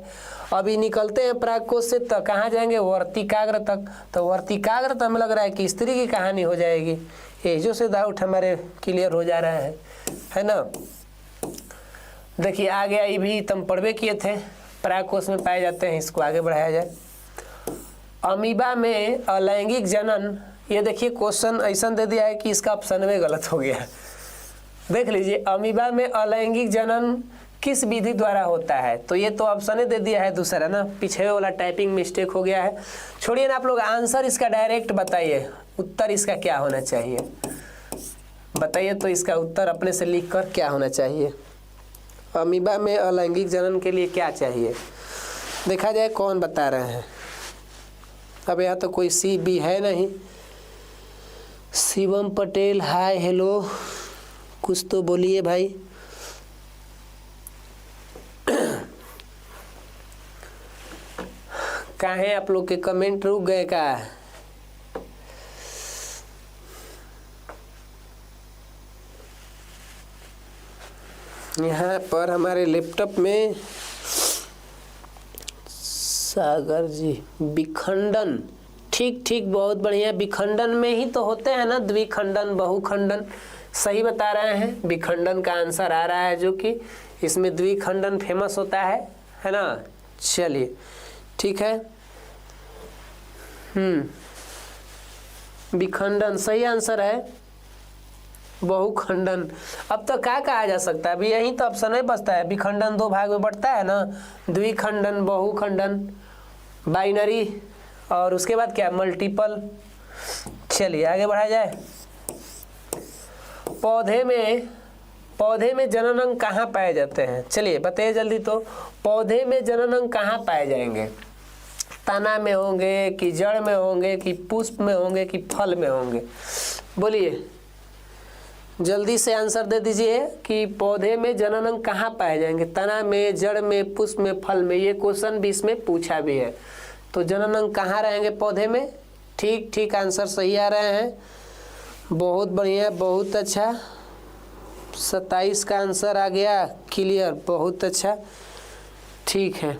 अभी निकलते हैं परागकोश से तो कहाँ जाएंगे, वर्तिकाग्र तक। तो वर्तिकाग्र तो हमें लग रहा है कि स्त्री की कहानी हो जाएगी। एजो से डाउट हमारे क्लियर हो जा रहा है ना। देखिए आ गया, ये भी तुम पढ़वे किए थे, परागकोश में पाए जाते हैं। इसको आगे बढ़ाया जाए। अमीबा में अलैंगिक जनन, ये देखिए क्वेश्चन ऐसा दे दिया है कि इसका ऑप्शन में गलत हो गया। देख लीजिए, अमीबा में अलैंगिक जनन किस विधि द्वारा होता है? तो ये तो ऑप्शन दे दिया है दूसरा ना, पीछे वाला टाइपिंग मिस्टेक हो गया है। छोड़िए ना, आप लोग आंसर इसका डायरेक्ट बताइए, उत्तर इसका क्या होना चाहिए बताइए। तो इसका उत्तर अपने से लिख कर क्या होना चाहिए? अमीबा में अलैंगिक जनन के लिए क्या चाहिए? देखा जाए कौन बता रहे हैं। अब यहाँ तो कोई सी बी है नहीं। शिवम पटेल, हाय हेलो, कुछ तो बोलिए भाई। काहे आप लोग के कमेंट रुक गए का? यहाँ पर हमारे लैपटॉप में सागर जी विखंडन, ठीक ठीक, बहुत बढ़िया। विखंडन में ही तो होते हैं ना द्विखंडन बहुखंडन, सही बता रहे हैं। विखंडन का आंसर आ रहा है, जो कि इसमें द्विखंडन फेमस होता है ना। चलिए ठीक है। विखंडन सही आंसर है। बहुखंडन, अब तो क्या कहा जा सकता है? अभी यही तो ऑप्शन नहीं बचता है। विखंडन दो भाग में बढ़ता है ना, द्विखंडन, बहुखंडन, बाइनरी, और उसके बाद क्या, मल्टीपल। चलिए आगे बढ़ा जाए। पौधे में जनन अंग कहाँ पाए जाते हैं? चलिए बताइए जल्दी। तो पौधे में जनन अंग कहाँ पाए जाएंगे? तना में होंगे कि जड़ में होंगे कि पुष्प में होंगे कि फल में होंगे? बोलिए जल्दी से आंसर दे दीजिए कि पौधे में जनन अंग कहाँ पाए जाएंगे? तना में, जड़ में, पुष्प में, फल में। ये क्वेश्चन भी इसमें पूछा भी है। तो जनन अंग कहाँ रहेंगे पौधे में? ठीक ठीक आंसर सही आ रहे हैं, बहुत बढ़िया, बहुत अच्छा। 27 का आंसर आ गया क्लियर, बहुत अच्छा, ठीक है।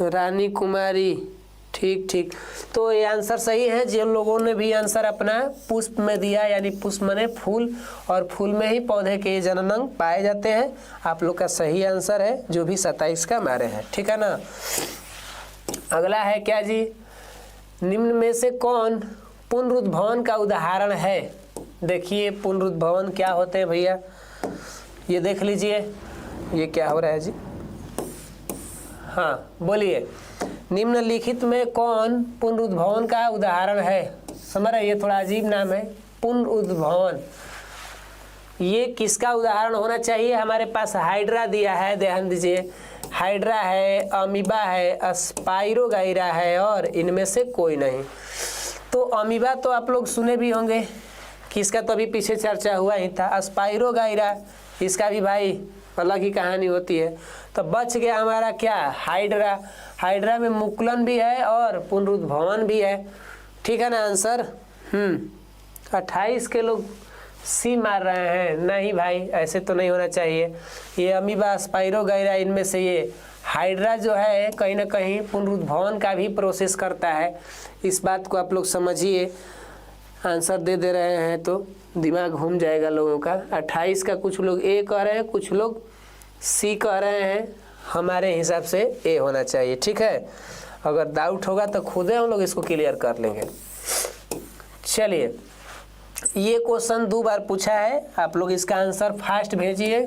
रानी कुमारी, ठीक ठीक। तो ये आंसर सही है। जिन लोगों ने भी आंसर अपना पुष्प में दिया, यानी पुष्प माने फूल, और फूल में ही पौधे के जनन अंग पाए जाते हैं, आप लोग का सही आंसर है, जो भी 27 का मारे हैं, ठीक है ना। अगला है क्या जी? निम्न में से कौन पुनरुद्भवन का उदाहरण है? देखिए पुनरुद्भवन क्या होते हैं भैया, ये देख लीजिए। ये क्या हो रहा है जी? हाँ बोलिए, निम्नलिखित में कौन पुनरुद्भवन का उदाहरण है? समझ रहे, ये थोड़ा अजीब नाम है, पुनरुद्भवन। ये किसका उदाहरण होना चाहिए? हमारे पास हाइड्रा दिया है, ध्यान दीजिए। हाइड्रा है, अमीबा है, स्पाइरोगाइरा है, और इनमें से कोई नहीं। तो अमीबा तो आप लोग सुने भी होंगे कि इसका तो अभी पीछे चर्चा हुआ ही था। स्पाइरोगाइरा, इसका भी भाई अलग ही कहानी होती है। तो बच गया हमारा क्या? हाइड्रा। हाइड्रा में मुकुलन भी है और पुनरुद्भवन भी है, ठीक है ना आंसर। 28 के लोग सी मार रहे हैं। नहीं भाई, ऐसे तो नहीं होना चाहिए। ये अमीबा, स्पाइरोगाइरा, इनमें से ये हाइड्रा जो है कहीं ना कहीं पुनरुद्भवन का भी प्रोसेस करता है। इस बात को आप लोग समझिए। आंसर दे रहे हैं तो दिमाग घूम जाएगा लोगों का। 28 का कुछ लोग ए कह रहे हैं, कुछ लोग सी कह रहे हैं। हमारे हिसाब से ए होना चाहिए, ठीक है। अगर डाउट होगा तो खुद हम लोग इसको क्लियर कर लेंगे। चलिए, ये क्वेश्चन 2 बार पूछा है, आप लोग इसका आंसर फास्ट भेजिए।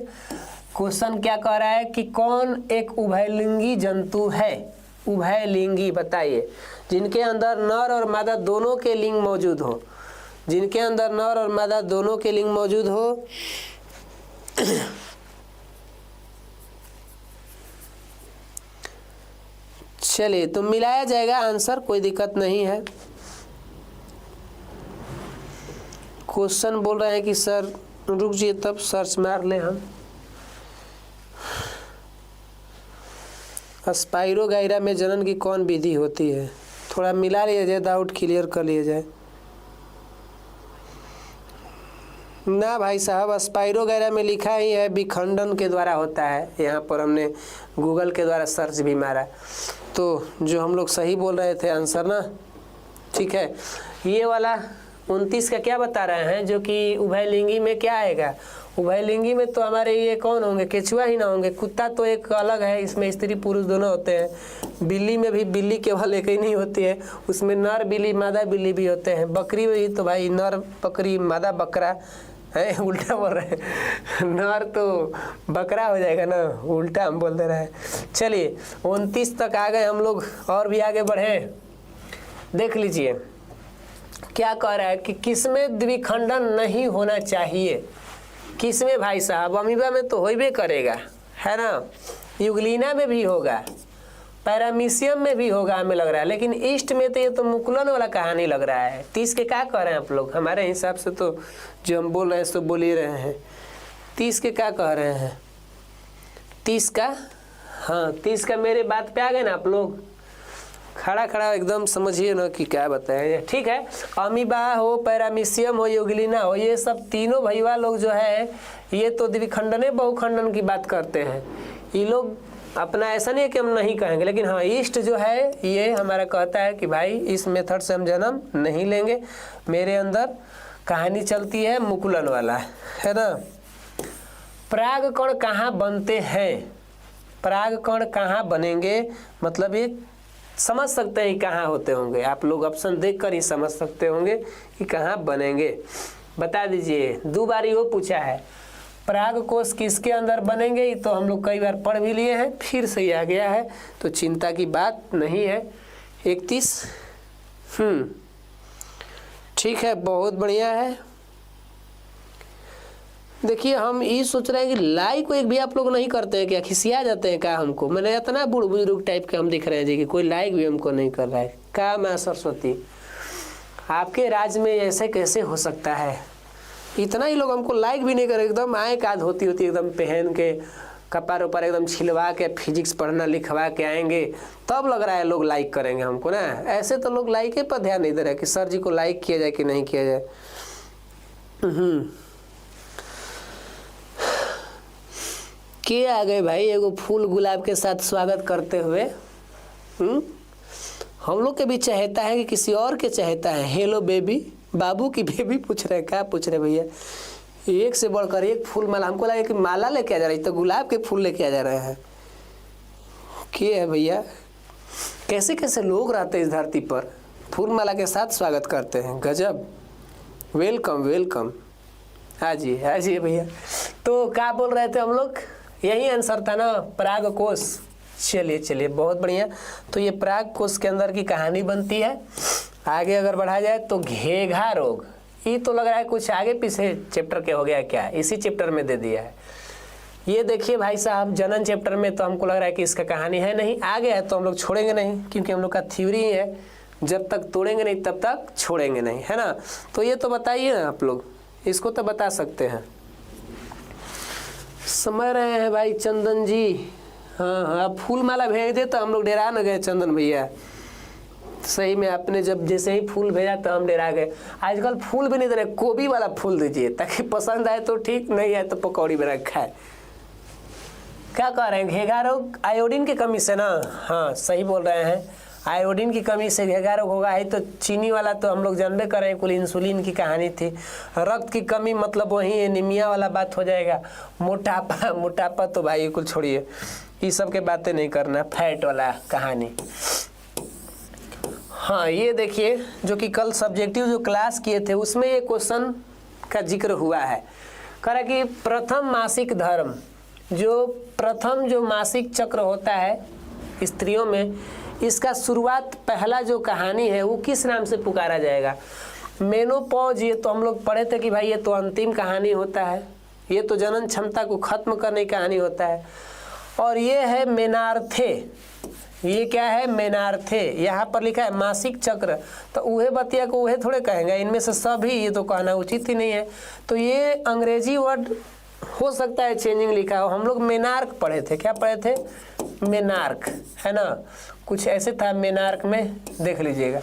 क्वेश्चन क्या कह रहा है कि कौन एक उभयलिंगी जंतु है? उभयलिंगी बताइए, जिनके अंदर नर और मादा दोनों के लिंग मौजूद हो। जिनके अंदर नर और मादा दोनों के लिंग मौजूद हो। चलिए, तो मिलाया जाएगा आंसर, कोई दिक्कत नहीं है। क्वेश्चन बोल रहे हैं कि सर रुक जाइए, तब सर्च मार लें हम। स्पाइरोगाइरा में जनन की कौन विधि होती है? थोड़ा मिला लिया जाए, डाउट क्लियर कर लिया जाए। ना भाई साहब, स्पाइरोगाइरा में लिखा ही है विखंडन के द्वारा होता है। यहाँ पर हमने गूगल के द्वारा सर्च भी मारा, तो जो हम लोग सही बोल रहे थे आंसर ना, ठीक है। ये वाला 29 का क्या बता रहे हैं, जो कि उभयलिंगी में क्या आएगा? उभयलिंगी में तो हमारे ये कौन होंगे? केचुआ ही ना होंगे। कुत्ता तो एक अलग है, इसमें स्त्री पुरुष दोनों होते हैं। बिल्ली में भी बिल्ली केवल एक ही नहीं होती है, उसमें नर बिल्ली, मादा बिल्ली भी होते हैं। बकरी में भी तो भाई नर बकरी, मादा बकरा है, उल्टा बोल रहे हैं, नर तो बकरा हो जाएगा ना, उल्टा हम बोल दे रहे हैं। चलिए 29 तक आ गए हम लोग, और भी आगे बढ़े। देख लीजिए क्या कह रहा है कि किसमें द्विखंडन नहीं होना चाहिए। किसमें भाई साहब? अमीबा में तो होइबे करेगा, है ना, यूग्लिना में भी होगा, पैरामीशियम में भी होगा हमें लग रहा है, लेकिन ईस्ट में तो ये तो मुकुलन वाला कहानी लग रहा है। 30 के क्या कह रहे हैं आप लोग? हमारे हिसाब से तो जो हम बोल रहे हैं सो बोल ही रहे हैं। 30 के क्या कह रहे हैं? 30 का, हाँ 30 का मेरे बात पे आ गए ना आप लोग? खड़ा खड़ा एकदम समझिए ना कि क्या बताएं। ठीक है, अमीबा हो, पैरामीशियम हो, यूग्लिना हो, ये सब तीनों भैया लोग जो है ये तो द्विखंडने बहुखंडन की बात करते हैं। ये लोग अपना ऐसा नहीं है कि हम नहीं कहेंगे, लेकिन हाँ ईस्ट जो है ये हमारा कहता है कि भाई इस मेथड से हम जन्म नहीं लेंगे, मेरे अंदर कहानी चलती है मुकुलन वाला, है ना। पराग कण कहाँ बनते हैं? पराग कण कहाँ बनेंगे, मतलब ये समझ सकते हैं कहाँ होते होंगे। आप लोग ऑप्शन देखकर ही समझ सकते होंगे कि कहाँ बनेंगे। बता दीजिए, 2 बार वो पूछा है पराग कोश किसके अंदर बनेंगे, ये तो हम लोग कई बार पढ़ भी लिए हैं, फिर से आ गया है तो चिंता की बात नहीं है। 31 ठीक है, बहुत बढ़िया है। देखिए हम ये सोच रहे हैं कि लाइक को एक भी आप लोग नहीं करते हैं क्या? खिसिया जाते हैं क्या हमको? मैंने इतना बूढ़ बुजुर्ग टाइप के हम दिख रहे हैं जी कि कोई लाइक भी हमको नहीं कर रहा है। क्या मैं सरस्वती, आपके राज्य में ऐसे कैसे हो सकता है? इतना ही लोग हमको लाइक भी नहीं करे, एकदम आए काद होती होती एकदम पहन के कपड़ा ऊपर एकदम छिलवा के फिजिक्स पढ़ना लिखवा के आएंगे, तब लग रहा है लोग लाइक करेंगे हमको ना। ऐसे तो लोग लाइक पर ध्यान नहीं दे रहे कि सर जी को लाइक किया जाए कि नहीं किया जाए। के आ गए भाई एगो फूल गुलाब के साथ स्वागत करते हुए। हम लोग के भी चाहता है कि किसी और के चाहता है? हेलो बेबी, बाबू की बेबी पूछ रहे हैं, क्या पूछ रहे भैया? एक से बढ़कर एक फूल माला, हमको लगा कि माला लेके आ जा रही, तो गुलाब के फूल लेके आ जा रहे हैं। क्या है भैया, कैसे कैसे लोग रहते हैं इस धरती पर, फूल माला के साथ स्वागत करते हैं, गजब। वेलकम वेलकम, हाँ जी भैया। तो क्या बोल रहे थे हम लोग? यही आंसर था ना, पराग कोश। चलिए बहुत बढ़िया। तो ये पराग कोश के अंदर की कहानी बनती है। आगे अगर बढ़ा जाए तो घेघा रोग, ये तो लग रहा है कुछ आगे पीछे चैप्टर के हो गया क्या, इसी चैप्टर में दे दिया है। ये देखिए भाई साहब, जनन चैप्टर में तो हमको लग रहा है कि इसका कहानी है नहीं, आ गया है तो हम लोग छोड़ेंगे नहीं, क्योंकि हम लोग का थ्योरी है जब तक तोड़ेंगे नहीं तब तक छोड़ेंगे नहीं, है ना। तो ये तो बताइए ना आप लोग, इसको तो बता सकते हैं। समझ रहे हैं भाई चंदन जी? हाँ, फूल माला भेज दे तो हम लोग डरा न गए चंदन भैया। सही में आपने जब जैसे ही फूल भेजा तो हम डरा गए। आजकल फूल भी नहीं दे रहे, गोभी वाला फूल दीजिए ताकि पसंद आए तो ठीक, नहीं आए तो पकौड़ी बना खाए। क्या कह रहे हैं? घेघा रोग आयोडीन की कमी से ना? हाँ सही बोल रहे हैं, आयोडीन की कमी से घेघा रोग होगा। है तो चीनी वाला तो हम लोग जानबे कर रहे हैं, कुल इंसुलिन की कहानी थी। रक्त की कमी मतलब वही एनीमिया वाला बात हो जाएगा। मोटापा तो भाई कुल छोड़िए, ये सब के बातें नहीं करना, फैट वाला कहानी। हाँ ये देखिए, जो कि कल सब्जेक्टिव जो क्लास किए थे उसमें ये क्वेश्चन का जिक्र हुआ है। कह रहा कि प्रथम मासिक धर्म, जो प्रथम जो मासिक चक्र होता है स्त्रियों में, इसका शुरुआत पहला जो कहानी है वो किस नाम से पुकारा जाएगा? मेनोपॉज, ये तो हम लोग पढ़े थे कि भाई ये तो अंतिम कहानी होता है, ये तो जनन क्षमता को खत्म करने की कहानी होता है। और ये है मेनार्थे, ये क्या है? मेनार्थे। यहाँ पर लिखा है मासिक चक्र, तो उहे बतिया को उहे थोड़े कहेंगे, इनमें से सभी, ये तो कहना उचित ही नहीं है। तो ये अंग्रेजी वर्ड हो सकता है चेंजिंग लिखा हो। हम लोग मेनार्क पढ़े थे, क्या पढ़े थे? मेनार्क, है ना, कुछ ऐसे था मेनार्क में, देख लीजिएगा।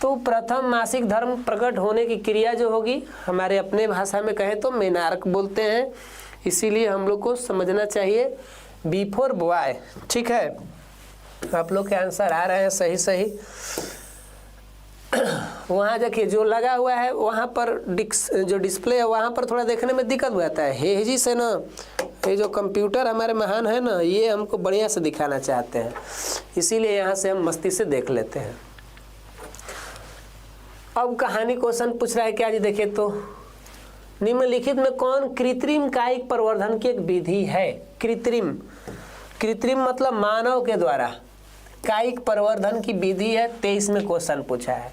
तो प्रथम मासिक धर्म प्रकट होने की क्रिया जो होगी, हमारे अपने भाषा में कहें तो मेनार्क बोलते हैं, इसीलिए हम लोग को समझना चाहिए बिफोर बॉय। ठीक है, आप लोग के आंसर आ रहे हैं सही। वहाँ देखिए जो लगा हुआ है वहाँ पर जो डिस्प्ले है वहाँ पर थोड़ा देखने में दिक्कत हो जाता है। हेजी से ना, ये जो कंप्यूटर हमारे महान है ना, ये हमको बढ़िया से दिखाना चाहते हैं, इसीलिए यहाँ से हम मस्ती से देख लेते हैं। अब कहानी क्वेश्चन पूछ रहा है क्या जी? देखिए तो निम्नलिखित में कौन कृत्रिम कायिक प्रवर्धन की एक विधि है? कृत्रिम, कृत्रिम मतलब मानव के द्वारा कायिक प्रवर्धन की विधि है। 23 में क्वेश्चन पूछा है।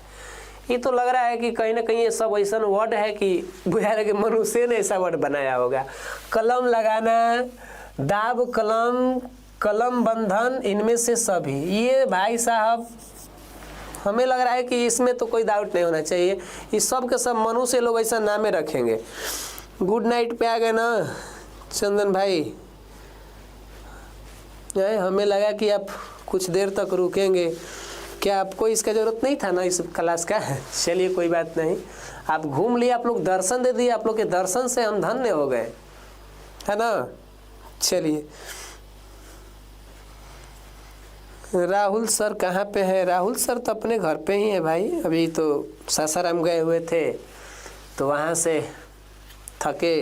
ये तो लग रहा है कि कहीं ना कहीं ये सब ऐसा वर्ड है कि बुझा रहा है कि मनुष्य ने ऐसा वर्ड बनाया होगा। कलम लगाना, दाब कलम, कलम बंधन, इनमें से सभी, ये भाई साहब हमें लग रहा है कि इसमें तो कोई डाउट नहीं होना चाहिए। इस सब के सब मनुष्य लोग ऐसा नामे रखेंगे। गुड नाइट पे आ गए ना चंदन भाई, हमें लगा कि आप कुछ देर तक रुकेंगे, क्या आपको इसका ज़रूरत नहीं था ना इस क्लास का? चलिए कोई बात नहीं, आप घूम लिए, आप लोग दर्शन दे दिए, आप लोग के दर्शन से हम धन्य हो गए, है ना। चलिए, राहुल सर कहाँ पे है? राहुल सर तो अपने घर पे ही है भाई, अभी तो सासाराम गए हुए थे तो वहाँ से थके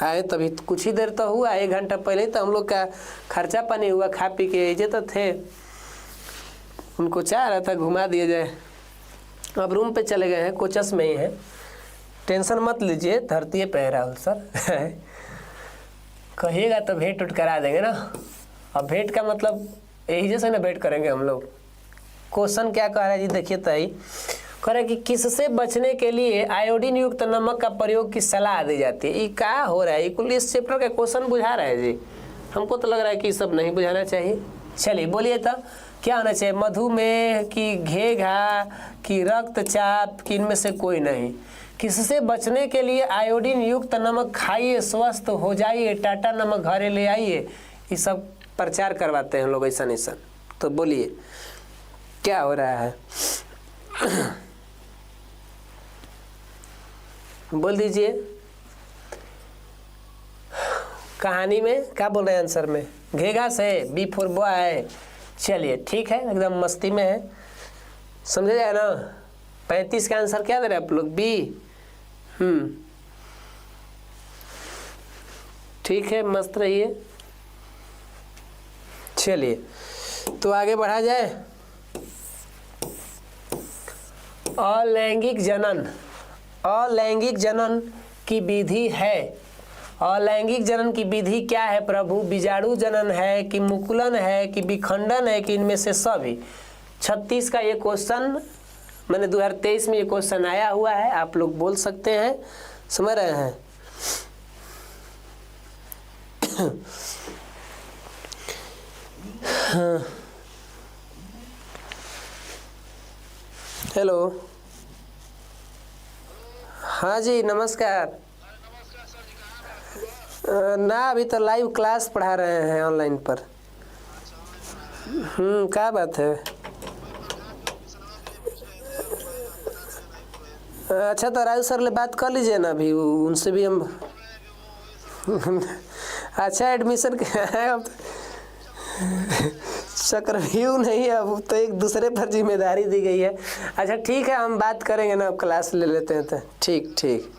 आए, तभी कुछ ही देर तो हुआ, 1 घंटा पहले तो हम लोग का खर्चा पानी हुआ, खा पी के ये तो थे। उनको चाह रहा था घुमा दिया जाए, अब रूम पे चले गए हैं, कोचस में ही है, टेंशन मत लीजिए, धरती पे है राहुल सर। कहिएगा तो भेंट उठ करा देंगे ना। अब भेंट का मतलब यही जैसे ना भेंट करेंगे हम लोग। क्वेश्चन क्या कह रहा है जी, देखिए तो कह रहा है कि किससे बचने के लिए आयोडीन युक्त नमक का प्रयोग की सलाह दी जाती है। ये क्या हो रहा है? ये कुल इस चैप्टर का क्वेश्चन बुझा रहा है जी, हमको तो लग रहा है कि सब नहीं बुझाना चाहिए। चलिए बोलिए तो क्या होना चाहिए? मधुमेह की, घेघा की, रक्तचाप की, इनमें से कोई नहीं। किससे बचने के लिए आयोडीन युक्त नमक खाइए, स्वस्थ हो जाइए, टाटा नमक घरे ले आइए, ये सब प्रचार करवाते हैं लोग ऐसा ऐसा। तो बोलिए क्या हो रहा है? बोल दीजिए। कहानी में क्या बोल रहे हैं आंसर में? घेघा से, बी फॉर बॉय। चलिए ठीक है, एकदम मस्ती में है, समझे जाए ना। 35 का आंसर क्या दे रहे हैं आप लोग? बी। ठीक है, मस्त रहिए। चलिए तो आगे बढ़ा जाए। अलैंगिक जनन, अलैंगिक जनन की विधि है। अलैंगिक जनन की विधि क्या है प्रभु? बीजाणु जनन है कि मुकुलन है कि विखंडन है कि इनमें से सभी? 36 का ये क्वेश्चन, मैंने 2023 में ये क्वेश्चन आया हुआ है, आप लोग बोल सकते हैं, समझ रहे हैं। हेलो, हाँ जी नमस्कार। ना अभी तो लाइव क्लास पढ़ा रहे हैं ऑनलाइन पर। क्या बात है? अच्छा तो राजू सर ले बात कर लीजिए ना, अभी उनसे भी हम। अच्छा एडमिशन है अब चक्रव्यूह नहीं, अब तो एक दूसरे पर जिम्मेदारी दी गई है। अच्छा ठीक है, हम बात करेंगे ना, अब क्लास ले लेते हैं तो। ठीक ठीक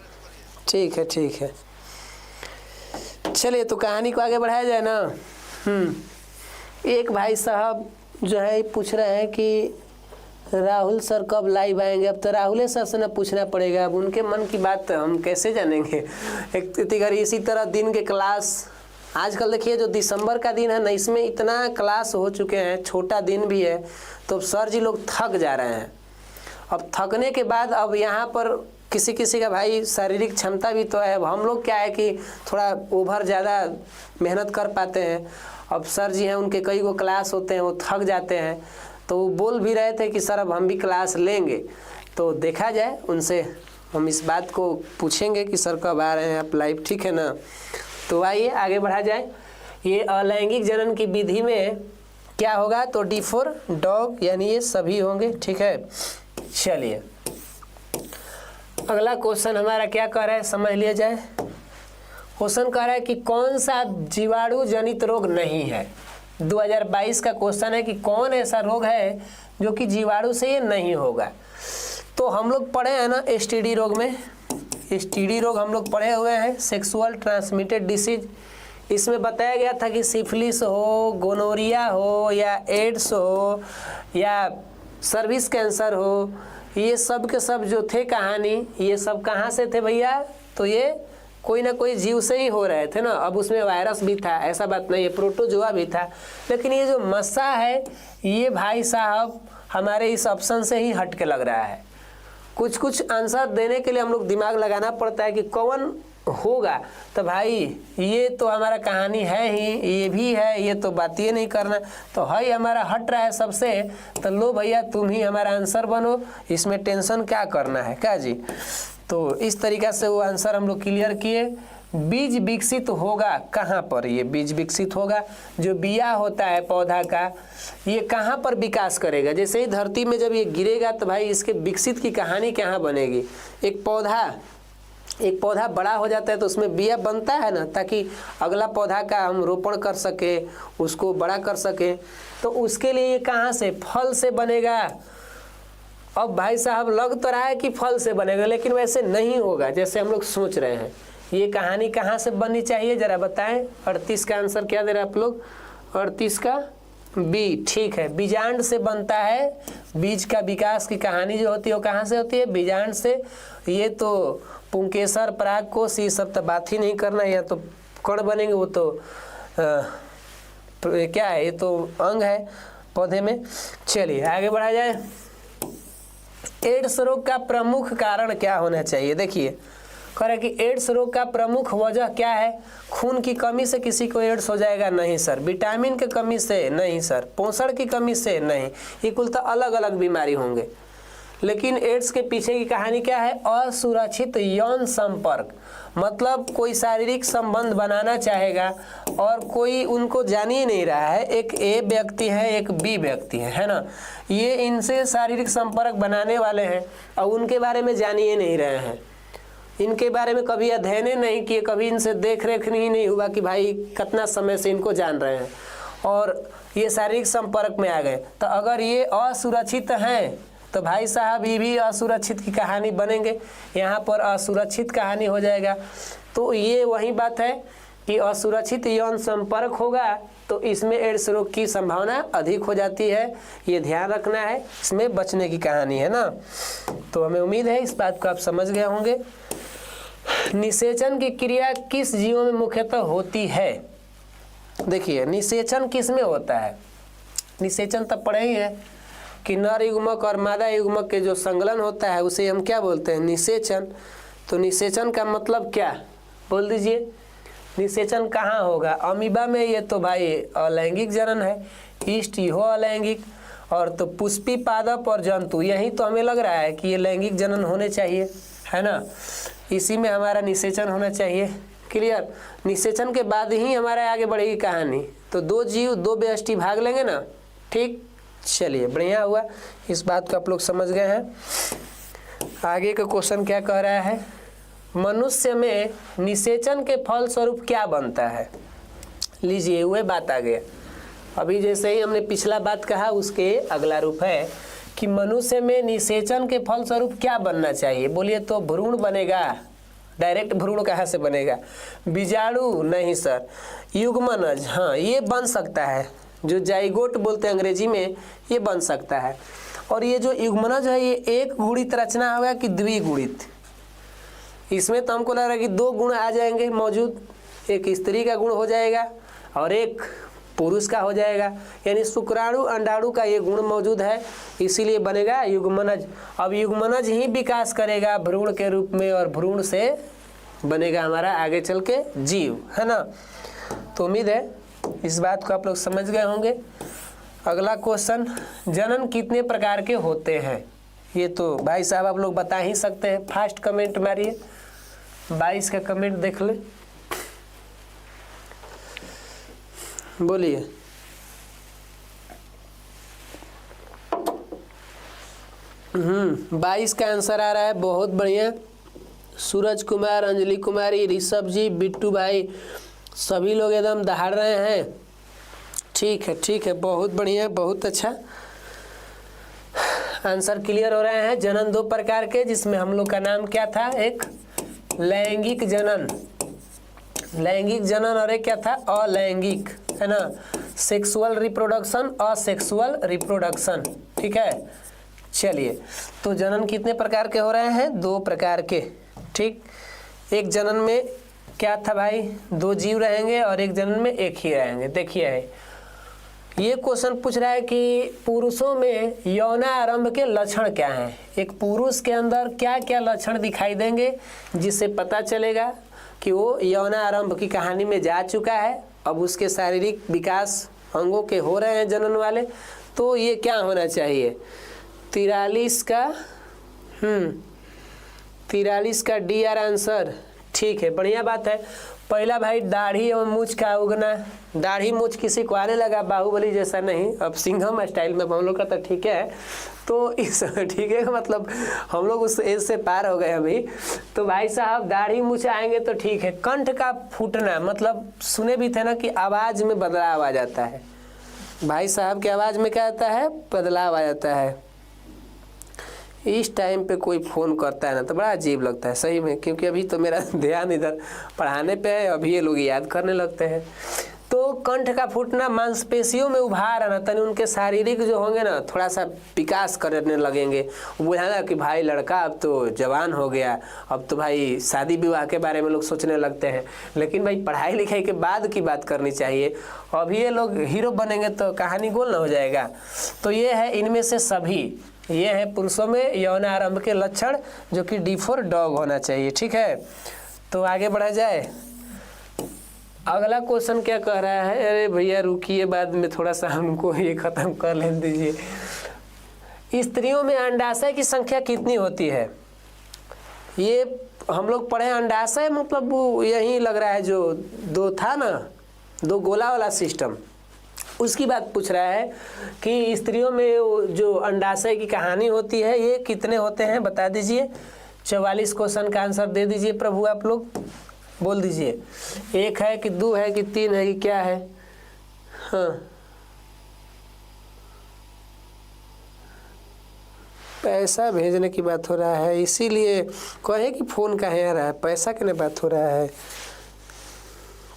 ठीक है, ठीक है। चलिए तो कहानी को आगे बढ़ाया जाए ना। एक भाई साहब जो है पूछ रहे हैं कि राहुल सर कब लाइव आएंगे। अब तो राहुल सर से ना पूछना पड़ेगा, अब उनके मन की बात हम कैसे जानेंगे। इसी तरह दिन के क्लास आजकल देखिए, जो दिसंबर का दिन है ना, इसमें इतना क्लास हो चुके हैं, छोटा दिन भी है, तो सर जी लोग थक जा रहे हैं। अब थकने के बाद अब यहाँ पर किसी किसी का भाई शारीरिक क्षमता भी तो है, अब हम लोग क्या है कि थोड़ा ओवर ज़्यादा मेहनत कर पाते हैं। अब सर जी हैं, उनके कई गो क्लास होते हैं, वो थक जाते हैं, तो वो बोल भी रहे थे कि सर अब हम भी क्लास लेंगे। तो देखा जाए, उनसे हम इस बात को पूछेंगे कि सर कब आ रहे हैं आप लाइव, ठीक है ना। तो आइए आगे बढ़ा जाए। ये अलैंगिक जनन की विधि में क्या होगा? तो डी फॉर डॉग, यानी ये सभी होंगे, ठीक है। चलिए अगला क्वेश्चन हमारा क्या कह रहा है, समझ लिया जाए। क्वेश्चन कह रहा है कि कौन सा जीवाणु जनित रोग नहीं है। 2022 का क्वेश्चन है कि कौन ऐसा रोग है जो कि जीवाणु से ये नहीं होगा। तो हम लोग पढ़े हैं ना एसटीडी रोग में, एसटीडी रोग हम लोग पढ़े हुए हैं, सेक्सुअल ट्रांसमिटेड डिसीज। इसमें बताया गया था कि सिफिलिस हो, गोनोरिया हो, या एड्स हो, या सर्विस कैंसर हो, ये सब के सब जो थे कहानी, ये सब कहाँ से थे भैया? तो ये कोई ना कोई जीव से ही हो रहे थे ना। अब उसमें वायरस भी था, ऐसा बात नहीं है, प्रोटोजोआ भी था, लेकिन ये जो मस्सा है ये भाई साहब हमारे इस ऑप्शन से ही हट के लग रहा है। कुछ कुछ आंसर देने के लिए हम लोग दिमाग लगाना पड़ता है कि कौन होगा। तो भाई ये तो हमारा कहानी है ही, ये भी है, ये तो बात ये नहीं करना, तो है हमारा हट रहा है सबसे। तो लो भैया तुम ही हमारा आंसर बनो, इसमें टेंशन क्या करना है क्या जी। तो इस तरीक़ा से वो आंसर हम लोग क्लियर किए। बीज विकसित होगा कहाँ पर, ये बीज विकसित होगा, जो बिया होता है पौधा का ये कहाँ पर विकास करेगा। जैसे ही धरती में जब ये गिरेगा तो भाई इसके विकसित की कहानी कहाँ बनेगी। एक पौधा बड़ा हो जाता है तो उसमें बिया बनता है ना, ताकि अगला पौधा का हम रोपण कर सके, उसको बड़ा कर सके। तो उसके लिए ये कहाँ से, फल से बनेगा। अब भाई साहब लग तो रहा है कि फल से बनेगा, लेकिन वैसे नहीं होगा जैसे हम लोग सोच रहे हैं। ये कहानी कहाँ से बननी चाहिए जरा बताएं। 38 का आंसर क्या दे रहे हैं आप लोग, 38 का बी, ठीक है, बीजांड से बनता है। बीज का विकास की कहानी जो होती है वो कहाँ से होती है, बीजांड से। ये तो पुंकेसर, परागकोश, ये सब तो बात ही नहीं करना, या तो कण बनेंगे, वो तो क्या है, ये तो अंग है पौधे में। चलिए आगे बढ़ा जाए। एड्स रोग का प्रमुख कारण क्या होना चाहिए। देखिए कह रहा है कि एड्स रोग का प्रमुख वजह क्या है। खून की कमी से किसी को एड्स हो जाएगा, नहीं सर। विटामिन की कमी से नहीं सर। पोषण की कमी से नहीं, ये कुल तो अलग अलग बीमारी होंगे। लेकिन एड्स के पीछे की कहानी क्या है, असुरक्षित यौन संपर्क। मतलब कोई शारीरिक संबंध बनाना चाहेगा और कोई उनको जान ही नहीं रहा है, एक ए व्यक्ति है एक बी व्यक्ति है ना, ये इनसे शारीरिक संपर्क बनाने वाले हैं और उनके बारे में जान ही नहीं रहे हैं। इनके बारे में कभी अध्ययन नहीं किए, कभी इनसे देख रेख नहीं हुआ कि भाई कितना समय से इनको जान रहे हैं और ये शारीरिक संपर्क में आ गए। तो अगर ये असुरक्षित हैं तो भाई साहब ये भी असुरक्षित की कहानी बनेंगे, यहाँ पर असुरक्षित कहानी हो जाएगा। तो ये वही बात है कि असुरक्षित यौन संपर्क होगा तो इसमें एड्स रोग की संभावना अधिक हो जाती है। ये ध्यान रखना है, इसमें बचने की कहानी है ना। तो हमें उम्मीद है इस बात को आप समझ गए होंगे। निषेचन की क्रिया किस जीवों में मुख्यतः होती है। देखिए निषेचन किस में होता है, निषेचन तब पढ़े ही है कि नर युग्मक और मादा युग्मक के जो संगलन होता है उसे हम क्या बोलते हैं, निषेचन। तो निषेचन का मतलब क्या बोल दीजिए। निषेचन कहाँ होगा, अमीबा में, ये तो भाई अलैंगिक जनन है। ईस्ट हो अलैंगिक, और तो पुष्पी, पादप और जंतु, यही तो हमें लग रहा है कि ये लैंगिक जनन होने चाहिए, है ना। इसी में हमारा निषेचन होना चाहिए। क्लियर। निषेचन के बाद ही हमारा आगे बढ़ेगी कहानी। तो दो जीव दो व्यष्टि भाग लेंगे ना, ठीक। चलिए बढ़िया हुआ, इस बात को आप लोग समझ गए हैं। आगे का क्वेश्चन क्या कह रहा है, मनुष्य में निषेचन के फल स्वरूप क्या बनता है। लीजिए वह बात आ गया। अभी जैसे ही हमने पिछला बात कहा उसके अगला रूप है कि मनुष्य में निषेचन के फल स्वरूप क्या बनना चाहिए। बोलिए तो भ्रूण बनेगा। डायरेक्ट भ्रूण कहाँ से बनेगा, बीजाणु नहीं सर, युग्मनज, हाँ ये बन सकता है। जो जाइगोट बोलते हैं अंग्रेजी में, ये बन सकता है। और ये जो युग्मनज है ये एक गुणित रचना होगा कि द्विगुणित। इसमें तो हमको लग रहा है कि दो गुण आ जाएंगे मौजूद, एक स्त्री का गुण हो जाएगा और एक पुरुष का हो जाएगा, यानी शुक्राणु अंडाणु का ये गुण मौजूद है, इसीलिए बनेगा युग्मनज। अब युग्मनज ही विकास करेगा भ्रूण के रूप में और भ्रूण से बनेगा हमारा आगे चल के जीव, है ना। तो उम्मीद है इस बात को आप लोग समझ गए होंगे। अगला क्वेश्चन, जनन कितने प्रकार के होते हैं। ये तो भाई साहब आप लोग बता ही सकते हैं। फास्ट कमेंट मारिए, 22 का कमेंट देख ले, बोलिए। हम्म, 22 का आंसर आ रहा है, बहुत बढ़िया। सूरज कुमार, अंजलि कुमारी, ऋषभ जी, बिट्टू भाई, सभी लोग एकदम दहाड़ रहे हैं। ठीक है, बहुत बढ़िया, बहुत अच्छा। आंसर क्लियर हो रहे हैं। जनन दो प्रकार के, जिसमें हम लोग का नाम क्या था, एक लैंगिक जनन, लैंगिक जनन, और एक क्या था, अलैंगिक, है ना। सेक्सुअल रिप्रोडक्शन, असेक्सुअल रिप्रोडक्शन, ठीक है। चलिए, तो जनन कितने प्रकार के हो रहे हैं, दो प्रकार के, ठीक। एक जनन में क्या था भाई, 2 जीव रहेंगे और एक जनन में एक ही रहेंगे। देखिए ये क्वेश्चन पूछ रहा है कि पुरुषों में यौनारंभ के लक्षण क्या हैं। एक पुरुष के अंदर क्या क्या लक्षण दिखाई देंगे जिससे पता चलेगा कि वो यौनारंभ की कहानी में जा चुका है, अब उसके शारीरिक विकास अंगों के हो रहे हैं जनन वाले। तो ये क्या होना चाहिए, 43 का डी आर आंसर। ठीक है, बढ़िया बात है। पहला भाई दाढ़ी एवं मूछ का उगना। दाढ़ी मूछ किसी को आने लगा, बाहुबली जैसा नहीं, अब सिंघम स्टाइल में हम लोग का तो ठीक है। तो इस ठीक है मतलब हम लोग उस एज से पार हो गए अभी। तो भाई साहब दाढ़ी मूछ आएंगे तो ठीक है। कंठ का फूटना, मतलब सुने भी थे ना कि आवाज़ में बदलाव आ जाता है। भाई साहब की आवाज़ में क्या आता है, बदलाव आ जाता है। इस टाइम पे कोई फ़ोन करता है ना तो बड़ा अजीब लगता है सही में, क्योंकि अभी तो मेरा ध्यान इधर पढ़ाने पे है, अभी ये लोग याद करने लगते हैं। तो कंठ का फूटना, मांसपेशियों में उभार आना, तनी उनके शारीरिक जो होंगे ना थोड़ा सा विकास करने लगेंगे। बुझाना कि भाई लड़का अब तो जवान हो गया, अब तो भाई शादी विवाह के बारे में लोग सोचने लगते हैं। लेकिन भाई पढ़ाई लिखाई के बाद की बात करनी चाहिए। अभी ये लोग हीरो बनेंगे तो कहानी गोल ना हो जाएगा। तो ये है इनमें से सभी, ये है पुरुषों में यौनारंभ के लक्षण, जो कि D for डॉग होना चाहिए। ठीक है, तो आगे बढ़ा जाए। अगला क्वेश्चन क्या कह रहा है, अरे भैया रुकिए, बाद में थोड़ा सा हमको ये खत्म कर लेने दीजिए। स्त्रियों में अंडाशय की संख्या कितनी होती है। ये हम लोग पढ़े अंडाशय मतलब वो यही लग रहा है जो 2 था ना, 2 गोला वाला सिस्टम, उसकी बात पूछ रहा है कि स्त्रियों में जो अंडाशय की कहानी होती है ये कितने होते हैं बता दीजिए। 44 क्वेश्चन का आंसर दे दीजिए प्रभु, आप लोग बोल दीजिए। 1 है कि 2 है कि 3 है कि क्या है। हाँ, पैसा भेजने की बात हो रहा है, इसीलिए कहे कि फ़ोन कहाँ आ रहा है, पैसा की बात हो रहा है।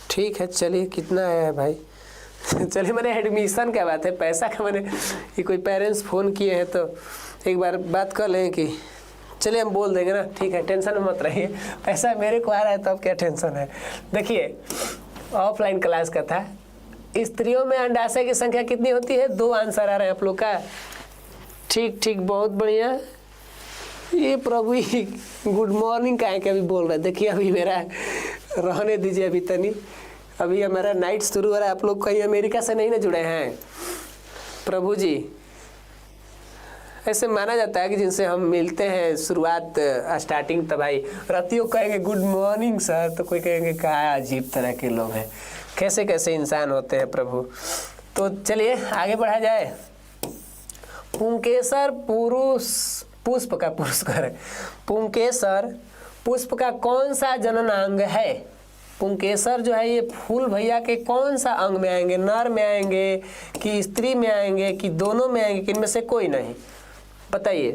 ठीक है चलिए, कितना आया है भाई चलिए, मैंने एडमिशन का बात है, पैसा का मैंने कि कोई पेरेंट्स फ़ोन किए हैं तो एक बार बात कर लें कि चलिए हम बोल देंगे ना। ठीक है, टेंशन में मत रहिए, पैसा मेरे को आ रहा है तो अब क्या टेंशन है। देखिए ऑफलाइन क्लास का था, स्त्रियों में अंडाशय की संख्या कितनी होती है, 2 आंसर आ रहे हैं आप लोग का। ठीक ठीक, बहुत बढ़िया। ये प्रभु ही गुड मॉर्निंग का है कि अभी बोल रहे हैं। देखिए अभी मेरा रहने दीजिए अभी तनी, अभी हमारा नाइट शुरू हो रहा है। आप लोग कहीं अमेरिका से नहीं ना जुड़े हैं प्रभु जी। ऐसे माना जाता है कि जिनसे हम मिलते हैं शुरुआत स्टार्टिंग, तो भाई रातियों कहेंगे गुड मॉर्निंग सर, तो कोई कहेंगे क्या अजीब तरह के लोग हैं, कैसे कैसे इंसान होते हैं प्रभु। तो चलिए आगे बढ़ा जाए। पुंकेसर पुष्प का पुरस्कार, पुंकेसर पुष्प का कौन सा जननांग है। पुंकेसर जो है ये फूल भैया के कौन सा अंग में आएंगे, नर में आएंगे कि स्त्री में आएंगे कि दोनों में आएंगे, कि इनमें से कोई नहीं, बताइए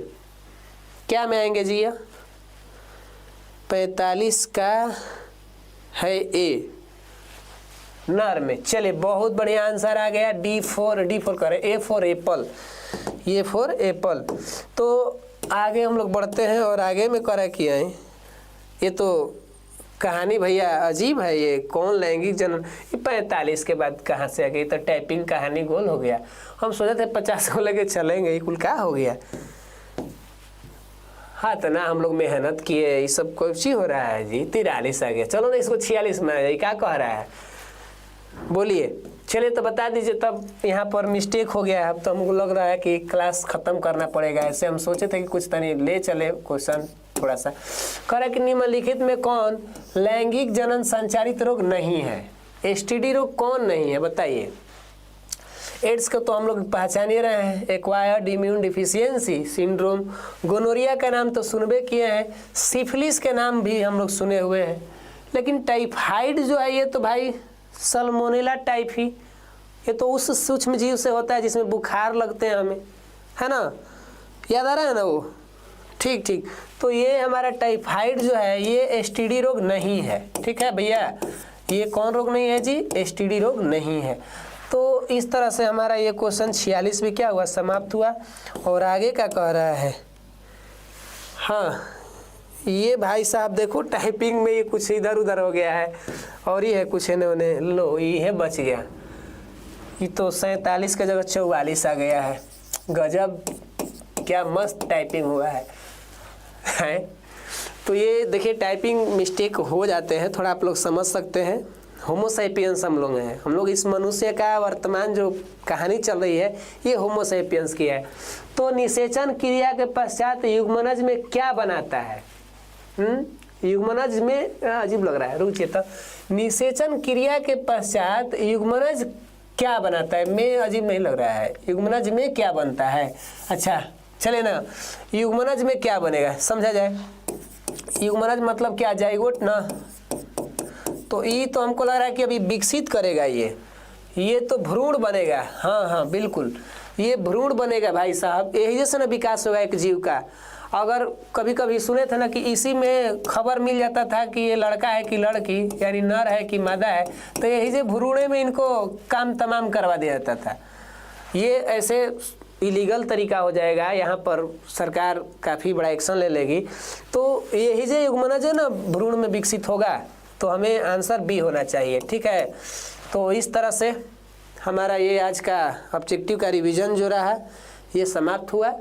क्या में आएंगे जी। ये 45 का है ए, नर में। चलिए बहुत बढ़िया आंसर आ गया, D for करें, A for एप्पल, ये फॉर एप्पल। तो आगे हम लोग बढ़ते हैं और आगे में करा किया है। ये तो कहानी भैया अजीब है, ये कौन लैंगिक जनन, ये 45 के बाद कहाँ से आ गई। तो टाइपिंग कहानी गोल हो गया, हम सोचे थे 50 को लेके चलेंगे, ये कुल क्या हो गया। हाँ तो ना हम लोग मेहनत किए, ये सब कुछ ही हो रहा है जी। 43 आ गया, चलो ना इसको 46 में आ जाए, क्या कह रहा है बोलिए। चलिए तो बता दीजिए, तब यहाँ पर मिस्टेक हो गया है। अब तो हमको लग रहा है कि क्लास ख़त्म करना पड़ेगा। ऐसे हम सोचे थे कि कुछ तनी ले चले क्वेश्चन थोड़ा सा। करें कि निम्नलिखित में कौन लैंगिक जनन संचारित रोग नहीं है, STD रोग कौन नहीं है बताइए। एड्स को तो हम लोग पहचान ही रहे हैं, acquired immune deficiency syndrome. Gonorrhoea का नाम तो सुनबे किए हैं, सिफिलिस के नाम भी हम लोग सुने हुए हैं। लेकिन टाइफाइड जो है ये तो भाई सल्मोनेला टाइफी, ये तो उस सूक्ष्म जीव से होता है जिसमें बुखार लगते हैं हमें, है ना, याद आ रहा है ना वो। ठीक ठीक, तो ये हमारा टाइफाइड जो है ये STD रोग नहीं है। ठीक है भैया, ये कौन रोग नहीं है जी, STD रोग नहीं है। तो इस तरह से हमारा ये क्वेश्चन 46 भी क्या हुआ, समाप्त हुआ। और आगे क्या कह रहा है, हाँ ये भाई साहब देखो टाइपिंग में ये कुछ इधर उधर हो गया है और ये है कुछ है ने लो ये बच गया। ये तो 47 की जगह 44 आ गया है। गजब, क्या मस्त टाइपिंग हुआ है। तो ये देखिए टाइपिंग मिस्टेक हो जाते हैं, थोड़ा आप लोग समझ सकते हैं। होमोसैपियंस हम लोग हैं, हम लोग इस मनुष्य का वर्तमान जो कहानी चल रही है ये होमोसैपियंस की है। तो निषेचन क्रिया के पश्चात युग्मनज में क्या बनाता है? युग्मनज में अजीब लग रहा है, रुकिए। तो निषेचन क्रिया के पश्चात युग्मनज क्या बनाता है? में अजीब नहीं लग रहा है। युग्मनज में क्या बनता है? अच्छा चले ना, युग्मनज में क्या बनेगा समझा जाए। युग्मनज मतलब क्या? जाइगोट ना। तो ये तो हमको लग रहा है कि अभी विकसित करेगा ये तो भ्रूण बनेगा। हाँ हाँ बिल्कुल, ये भ्रूण बनेगा भाई साहब। यही जैसे ना विकास होगा एक जीव का। अगर कभी कभी सुने थे ना कि इसी में खबर मिल जाता था कि ये लड़का है कि लड़की, यानी नर है कि मादा है, तो यही से भ्रूणे में इनको काम तमाम करवा दिया जाता था। ये ऐसे इलीगल तरीका हो जाएगा, यहाँ पर सरकार काफ़ी बड़ा एक्शन ले लेगी। तो यही जो युग्मनज है ना भ्रूण में विकसित होगा। तो हमें आंसर बी होना चाहिए, ठीक है। तो इस तरह से हमारा ये आज का ऑब्जेक्टिव का रिवीजन जो रहा ये समाप्त हुआ।